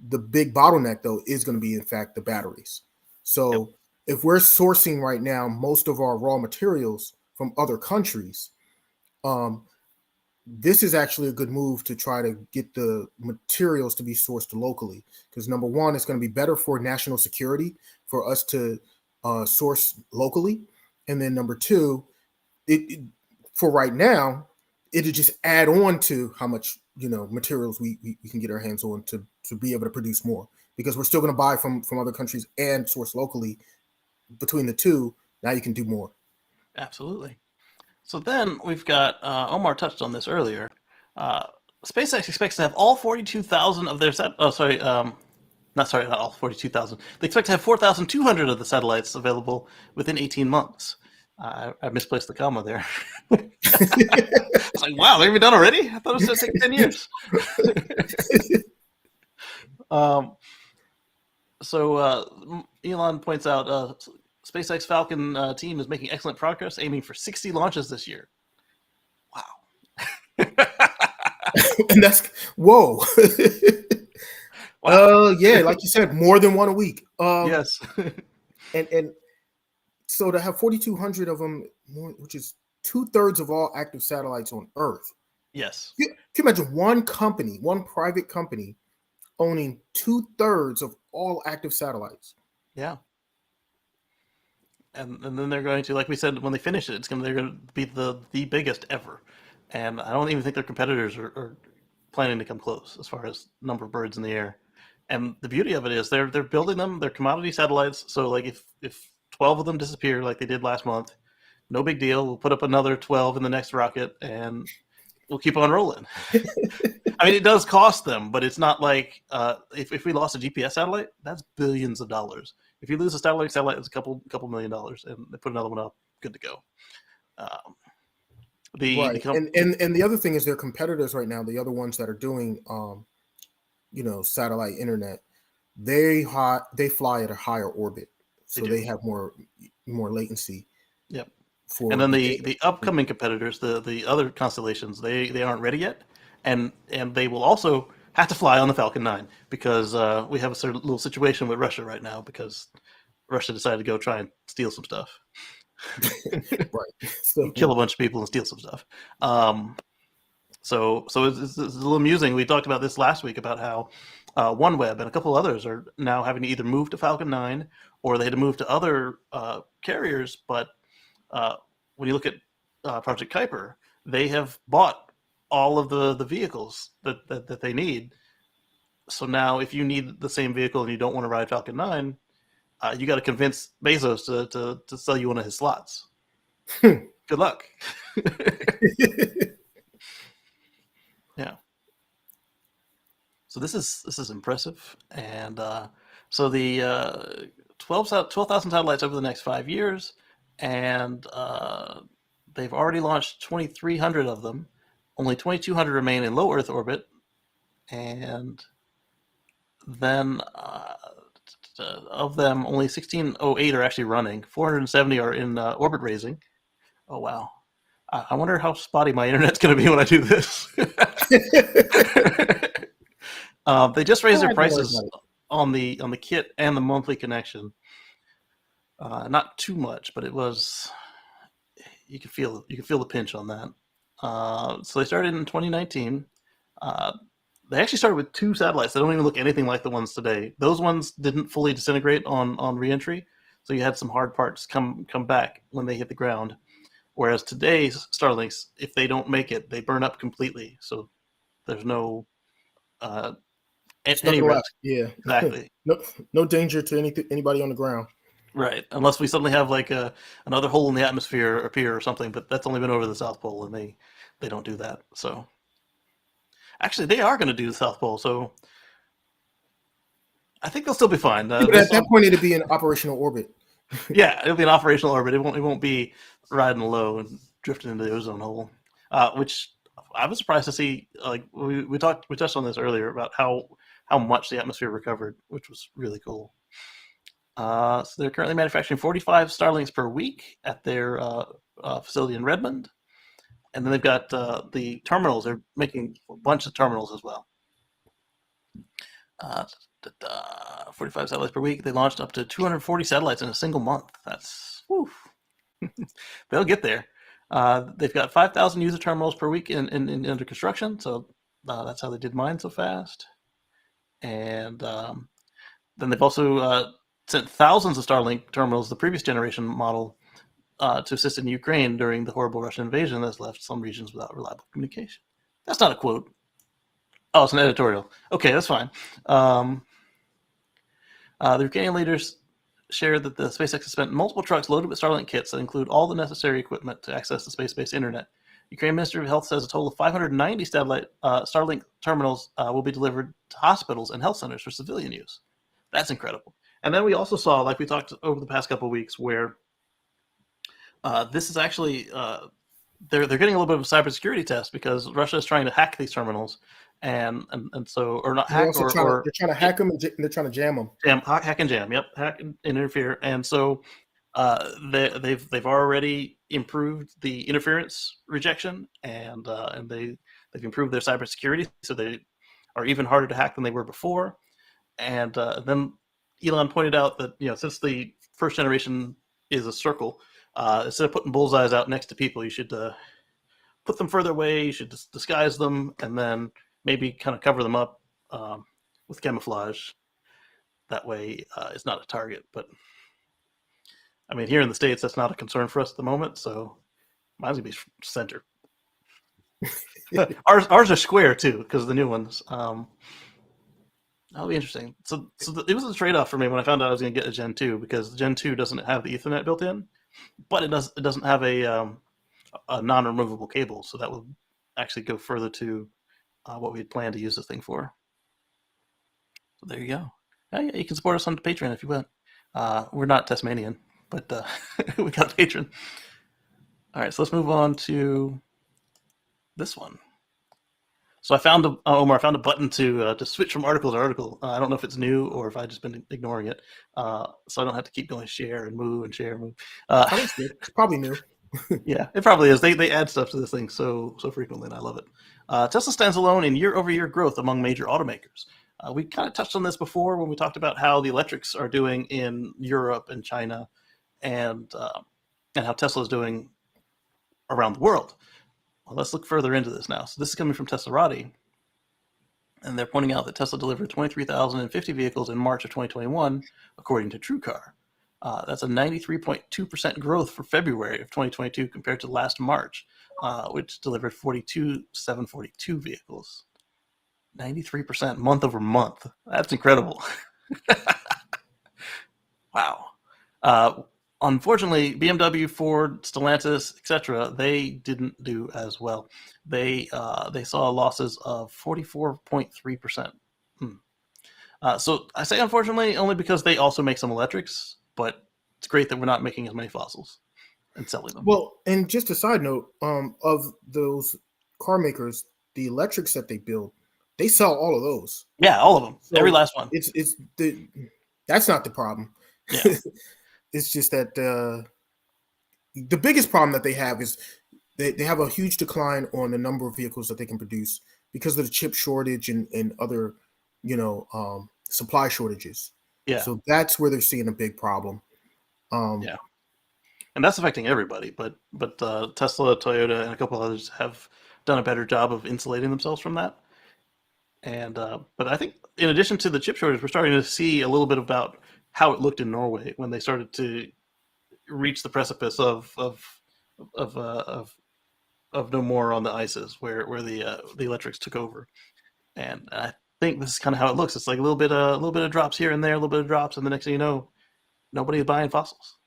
The big bottleneck, though, is going to be, in fact, the batteries. So if we're sourcing right now most of our raw materials from other countries, this is actually a good move to try to get the materials to be sourced locally. Because number one, it's going to be better for national security for us to source locally. And then number two, for right now, it'll just add on to how much materials we can get our hands on to be able to produce more, because we're still going to buy from other countries and source locally. Between the two, now you can do more. Absolutely. So then we've got Omar touched on this earlier. SpaceX expects to have all 42,000 of their not all 42,000. They expect to have 4,200 of the satellites available within 18 months. I misplaced the comma there. It's like, wow, they're going to be done already? I thought it was going to take 10 years. So Elon points out SpaceX Falcon team is making excellent progress, aiming for 60 launches this year. Wow. And that's, whoa. Wow. Yeah, like you said, more than one a week. Yes. and so to have 4,200 of them, which is 2/3 of all active satellites on Earth. Yes. Can you imagine one private company owning 2/3 of all active satellites? Yeah. And then they're going to, like we said, when they finish it, they're going to be the biggest ever. And I don't even think their competitors are planning to come close as far as number of birds in the air. And the beauty of it is they're building them. They're commodity satellites. So like if 12 of them disappear like they did last month, no big deal. We'll put up another 12 in the next rocket, and we'll keep on rolling. I mean, it does cost them, but it's not like if we lost a GPS satellite, that's billions of dollars. If you lose a satellite, it's a couple $1 million, and they put another one up, good to go. Right. And the other thing is their competitors right now, the other ones that are doing satellite internet, they fly at a higher orbit, so they have more latency. Yep. For and then the upcoming competitors, the other constellations, they aren't ready yet, and they will also have to fly on the Falcon 9 because we have a certain little situation with Russia right now because Russia decided to go try and steal some stuff. Right. So, kill a bunch of people and steal some stuff. So it's a little amusing. We talked about this last week about how OneWeb and a couple others are now having to either move to Falcon 9 or they had to move to other carriers. But when you look at Project Kuiper, they have bought all of the vehicles that they need. So now if you need the same vehicle and you don't want to ride Falcon 9, you got to convince Bezos to sell you one of his slots. Good luck. Yeah. So this is impressive, and so the 12,000 satellites over the next 5 years, and they've already launched 2,300 of them. Only 2,200 remain in low Earth orbit, and then of them, only 1,608 are actually running. 470 are in orbit raising. Oh wow! I wonder how spotty my internet's going to be when I do this. They just raised their prices on the kit and the monthly connection. Not too much, but it was. You can feel the pinch on that. So they started in 2019. They actually started with 2 satellites that don't even look anything like the ones today. Those ones didn't fully disintegrate on reentry, so you had some hard parts come back when they hit the ground. Whereas today's Starlinks, if they don't make it, they burn up completely. So there's no any risk. Yeah, exactly. no danger to anybody on the ground. Right, unless we suddenly have like another hole in the atmosphere appear or something. But that's only been over the South Pole, and they don't do that. So actually, they are going to do the South Pole. So I think they'll still be fine. But at that point, it'd be in operational orbit. Yeah, it'll be an operational orbit. It won't be riding low and drifting into the ozone hole, which I was surprised to see. Like we touched on this earlier about how much the atmosphere recovered, which was really cool. So they're currently manufacturing 45 Starlinks per week at their facility in Redmond, and then they've got the terminals. They're making a bunch of terminals as well. 45 satellites per week. They launched up to 240 satellites in a single month. That's whew. They'll get there. They've got 5,000 user terminals per week in under construction. So that's how they did mine so fast. And then they've also sent thousands of Starlink terminals, the previous generation model, to assist in Ukraine during the horrible Russian invasion that's left some regions without reliable communication. That's not a quote. Oh, it's an editorial. Okay, that's fine. The Ukrainian leaders shared that the SpaceX has spent multiple trucks loaded with Starlink kits that include all the necessary equipment to access the space-based internet. Ukraine Ministry of Health says a total of 590 Starlink terminals will be delivered to hospitals and health centers for civilian use. That's incredible. And then we also saw, like we talked over the past couple of weeks, where this is actually they're getting a little bit of a cybersecurity test because Russia is trying to hack these terminals. And so, or not hack, they're trying to hack them and they're trying to jam them. Hack and jam. Yep, hack and interfere. And so, they've already improved the interference rejection, and they've improved their cybersecurity, so they are even harder to hack than they were before. And then Elon pointed out that since the first generation is a circle, instead of putting bullseyes out next to people, you should put them further away. You should disguise them, and then maybe kind of cover them up with camouflage. That way, it's not a target. But I mean, here in the States, that's not a concern for us at the moment. So mine's gonna be center. ours are square too, because of the new ones. That'll be interesting. So it was a trade-off for me when I found out I was going to get a Gen 2, because the Gen 2 doesn't have the Ethernet built in, but it doesn't have a non-removable cable. So that will actually go further to what we had planned to use this thing for. So there you go. Yeah, you can support us on Patreon if you want. We're not Tasmanian, but we got a patron. All right, so let's move on to this one. So I found Omar, I found a button to switch from article to article. I don't know if it's new or if I've just been ignoring it, so I don't have to keep going share and move and share and move. It's probably new. Yeah, it probably is. They add stuff to this thing so frequently, and I love it. Tesla stands alone in year-over-year growth among major automakers. We kind of touched on this before when we talked about how the electrics are doing in Europe and China, and how Tesla is doing around the world. Well, let's look further into this now. So this is coming from Teslarati, and they're pointing out that Tesla delivered 23,050 vehicles in March of 2021, according to TrueCar. That's a 93.2% growth for February of 2022 compared to last March, which delivered 42,742 vehicles. 93% month over month. That's incredible. Wow. Unfortunately, BMW, Ford, Stellantis, etc., they didn't do as well. They saw losses of 44.3%. So I say unfortunately only because they also make some electrics, but it's great that we're not making as many fossils and selling them. Well, and just a side note, of those car makers, the electrics that they build, they sell all of those. Yeah, all of them. So every last one. That's not the problem. Yeah. It's just that the biggest problem that they have is they have a huge decline on the number of vehicles that they can produce because of the chip shortage and other, supply shortages. Yeah. So that's where they're seeing a big problem. Yeah. And that's affecting everybody, but Tesla, Toyota, and a couple others have done a better job of insulating themselves from that. And but I think in addition to the chip shortage, we're starting to see a little bit about how it looked in Norway when they started to reach the precipice of no more on the ices, where the electrics took over. And I think this is kind of how it looks. It's like a little bit of drops here and there, a little bit of drops, and the next thing you know, nobody's buying fossils.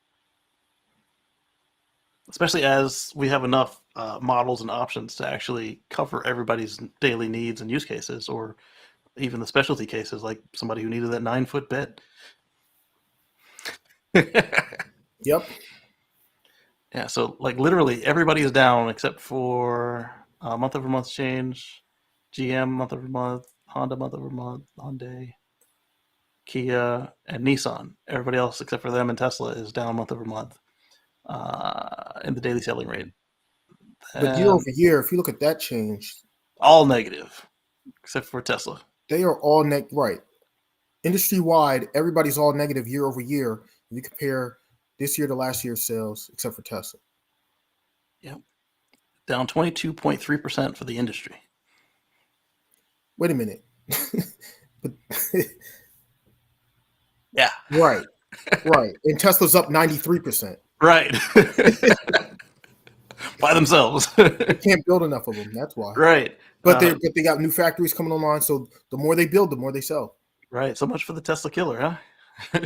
Especially as we have enough models and options to actually cover everybody's daily needs and use cases, or even the specialty cases, like somebody who needed that 9-foot bed. Yep. Yeah, so like literally everybody is down except for month-over-month change, GM month-over-month, Honda month-over-month, Hyundai, Kia, and Nissan. Everybody else except for them and Tesla is down month-over-month in the daily selling rate. But year over year, if you look at that change, all negative except for Tesla. They are all right. Industry-wide, everybody's all negative year over year. If you compare this year to last year's sales, except for Tesla. Yep. Down 22.3% for the industry. Wait a minute. But yeah. Right. And Tesla's up 93%. Right. By themselves. They can't build enough of them. That's why. Right. But they got new factories coming online, so the more they build, the more they sell. Right. So much for the Tesla killer, huh?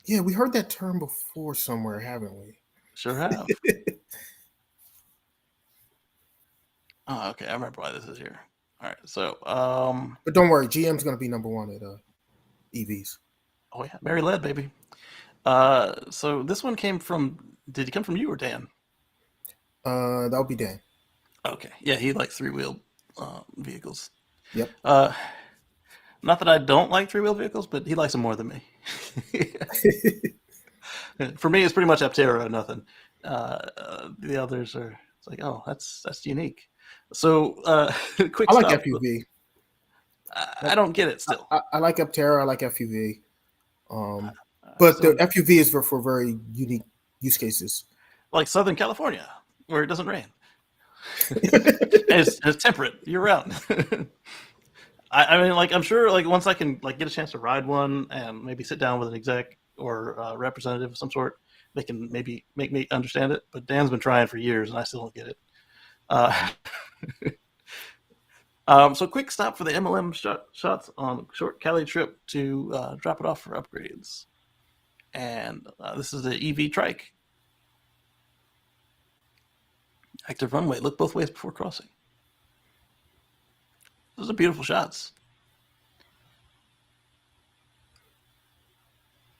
Yeah, we heard that term before somewhere, haven't we? Sure have. Oh, okay. I remember why this is here. All right. So, but don't worry, GM's going to be number one at EVs. Oh yeah, Mary led, baby. So this one came from. Did it come from you or Dan? That would be Dan. Okay. Yeah, he likes three-wheeled vehicles. Yep. Not that I don't like three-wheeled vehicles, but he likes them more than me. For me, it's pretty much Aptera or nothing. The others are. It's like, oh, that's unique. So, quick. I like FUV. I don't get it still. I like Aptera. I like FUV. But the FUV is for very unique use cases, like Southern California, where it doesn't rain. it's temperate year round. I mean, like, I'm sure, like, once I can like get a chance to ride one and maybe sit down with an exec or a representative of some sort, they can maybe make me understand it. But Dan's been trying for years, and I still don't get it. So quick stop for the MLM shots on a short Cali trip to drop it off for upgrades. And this is the EV trike. Active runway. Look both ways before crossing. Those are beautiful shots.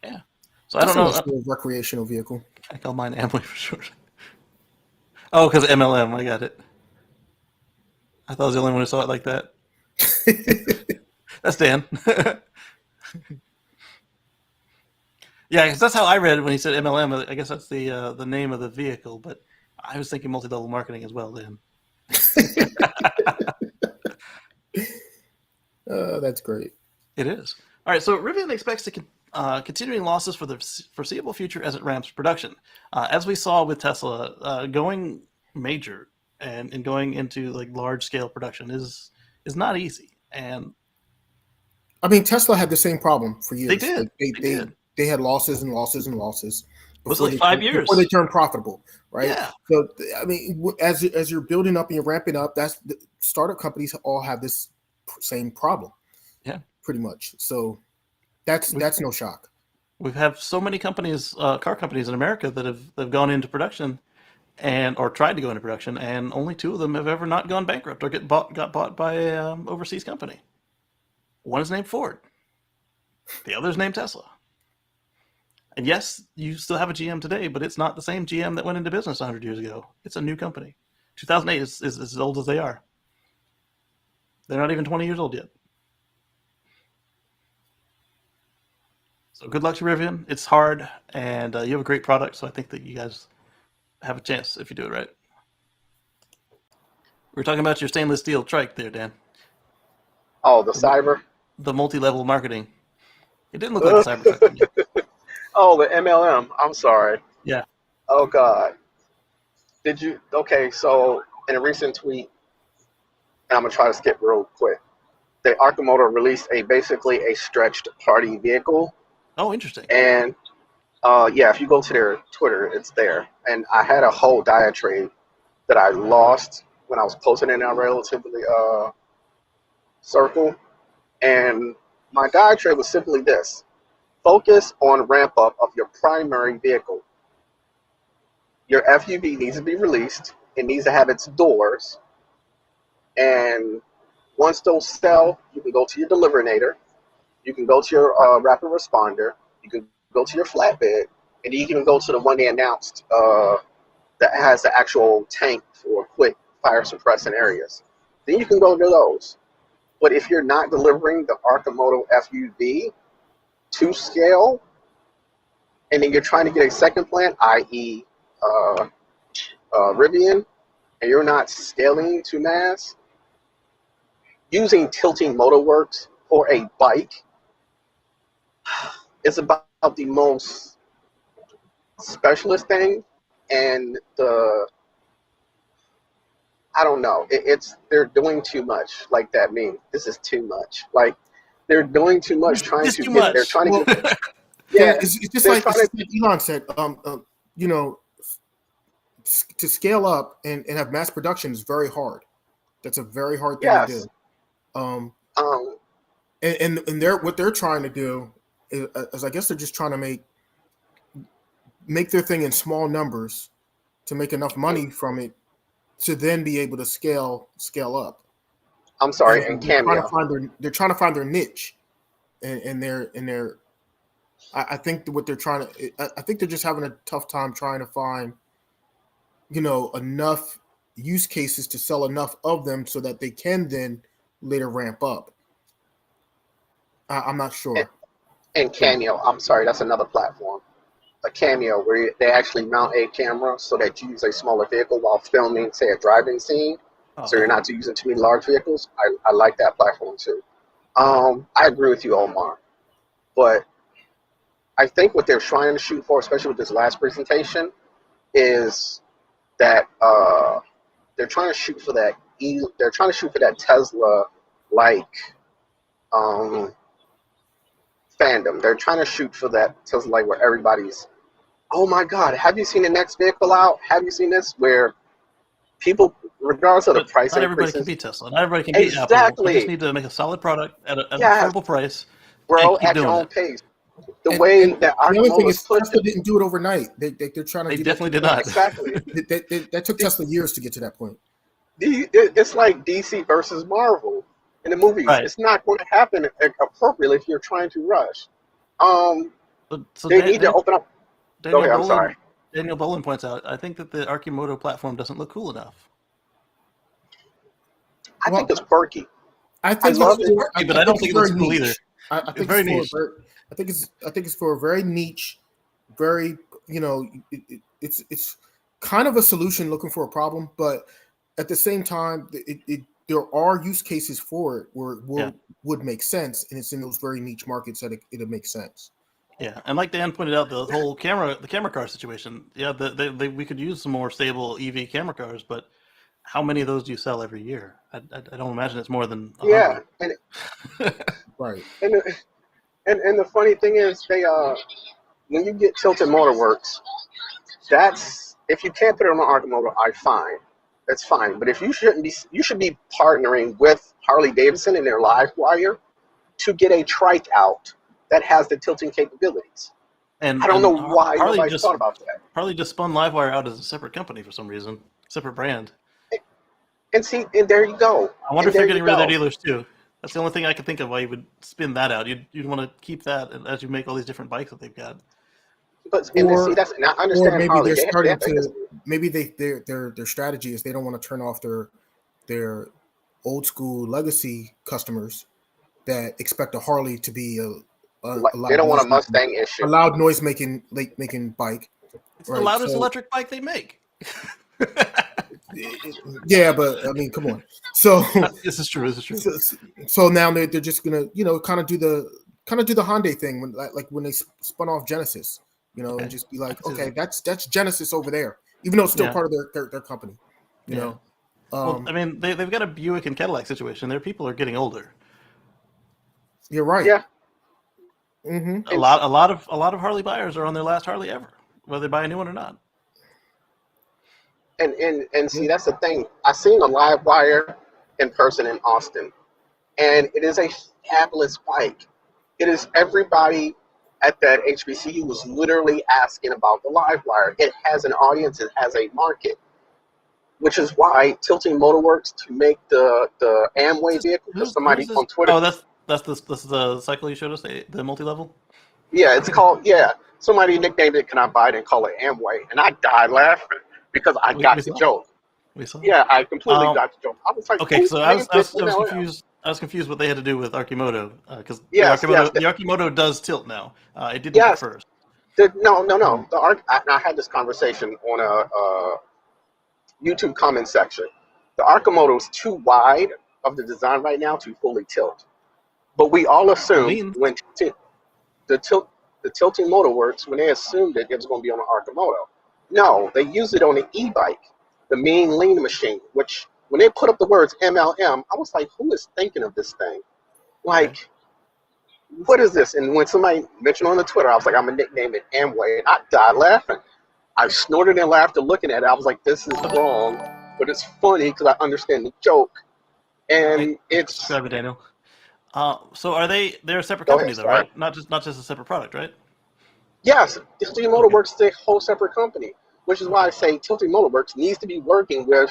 Yeah. So I don't know. A recreational vehicle. I call mine Amway for short. Oh, because MLM. I got it. I thought I was the only one who saw it like that. That's Dan. Yeah, because that's how I read it when he said MLM. I guess that's the name of the vehicle, but I was thinking multi-level marketing as well then. That's great. It is. All right, so Rivian expects to continuing losses for the foreseeable future as it ramps production. As we saw with Tesla, going major and going into like large-scale production is not easy. And I mean, Tesla had the same problem for years. they did. They had losses and losses and losses. Was it like 5 years before they turned profitable, right? Yeah. So I mean, as you're building up and you're ramping up, that's the startup companies all have this same problem. Yeah, pretty much. So that's no shock. We have so many companies, car companies in America that have gone into production or tried to go into production, and only 2 of them have ever not gone bankrupt or got bought by an overseas company. One is named Ford. The other is named Tesla. And yes, you still have a GM today, but it's not the same GM that went into business 100 years ago. It's a new company. 2008 is as old as they are. They're not even 20 years old yet. So good luck to Rivian. It's hard, and you have a great product, so I think that you guys have a chance if you do it right. We were talking about your stainless steel trike there, Dan. Oh, the Cyber? The multi-level marketing. It didn't look like a Cybertruck to me. Oh, the MLM. I'm sorry. Yeah. Oh, God. Did you? Okay, so in a recent tweet, and I'm going to try to skip real quick, the Arcimoto released basically a stretched party vehicle. Oh, interesting. And yeah, if you go to their Twitter, it's there. And I had a whole diatribe that I lost when I was posting in our relatively circle. And my diatribe was simply this: focus on ramp up of your primary vehicle. Your FUV needs to be released. It needs to have its doors. And once those sell, you can go to your Deliverinator. You can go to your rapid responder. You can go to your flatbed, and you can go to the one they announced that has the actual tank for quick fire suppressant areas. Then you can go to those. But if you're not delivering the Arcimoto FUV to scale, and then you're trying to get a second plant, i.e. Rivian, and you're not scaling to mass, using tilting motorworks for a bike is about the most specialist thing, and I don't know. They're doing too much. Like that meme. This is too much. Like they're doing too much. They're trying to get. Yeah, it's just like Elon said. You know, to scale up and have mass production is very hard. That's a very hard thing to do. And what they're trying to do is I guess they're just trying to make their thing in small numbers to make enough money from it to then be able to scale up. I'm sorry, and Cameo. They're trying to find their niche, and they're. I think what they're trying to. I think they're just having a tough time trying to find, enough use cases to sell enough of them so that they can then later ramp up. I'm not sure. And Cameo, I'm sorry, that's another platform. A Cameo where they actually mount a camera so that you use a smaller vehicle while filming, say, a driving scene. Oh. So you're not using too many large vehicles. I like that platform too. I agree with you, Omar. But I think what they're trying to shoot for, especially with this last presentation, is that they're trying to shoot for that. They're trying to shoot for that Tesla-like fandom. They're trying to shoot for that Tesla-like where everybody's, oh my God, have you seen the next vehicle out? Have you seen this? Where people, regardless of the price, not everybody can be Tesla. Not everybody can be Apple. We just need to make a solid product at an affordable price. Bro, at your own pace. The other thing is Tesla didn't do it overnight. They're trying to. They definitely did not. Exactly. That took Tesla years to get to that point. It's like DC versus Marvel in the movies. Right. It's not going to happen appropriately if you're trying to rush. They need to open up. Go ahead. I'm sorry. Daniel Bolin points out, I think that the Archimoto platform doesn't look cool enough. I think it's quirky. I think love it's quirky, but I don't think it looks cool either. I think it's very niche. I think it's for a very niche, very it's kind of a solution looking for a problem, but at the same time, there are use cases for it where it would make sense, and it's in those very niche markets that it makes sense. Yeah, and like Dan pointed out, the whole camera car situation. Yeah, we could use some more stable EV camera cars, but how many of those do you sell every year? I don't imagine it's more than 100. Yeah, Right. And the funny thing is, when you get Tilted Motorworks, that's if you can't put it on an Archimoto, that's fine. But if you should be partnering with Harley Davidson and their LiveWire to get a trike out that has the tilting capabilities. And I don't know why nobody thought about that. Harley just spun LiveWire out as a separate company for some reason, separate brand. And see, and there you go. I wonder if they're getting rid of their dealers too. That's the only thing I can think of why you would spin that out. You'd want to keep that as you make all these different bikes that they've got. But I understand. Or maybe Harley, they're starting to. Maybe their strategy is they don't want to turn off their old school legacy customers that expect a Harley to be they don't want a Mustang issue. A loud noise making bike. It's the loudest electric bike they make. Yeah, but I mean, come on. So this is true. So now they're just gonna kind of do the Hyundai thing when they spun off Genesis, and just be like, okay, that's Genesis over there, even though it's still part of their company, you know. Well, I mean, they've got a Buick and Cadillac situation. Their people are getting older. You're right. Yeah. Mm-hmm. A lot of Harley buyers are on their last Harley ever, whether they buy a new one or not. And see, that's the thing. I seen a LiveWire in person in Austin, and it is a fabulous bike. It is everybody at that HBCU was literally asking about the LiveWire. It has an audience. It has a market, which is why Tilting Motorworks to make the Amway vehicle. Because somebody on Twitter. Oh, this is the cycle you showed us, the multi-level. Yeah, it's called. Yeah, somebody nicknamed it. Can I buy it and call it Amway? And I died laughing. Because I got the joke. Yeah, I completely got the joke. I was like, okay, so I was confused. I was confused what they had to do with Archimoto because the Archimoto does tilt now. It didn't at first. No. I had this conversation on a YouTube comment section. The Archimoto is too wide of the design right now to fully tilt. But we all assumed when the Tilting Motorworks, when they assumed it was going to be on an Archimoto. No, they use it on an e-bike, the mean lean machine, which when they put up the words MLM, I was like, who is thinking of this thing? Like, what is this? And when somebody mentioned on the Twitter, I was like, I'm going to nickname it Amway. And I died laughing. I snorted in laughter looking at it. I was like, this is wrong, but it's funny because I understand the joke. And it's... Subscribe, Daniel. So they're a separate company though, right? Not just a separate product, right? Yes, Tilting Motorworks is a whole separate company, which is why I say Tilting Motorworks needs to be working with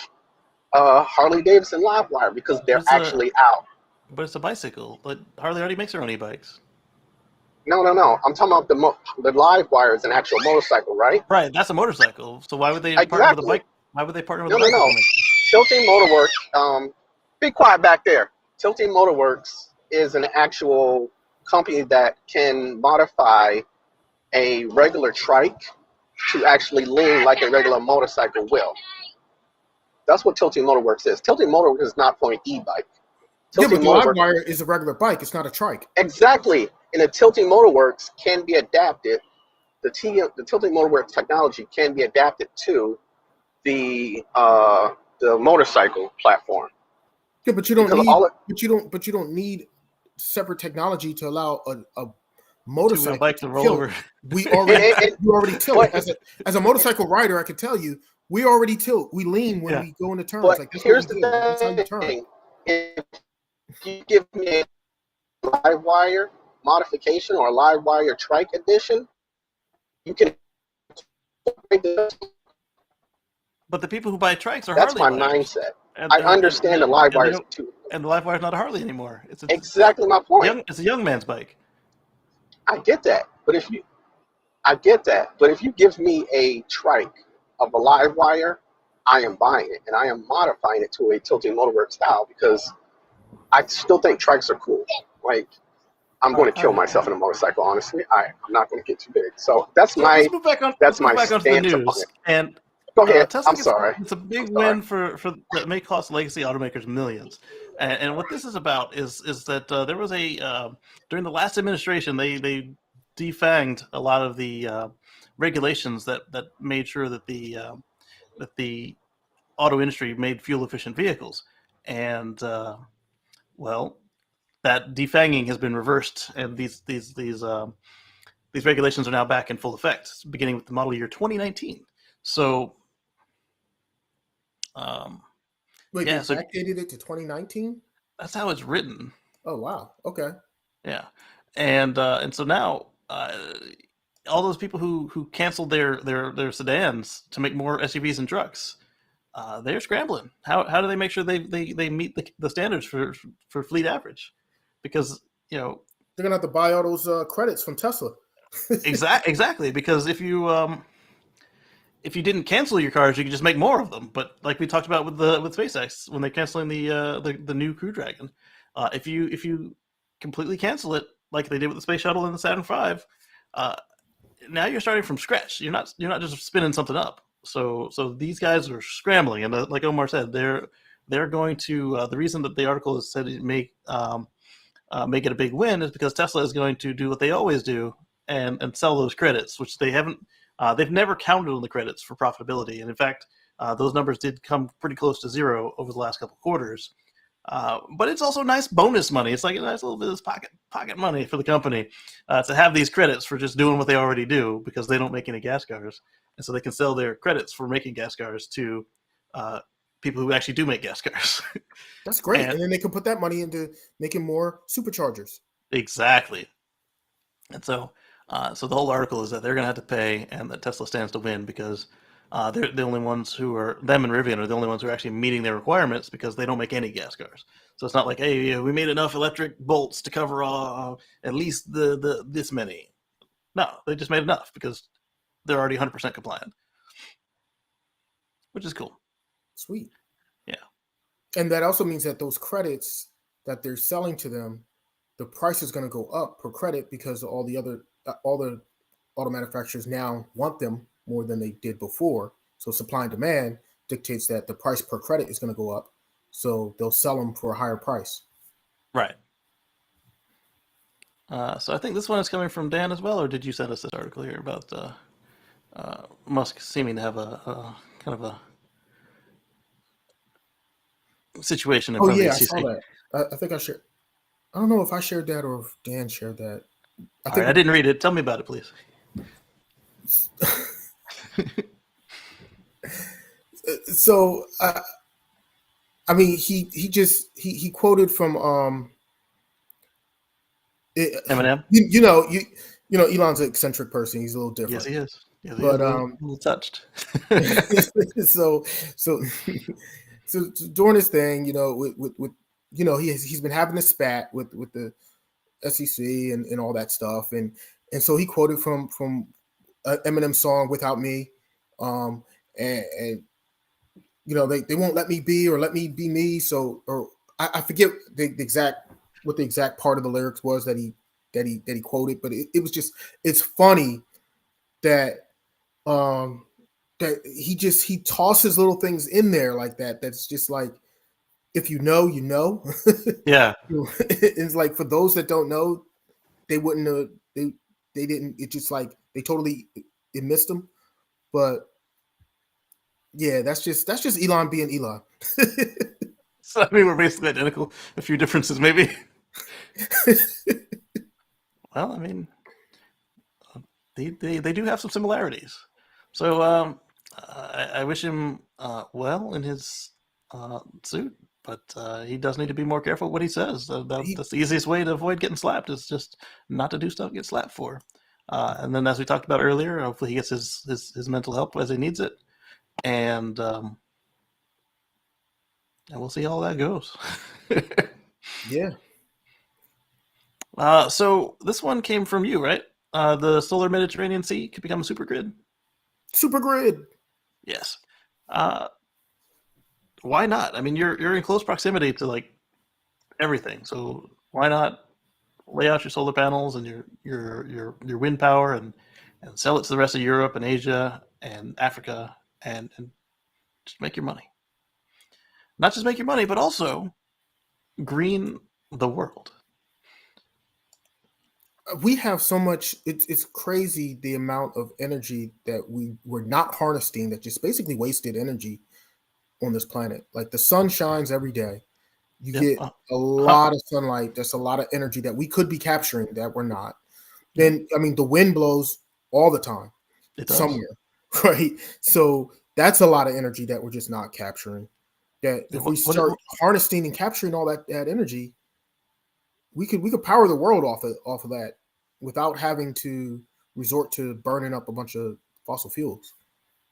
Harley Davidson LiveWire because they're actually out. But it's a bicycle. But Harley already makes her own e-bikes. No. I'm talking about the LiveWire is an actual motorcycle, right? Right, that's a motorcycle. So why would they partner with a bike? Why would they partner with a bike? No. Tilting Motorworks, be quiet back there. Tilting Motorworks is an actual company that can modify a regular trike to actually lean like a regular motorcycle will. That's what Tilting Motorworks is. Tilting Motorworks is not for an e-bike. Yeah, but the LiveWire is a regular bike. It's not a trike. Exactly. And the Tilting Motorworks can be adapted. The Tilting Motorworks technology can be adapted to the motorcycle platform. Yeah, but you don't need separate technology to allow a motorcycle bike to roll over. We already tilt. As a motorcycle rider, I can tell you, we already tilt. We lean when we go into turns. But like here's the thing: if you give me a LiveWire modification or a LiveWire trike edition, you can. But the people who buy trikes are That's Harley my buyers. mindset. I understand the LiveWire too. And the LiveWire is not a Harley anymore. It's exactly my point. It's a young man's bike. I get that, but if you I get that, but if you give me a trike of a live wire, I am buying it, and I am modifying it to a tilting motorwork style because I still think trikes are cool. Like, I'm going to kill myself in a motorcycle. Honestly, I'm not going to get too big. So that's So let's my move back on. that's Let's move my back onto the stance upon news. it. And Go ahead. Tesla I'm sorry. it's a big I'm sorry. win for that may cost legacy automakers millions. And what this is about is that there was a during the last administration they defanged a lot of the regulations that made sure that the auto industry made fuel efficient vehicles, and well, that defanging has been reversed, and these regulations are now back in full effect, beginning with the model year 2019. So, Wait, yeah, they so backdated it to 2019? that's how it's written. Oh wow. Okay. Yeah, and so now all those people who canceled their sedans to make more SUVs and trucks, they're scrambling. How do they make sure they meet the standards for fleet average? Because they're gonna have to buy all those credits from Tesla. exactly, because if you didn't cancel your cars, you could just make more of them. But like we talked about with SpaceX when they're canceling the new Crew Dragon, if you completely cancel it like they did with the Space Shuttle and the Saturn V, now you're starting from scratch. You're not just spinning something up. So these guys are scrambling, and like Omar said, they're going to the reason that the article has said it make it a big win is because Tesla is going to do what they always do and sell those credits, which they haven't. They've never counted on the credits for profitability, and in fact, those numbers did come pretty close to zero over the last couple of quarters. But it's also nice bonus money. It's like a nice little bit of pocket money for the company to have these credits for just doing what they already do because they don't make any gas cars, and so they can sell their credits for making gas cars to people who actually do make gas cars. That's great, and then they can put that money into making more superchargers. Exactly. And so the whole article is that they're going to have to pay, and that Tesla stands to win because they're the only ones who are, them and Rivian are the only ones who are actually meeting their requirements because they don't make any gas cars. So it's not like, hey, we made enough electric bolts to cover at least the this many. No, they just made enough because they're already 100% compliant, which is cool. Sweet. Yeah. And that also means that those credits that they're selling to them, the price is going to go up per credit because all the auto manufacturers now want them more than they did before. So supply and demand dictates that the price per credit is going to go up. So they'll sell them for a higher price. Right. So I think this one is coming from Dan as well, or did you send us this article here about Musk seeming to have a kind of a situation in front of the SEC? I saw that. I think I shared. I don't know if I shared that or if Dan shared that. I didn't read it. Tell me about it, please. So, I mean, he quoted from Eminem. You know, Elon's an eccentric person. He's a little different. Yes, he is. Yeah, but a little touched. so during this thing, with he's been having a spat with the SEC and all that stuff, and so he quoted from Eminem song "Without Me," and they won't let me be or let me be me. So, or I forget the exact part of the lyrics was that he quoted, but it was just, it's funny that that he tosses little things in there like that. That's just like, if you know, you know. Yeah. It's like, for those that don't know, they wouldn't have, they didn't, it just like, it missed them. But yeah, that's just Elon being Elon. So I mean, we're basically identical. A few differences, maybe. Well, I mean, they do have some similarities. So I wish him well in his suit, but he does need to be more careful what he says. That's the easiest way to avoid getting slapped, is just not to do stuff to get slapped for. And then, as we talked about earlier, hopefully he gets his mental help as he needs it, and we'll see how that goes. Yeah. So this one came from you, right? the solar Mediterranean Sea could become a super grid? Super grid. Yes. Why not? I mean, you're in close proximity to like everything, so why not lay out your solar panels and your wind power and sell it to the rest of Europe and Asia and Africa and just make your money. Not just make your money, but also green the world. We have so much. It's crazy the amount of energy that we're not harnessing, that just basically wasted energy on this planet. Like the sun shines every day. You Yep. get a lot of sunlight. That's a lot of energy that we could be capturing that we're not. Then, I mean, the wind blows all the time. It does. Somewhere, right? So that's a lot of energy that we're just not capturing. That if we start harnessing and capturing all that energy, we could power the world off of that without having to resort to burning up a bunch of fossil fuels.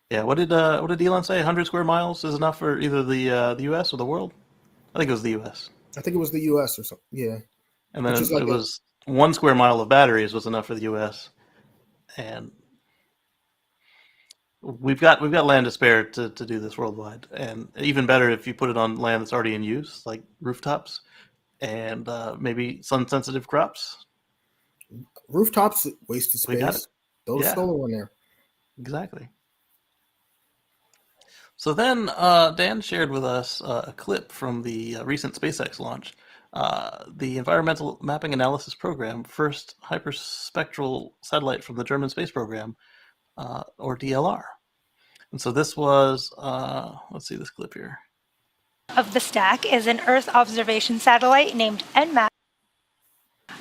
Yeah. What did Elon say? 100 square miles is enough for either the U.S. or the world? I think it was the U.S. I think it was the U.S. or something. Yeah. And then it was 1 square mile of batteries was enough for the U.S. And we've got land to spare to do this worldwide. And even better if you put it on land that's already in use, like rooftops and maybe sun-sensitive crops. Rooftops, wasted space. Those solar on there. Exactly. So then Dan shared with us a clip from the recent SpaceX launch, the Environmental Mapping Analysis Program, first hyperspectral satellite from the German space program, or DLR. And so this was, let's see this clip here. Of the stack is an Earth observation satellite named NMAP.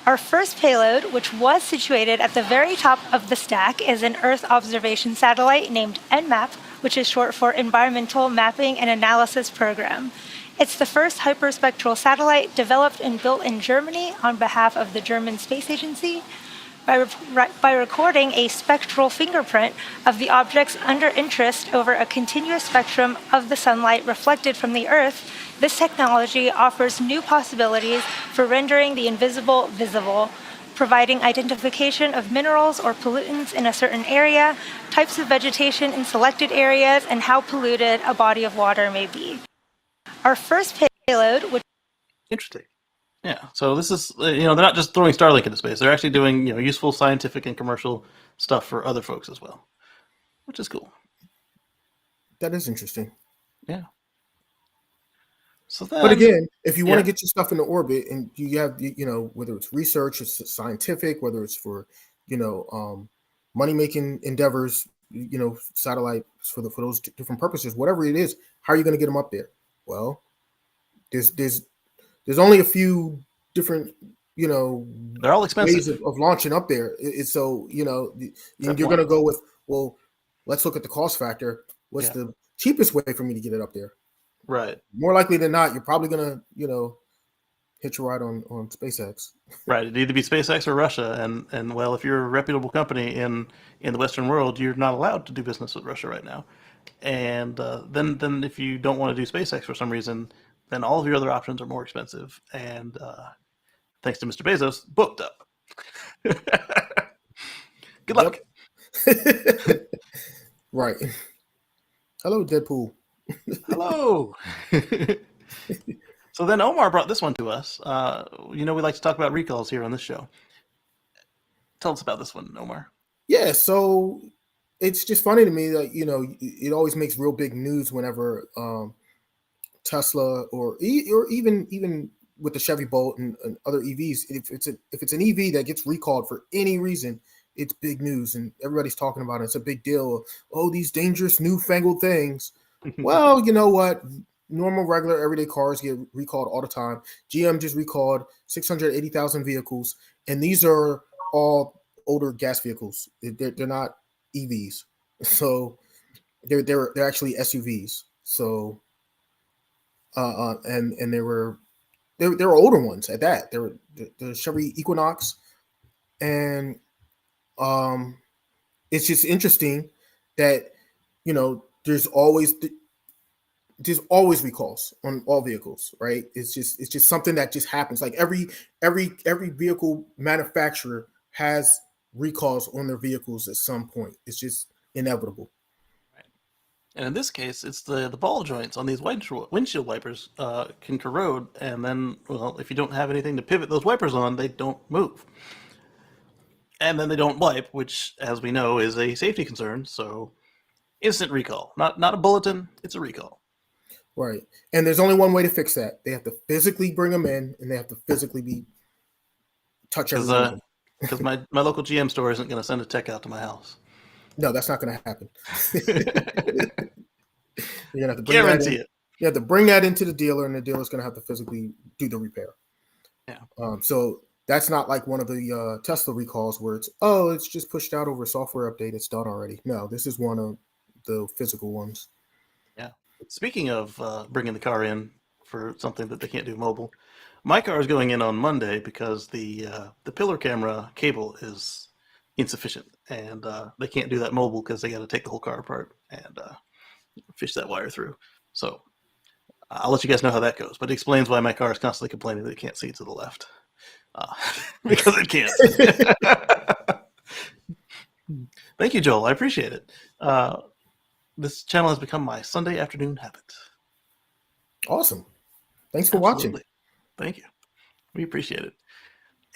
Our first payload, which was situated at the very top of the stack, is an Earth observation satellite named NMAP, which is short for Environmental Mapping and Analysis Program. It's the first hyperspectral satellite developed and built in Germany on behalf of the German Space Agency. By recording a spectral fingerprint of the objects under interest over a continuous spectrum of the sunlight reflected from the Earth, this technology offers new possibilities for rendering the invisible visible, providing identification of minerals or pollutants in a certain area, types of vegetation in selected areas, and how polluted a body of water may be. Our first payload, which... Interesting. Yeah, so this is, they're not just throwing Starlink into space. They're actually doing, useful scientific and commercial stuff for other folks as well, which is cool. That is interesting. Yeah. So then, but again, if you want to get your stuff into orbit and you have, whether it's research, it's scientific, whether it's for, money-making endeavors, satellites for those different purposes, whatever it is, how are you going to get them up there? Well, there's only a few different, they're all expensive ways of launching up there. So, you're going to go with, well, let's look at the cost factor. What's the cheapest way for me to get it up there? Right. More likely than not, you're probably going to, hitch a ride on SpaceX. Right. It'd either be SpaceX or Russia. And well, if you're a reputable company in the Western world, you're not allowed to do business with Russia right now. And then if you don't want to do SpaceX for some reason, then all of your other options are more expensive. And thanks to Mr. Bezos, booked up. Good luck. Yep. Right. Hello, Deadpool. Hello. So then Omar brought this one to us. We like to talk about recalls here on this show. Tell us about this one, Omar. Yeah, so it's just funny to me that, it always makes real big news whenever Tesla or even with the Chevy Bolt and other EVs, if it's an EV that gets recalled for any reason, it's big news and everybody's talking about it. It's a big deal. Oh, these dangerous newfangled things. Well, you know what? Normal, regular, everyday cars get recalled all the time. GM just recalled 680,000 vehicles, and these are all older gas vehicles. They're not EVs, so they're actually SUVs. So, and they were older ones at that. They were the Chevy Equinox, and it's just interesting that there's always recalls on all vehicles, right? It's just something that just happens. Like every vehicle manufacturer has recalls on their vehicles at some point. It's just inevitable. Right. And in this case, it's the ball joints on these windshield wipers can corrode, and then, well, if you don't have anything to pivot those wipers on, they don't move. And then they don't wipe, which, as we know, is a safety concern. So, instant recall. Not a bulletin, it's a recall. Right. And there's only one way to fix that. They have to physically bring them in, and they have to physically touch everything. Because my local GM store isn't going to send a tech out to my house. No, that's not going to happen. You're going to have to bring Guarantee it. You have to bring that into the dealer, and the dealer's going to have to physically do the repair. Yeah. So that's not like one of the Tesla recalls where it's just pushed out over a software update. It's done already. No, this is one of the physical ones. Yeah. Speaking of bringing the car in for something that they can't do mobile, my car is going in on Monday because the pillar camera cable is insufficient, and they can't do that mobile because they got to take the whole car apart and fish that wire through. So I'll let you guys know how that goes. But it explains why my car is constantly complaining that it can't see to the left because it can't. Thank you, Joel. I appreciate it. This channel has become my Sunday afternoon habit. Awesome. Thanks for Absolutely. watching. Thank you. We appreciate it.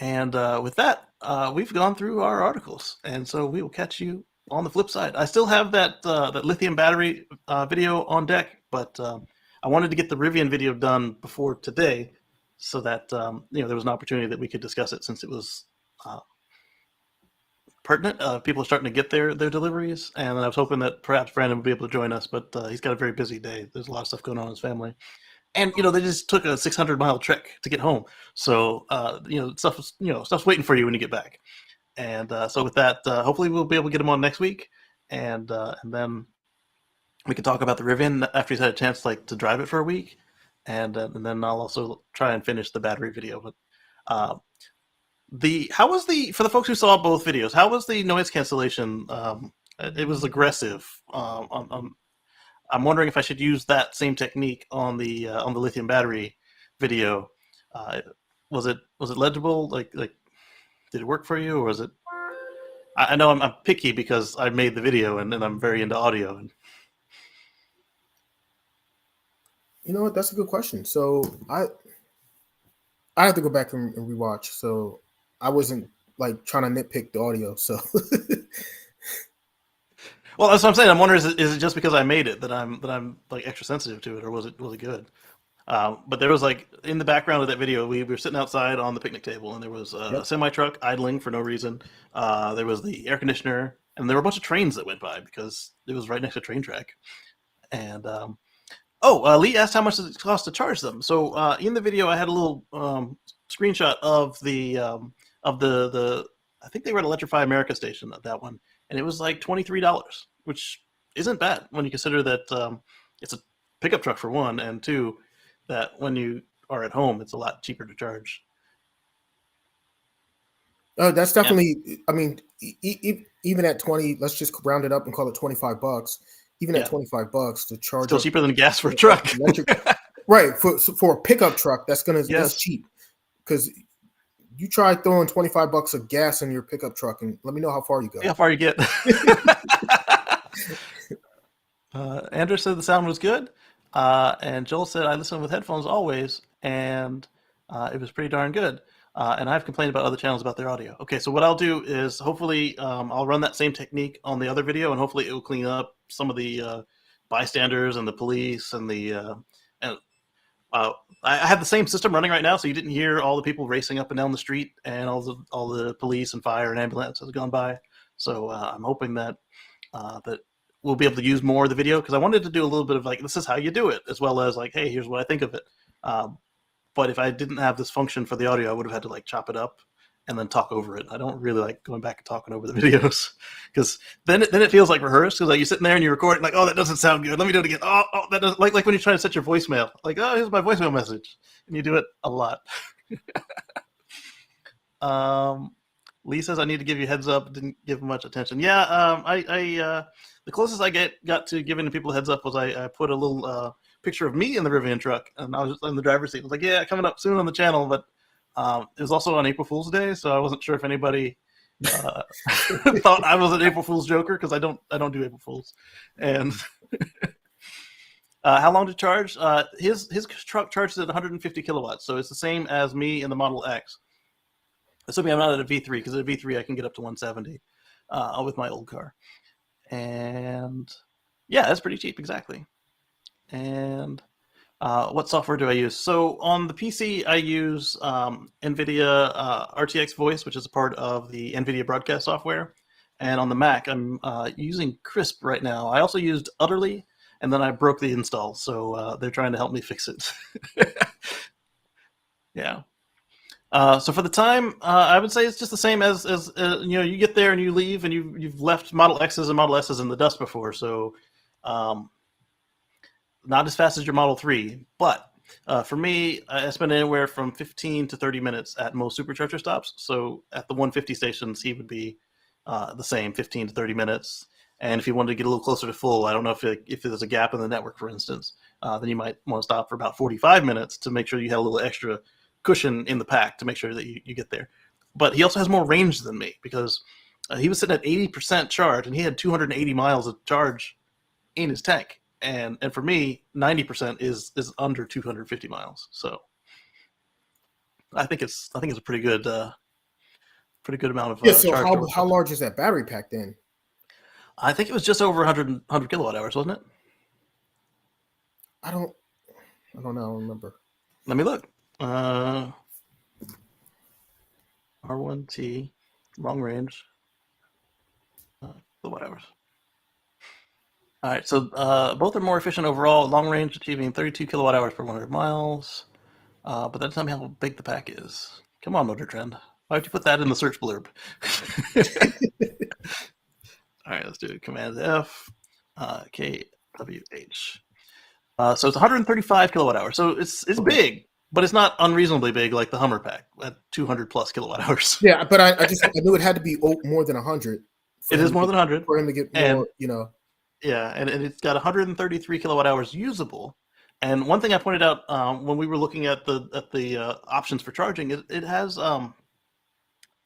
And with that, we've gone through our articles. And so we will catch you on the flip side. I still have that lithium battery video on deck, but I wanted to get the Rivian video done before today so that there was an opportunity that we could discuss it since it was pertinent. People are starting to get their deliveries, and I was hoping that perhaps Brandon would be able to join us, but he's got a very busy day. There's a lot of stuff going on in his family. And, they just took a 600-mile trek to get home. So, stuff's waiting for you when you get back. And so with that, hopefully we'll be able to get him on next week. And then we can talk about the Rivian after he's had a chance to drive it for a week. And then I'll also try and finish the battery video. But for the folks who saw both videos, how was the noise cancellation? It was aggressive. I'm wondering if I should use that same technique on the lithium battery video. Was it legible? Like did it work for you, or was it? I know I'm picky because I made the video and I'm very into audio. And you know what? That's a good question. So I have to go back and rewatch. So I wasn't trying to nitpick the audio. So. Well, that's what I'm saying. I'm wondering, is it just because I made it that I'm extra sensitive to it, or was it good? But there was in the background of that video, we were sitting outside on the picnic table, and there was a semi truck idling for no reason. There was the air conditioner, and there were a bunch of trains that went by because it was right next to a train track. And Lee asked how much does it cost to charge them. So in the video, I had a little screenshot of the I think they were at Electrify America station, that one. And it was $23, which isn't bad when you consider that it's a pickup truck for one, and two, that when you are at home, it's a lot cheaper to charge. That's definitely. Yeah. I mean, even at 20, let's just round it up and call it $25. Even at $25 to charge, still cheaper than gas for a truck. Right, for a pickup truck, that's cheap. Because you try throwing $25 of gas in your pickup truck, and let me know how far you go. How far you get. Andrew said the sound was good, and Joel said I listen with headphones always, and it was pretty darn good. And I've complained about other channels about their audio. Okay, so what I'll do is hopefully I'll run that same technique on the other video, and hopefully it will clean up some of the bystanders and the police and the I have the same system running right now, so you didn't hear all the people racing up and down the street and all the police and fire and ambulance has gone by. So I'm hoping that that we'll be able to use more of the video, because I wanted to do a little bit of this is how you do it, as well as hey, here's what I think of it. But if I didn't have this function for the audio, I would have had to chop it up and then talk over it. I don't really like going back and talking over the videos, because then it feels like rehearsed. Because you're sitting there and you're recording oh, that doesn't sound good. Let me do it again. Oh, that doesn't like when you're trying to set your voicemail. Oh, here's my voicemail message, and you do it a lot. Lee says I need to give you a heads up. Didn't give much attention. Yeah, I the closest I got to giving people a heads up was I put a little picture of me in the Rivian truck, and I was in the driver's seat. I was yeah, coming up soon on the channel, but it was also on April Fool's Day, so I wasn't sure if anybody thought I was an April Fool's joker because I don't do April Fools. And how long to charge? His truck charges at 150 kilowatts, so it's the same as me in the Model X. Assuming I'm not at a V3, because at a V3 I can get up to 170 with my old car. And yeah, that's pretty cheap, exactly. And what software do I use? So on the PC, I use NVIDIA RTX Voice, which is a part of the NVIDIA broadcast software. And on the Mac, I'm using Crisp right now. I also used Utterly, and then I broke the install, so they're trying to help me fix it. Yeah. So for the time, I would say it's just the same as you get there and you leave, and you've left Model X's and Model S's in the dust before. So not as fast as your Model 3, but for me, I spend anywhere from 15 to 30 minutes at most supercharger stops. So at the 150 stations, he would be the same, 15 to 30 minutes. And if you wanted to get a little closer to full, I don't know if there's a gap in the network, for instance, then you might want to stop for about 45 minutes to make sure you had a little extra cushion in the pack to make sure that you get there. But he also has more range than me because he was sitting at 80% charge, and he had 280 miles of charge in his tank. And for me, 90% is under 250 miles. So I think it's a pretty good amount of yeah. So how large is that battery pack then? I think it was just over 100 kilowatt hours, wasn't it? I don't know. I don't remember. Let me look. R1T, long range, kilowatt hours. All right, so both are more efficient overall. Long range achieving 32 kilowatt hours per 100 miles. But that doesn't tell me how big the pack is. Come on, Motor Trend. Why would you put that in the search blurb? All right, let's do it. Command F, KWH. So it's 135 kilowatt hours. So it's big, but it's not unreasonably big like the Hummer pack at 200 plus kilowatt hours. Yeah, but I knew it had to be more than 100. It is more than 100 for him to get more. Yeah, and it's got 133 kilowatt hours usable. And one thing I pointed out when we were looking at the options for charging, it has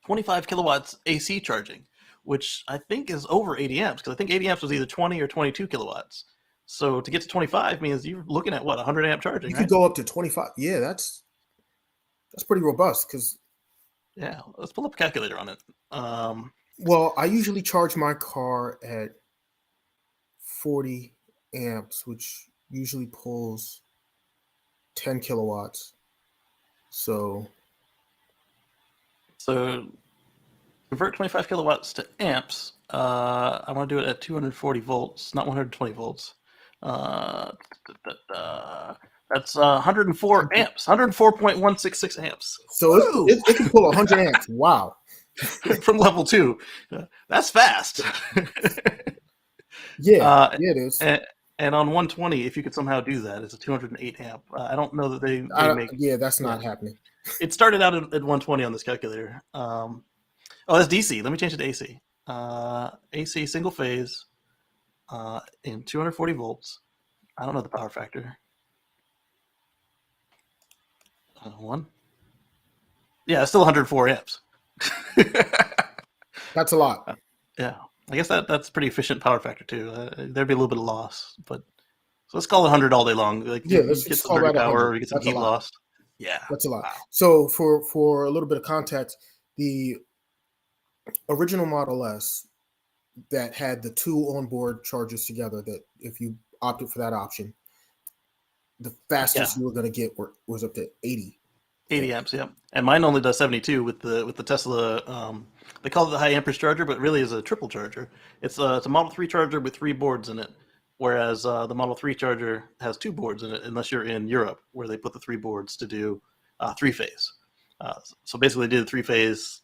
25 kilowatts AC charging, which I think is over 80 amps, because I think 80 amps was either 20 or 22 kilowatts. So to get to 25 means you're looking at 100 amp charging. You could go up to 25. Yeah, that's pretty robust. Because yeah, let's pull up a calculator on it. Well, I usually charge my car at 40 amps, which usually pulls 10 kilowatts. So convert 25 kilowatts to amps. I want to do it at 240 volts, not 120 volts. That's 104 amps, 104.166 amps. So it can pull 100 amps. Wow. From level 2. That's fast. Yeah, it is. And on 120, if you could somehow do that, it's a 208 amp. I don't know that they make. Yeah, that's not happening. It started out at 120 on this calculator. Oh, that's DC. Let me change it to AC. AC single phase in 240 volts. I don't know the power factor. 1. Yeah, it's still 104 amps. That's a lot. Yeah, I guess that's pretty efficient power factor too. There'd be a little bit of loss, but so let's call it 100 all day long. Like let's get call some dirty that power, 100. or you get some heat loss. Yeah, that's a lot. Wow. So for a little bit of context, the original Model S that had the 2 onboard chargers together, that if you opted for that option, the fastest you were going to get was up to 80 amps. Yeah, and mine only does 72 with the Tesla. They call it the high amperage charger, but really is a triple charger. It's a Model 3 charger with 3 boards in it, whereas the Model 3 charger has 2 boards in it, unless you're in Europe, where they put the 3 boards to do 3-phase. So basically, they did a 3-phase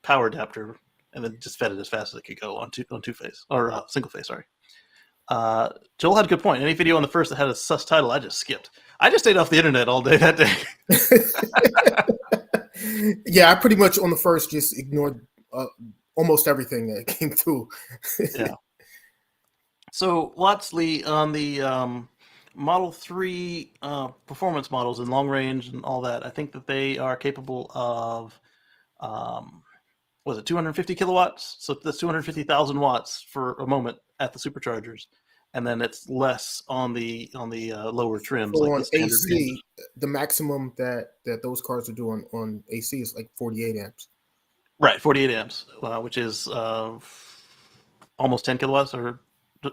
power adapter, and then just fed it as fast as it could go on 2-phase or single phase. Sorry. Joel had a good point. Any video on the first that had a sus title, I just skipped. I just stayed off the internet all day that day. Yeah, I pretty much on the first just ignored almost everything that came through. Yeah. So, Watsley, on the Model 3 performance models and long range and all that, I think that they are capable of was it 250 kilowatts? So that's 250,000 watts for a moment at the superchargers, and then it's less on the lower trims, So like on the standard range. AC, the maximum that those cars are doing on AC is like 48 amps. Right, 48 amps, which is almost 10 kilowatts, or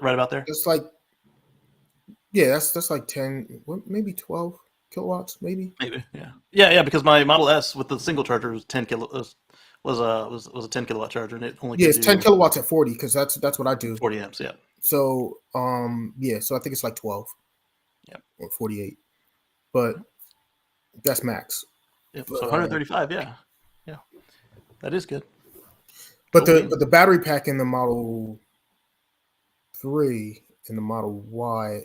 right about there. That's like, yeah, that's like 10, maybe 12 kilowatts, maybe. Maybe, yeah. Because my Model S with the single charger was 10 kilo was a 10 kilowatt charger, and it only Yeah, could it's 10 do kilowatts at 40 because that's what I do. 40 amps. Yeah. So yeah, so I think it's like 12. Yeah. Or 48, but that's max. Yep. So 135. Yeah. That is good. But the battery pack in the Model 3 and the Model Y,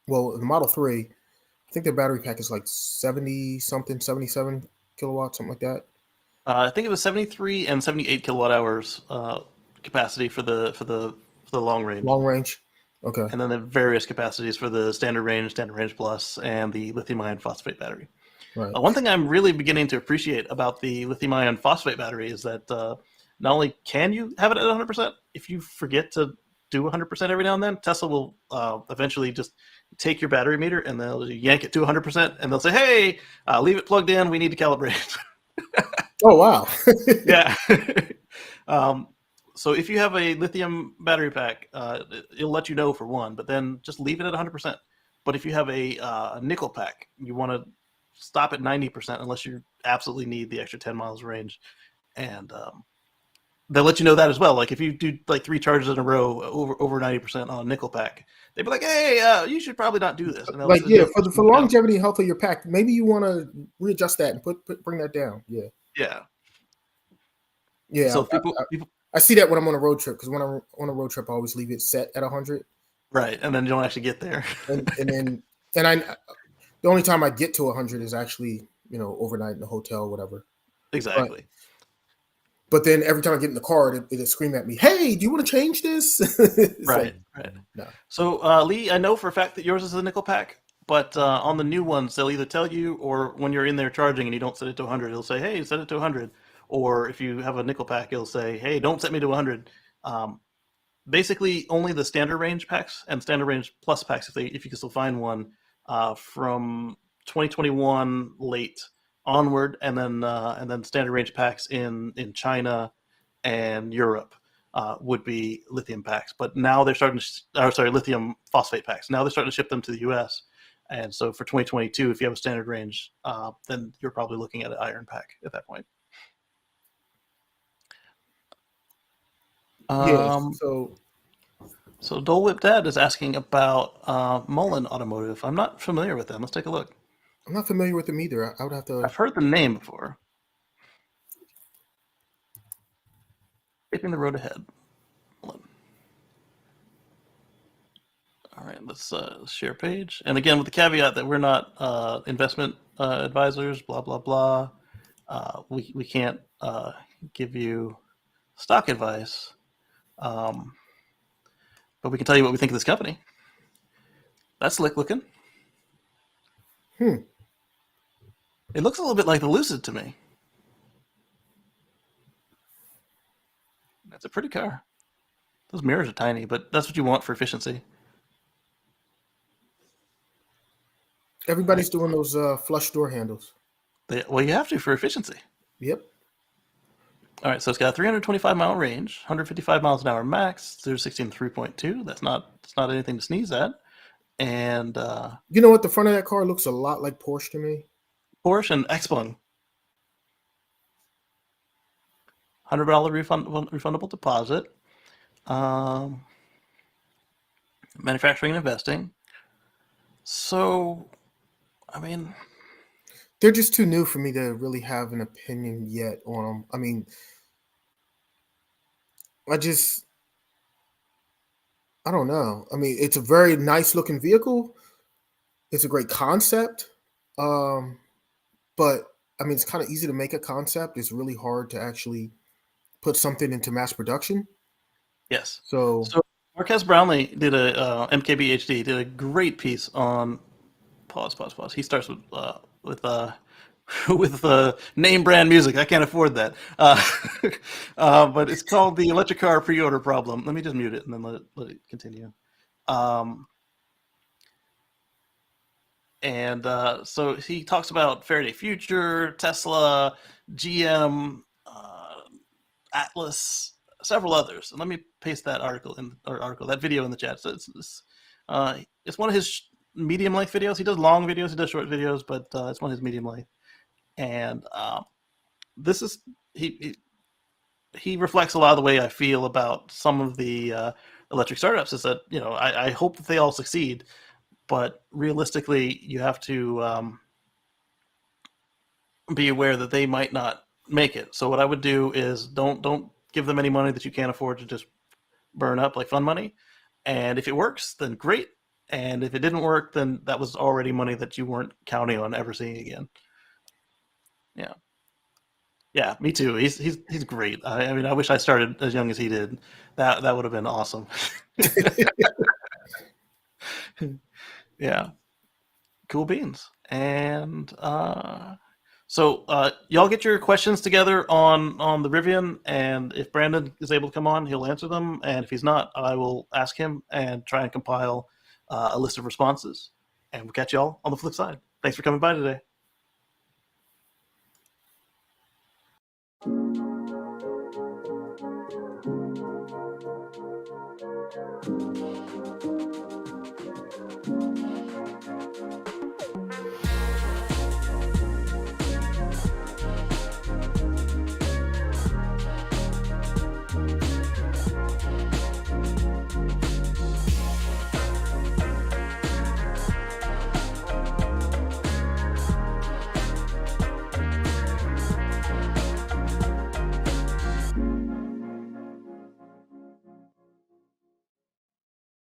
well, in the Model 3, I think the battery pack is like 70 something, 77 kilowatts, something like that. I think it was 73 and 78 kilowatt hours capacity for the long range. Long range. Okay. And then the various capacities for the standard range plus, and the lithium iron phosphate battery. Right. One thing I'm really beginning to appreciate about the lithium iron phosphate battery is that not only can you have it at 100%, if you forget to do 100% every now and then, Tesla will eventually just take your battery meter and they'll yank it to 100%, and they'll say, "Hey, leave it plugged in. We need to calibrate." Oh wow. Yeah. So if you have a lithium battery pack, it'll let you know for one, but then just leave it at 100%. But if you have a nickel pack, you want to stop at 90% unless you absolutely need the extra 10 miles range. And they'll let you know that as well. Like if you do like 3 charges in a row over 90% on a nickel pack, they'd be like, "Hey, you should probably not do this." And like, yeah, for longevity and health of your pack, maybe you want to readjust that and bring that down. Yeah. So people I see that when I'm on a road trip, because when I'm on a road trip, I always leave it set at 100. Right, and then you don't actually get there. and I the only time I get to 100 is actually, overnight in the hotel or whatever. Exactly. But then every time I get in the car, it'll scream at me, "Hey, do you want to change this?" Right. No. So Lee, I know for a fact that yours is a nickel pack, but on the new ones, they'll either tell you, or when you're in there charging and you don't set it to 100, it'll say, "Hey, set it to 100." Or if you have a nickel pack, it'll say, "Hey, don't set me to 100." Basically, only the standard range packs and standard range plus packs, if you can still find one, from 2021 late onward, and then standard range packs in China and Europe would be lithium packs. But now they're starting to, lithium phosphate packs. Now they're starting to ship them to the U.S. And so for 2022, if you have a standard range, then you're probably looking at an iron pack at that point. So Dole Whip Dad is asking about Mullen Automotive. I'm not familiar with them. Let's take a look. I'm not familiar with them either. I would have to. I've heard the name before. Taking the road ahead. Mullen. All right, let's share page. And again, with the caveat that we're not investment advisors. Blah blah blah. We can't give you stock advice. But we can tell you what we think of this company. That's slick looking. It looks a little bit like the Lucid to me. That's a pretty car. Those mirrors are tiny, but that's what you want for efficiency. Everybody's doing those flush door handles. Well, you have to for efficiency. Yep. All right, so it's got a 325-mile range, 155 miles an hour max, 0-16 3.2. That's not anything to sneeze at. And you know what? The front of that car looks a lot like Porsche to me. Porsche and Explon. $100 refundable deposit. Manufacturing and investing. So, I mean, they're just too new for me to really have an opinion yet on them. I mean, I don't know. I mean, it's a very nice looking vehicle. It's a great concept. But I mean, it's kind of easy to make a concept. It's really hard to actually put something into mass production. Yes. So Marquez Brownlee did MKBHD did a great piece on pause. He starts with with name brand music. I can't afford that. But it's called the electric car pre-order problem. Let me just mute it and then let it continue. So he talks about Faraday Future, Tesla, GM, Atlas, several others. And let me paste that that video in the chat. So it's one of his medium length videos. He does long videos, he does short videos, but it's one of his medium length. And this is he reflects a lot of the way I feel about some of the electric startups. Is that I hope that they all succeed, but realistically, you have to be aware that they might not make it. So what I would do is don't give them any money that you can't afford to just burn up like fun money. And if it works, then great. And if it didn't work, then that was already money that you weren't counting on ever seeing again. Yeah. Yeah, me too. He's great. I mean, I wish I started as young as he did. That would have been awesome. Yeah, cool beans. And so y'all get your questions together on the Rivian, and if Brandon is able to come on, he'll answer them. And if he's not, I will ask him and try and compile a list of responses. And we'll catch y'all on the flip side. Thanks for coming by today.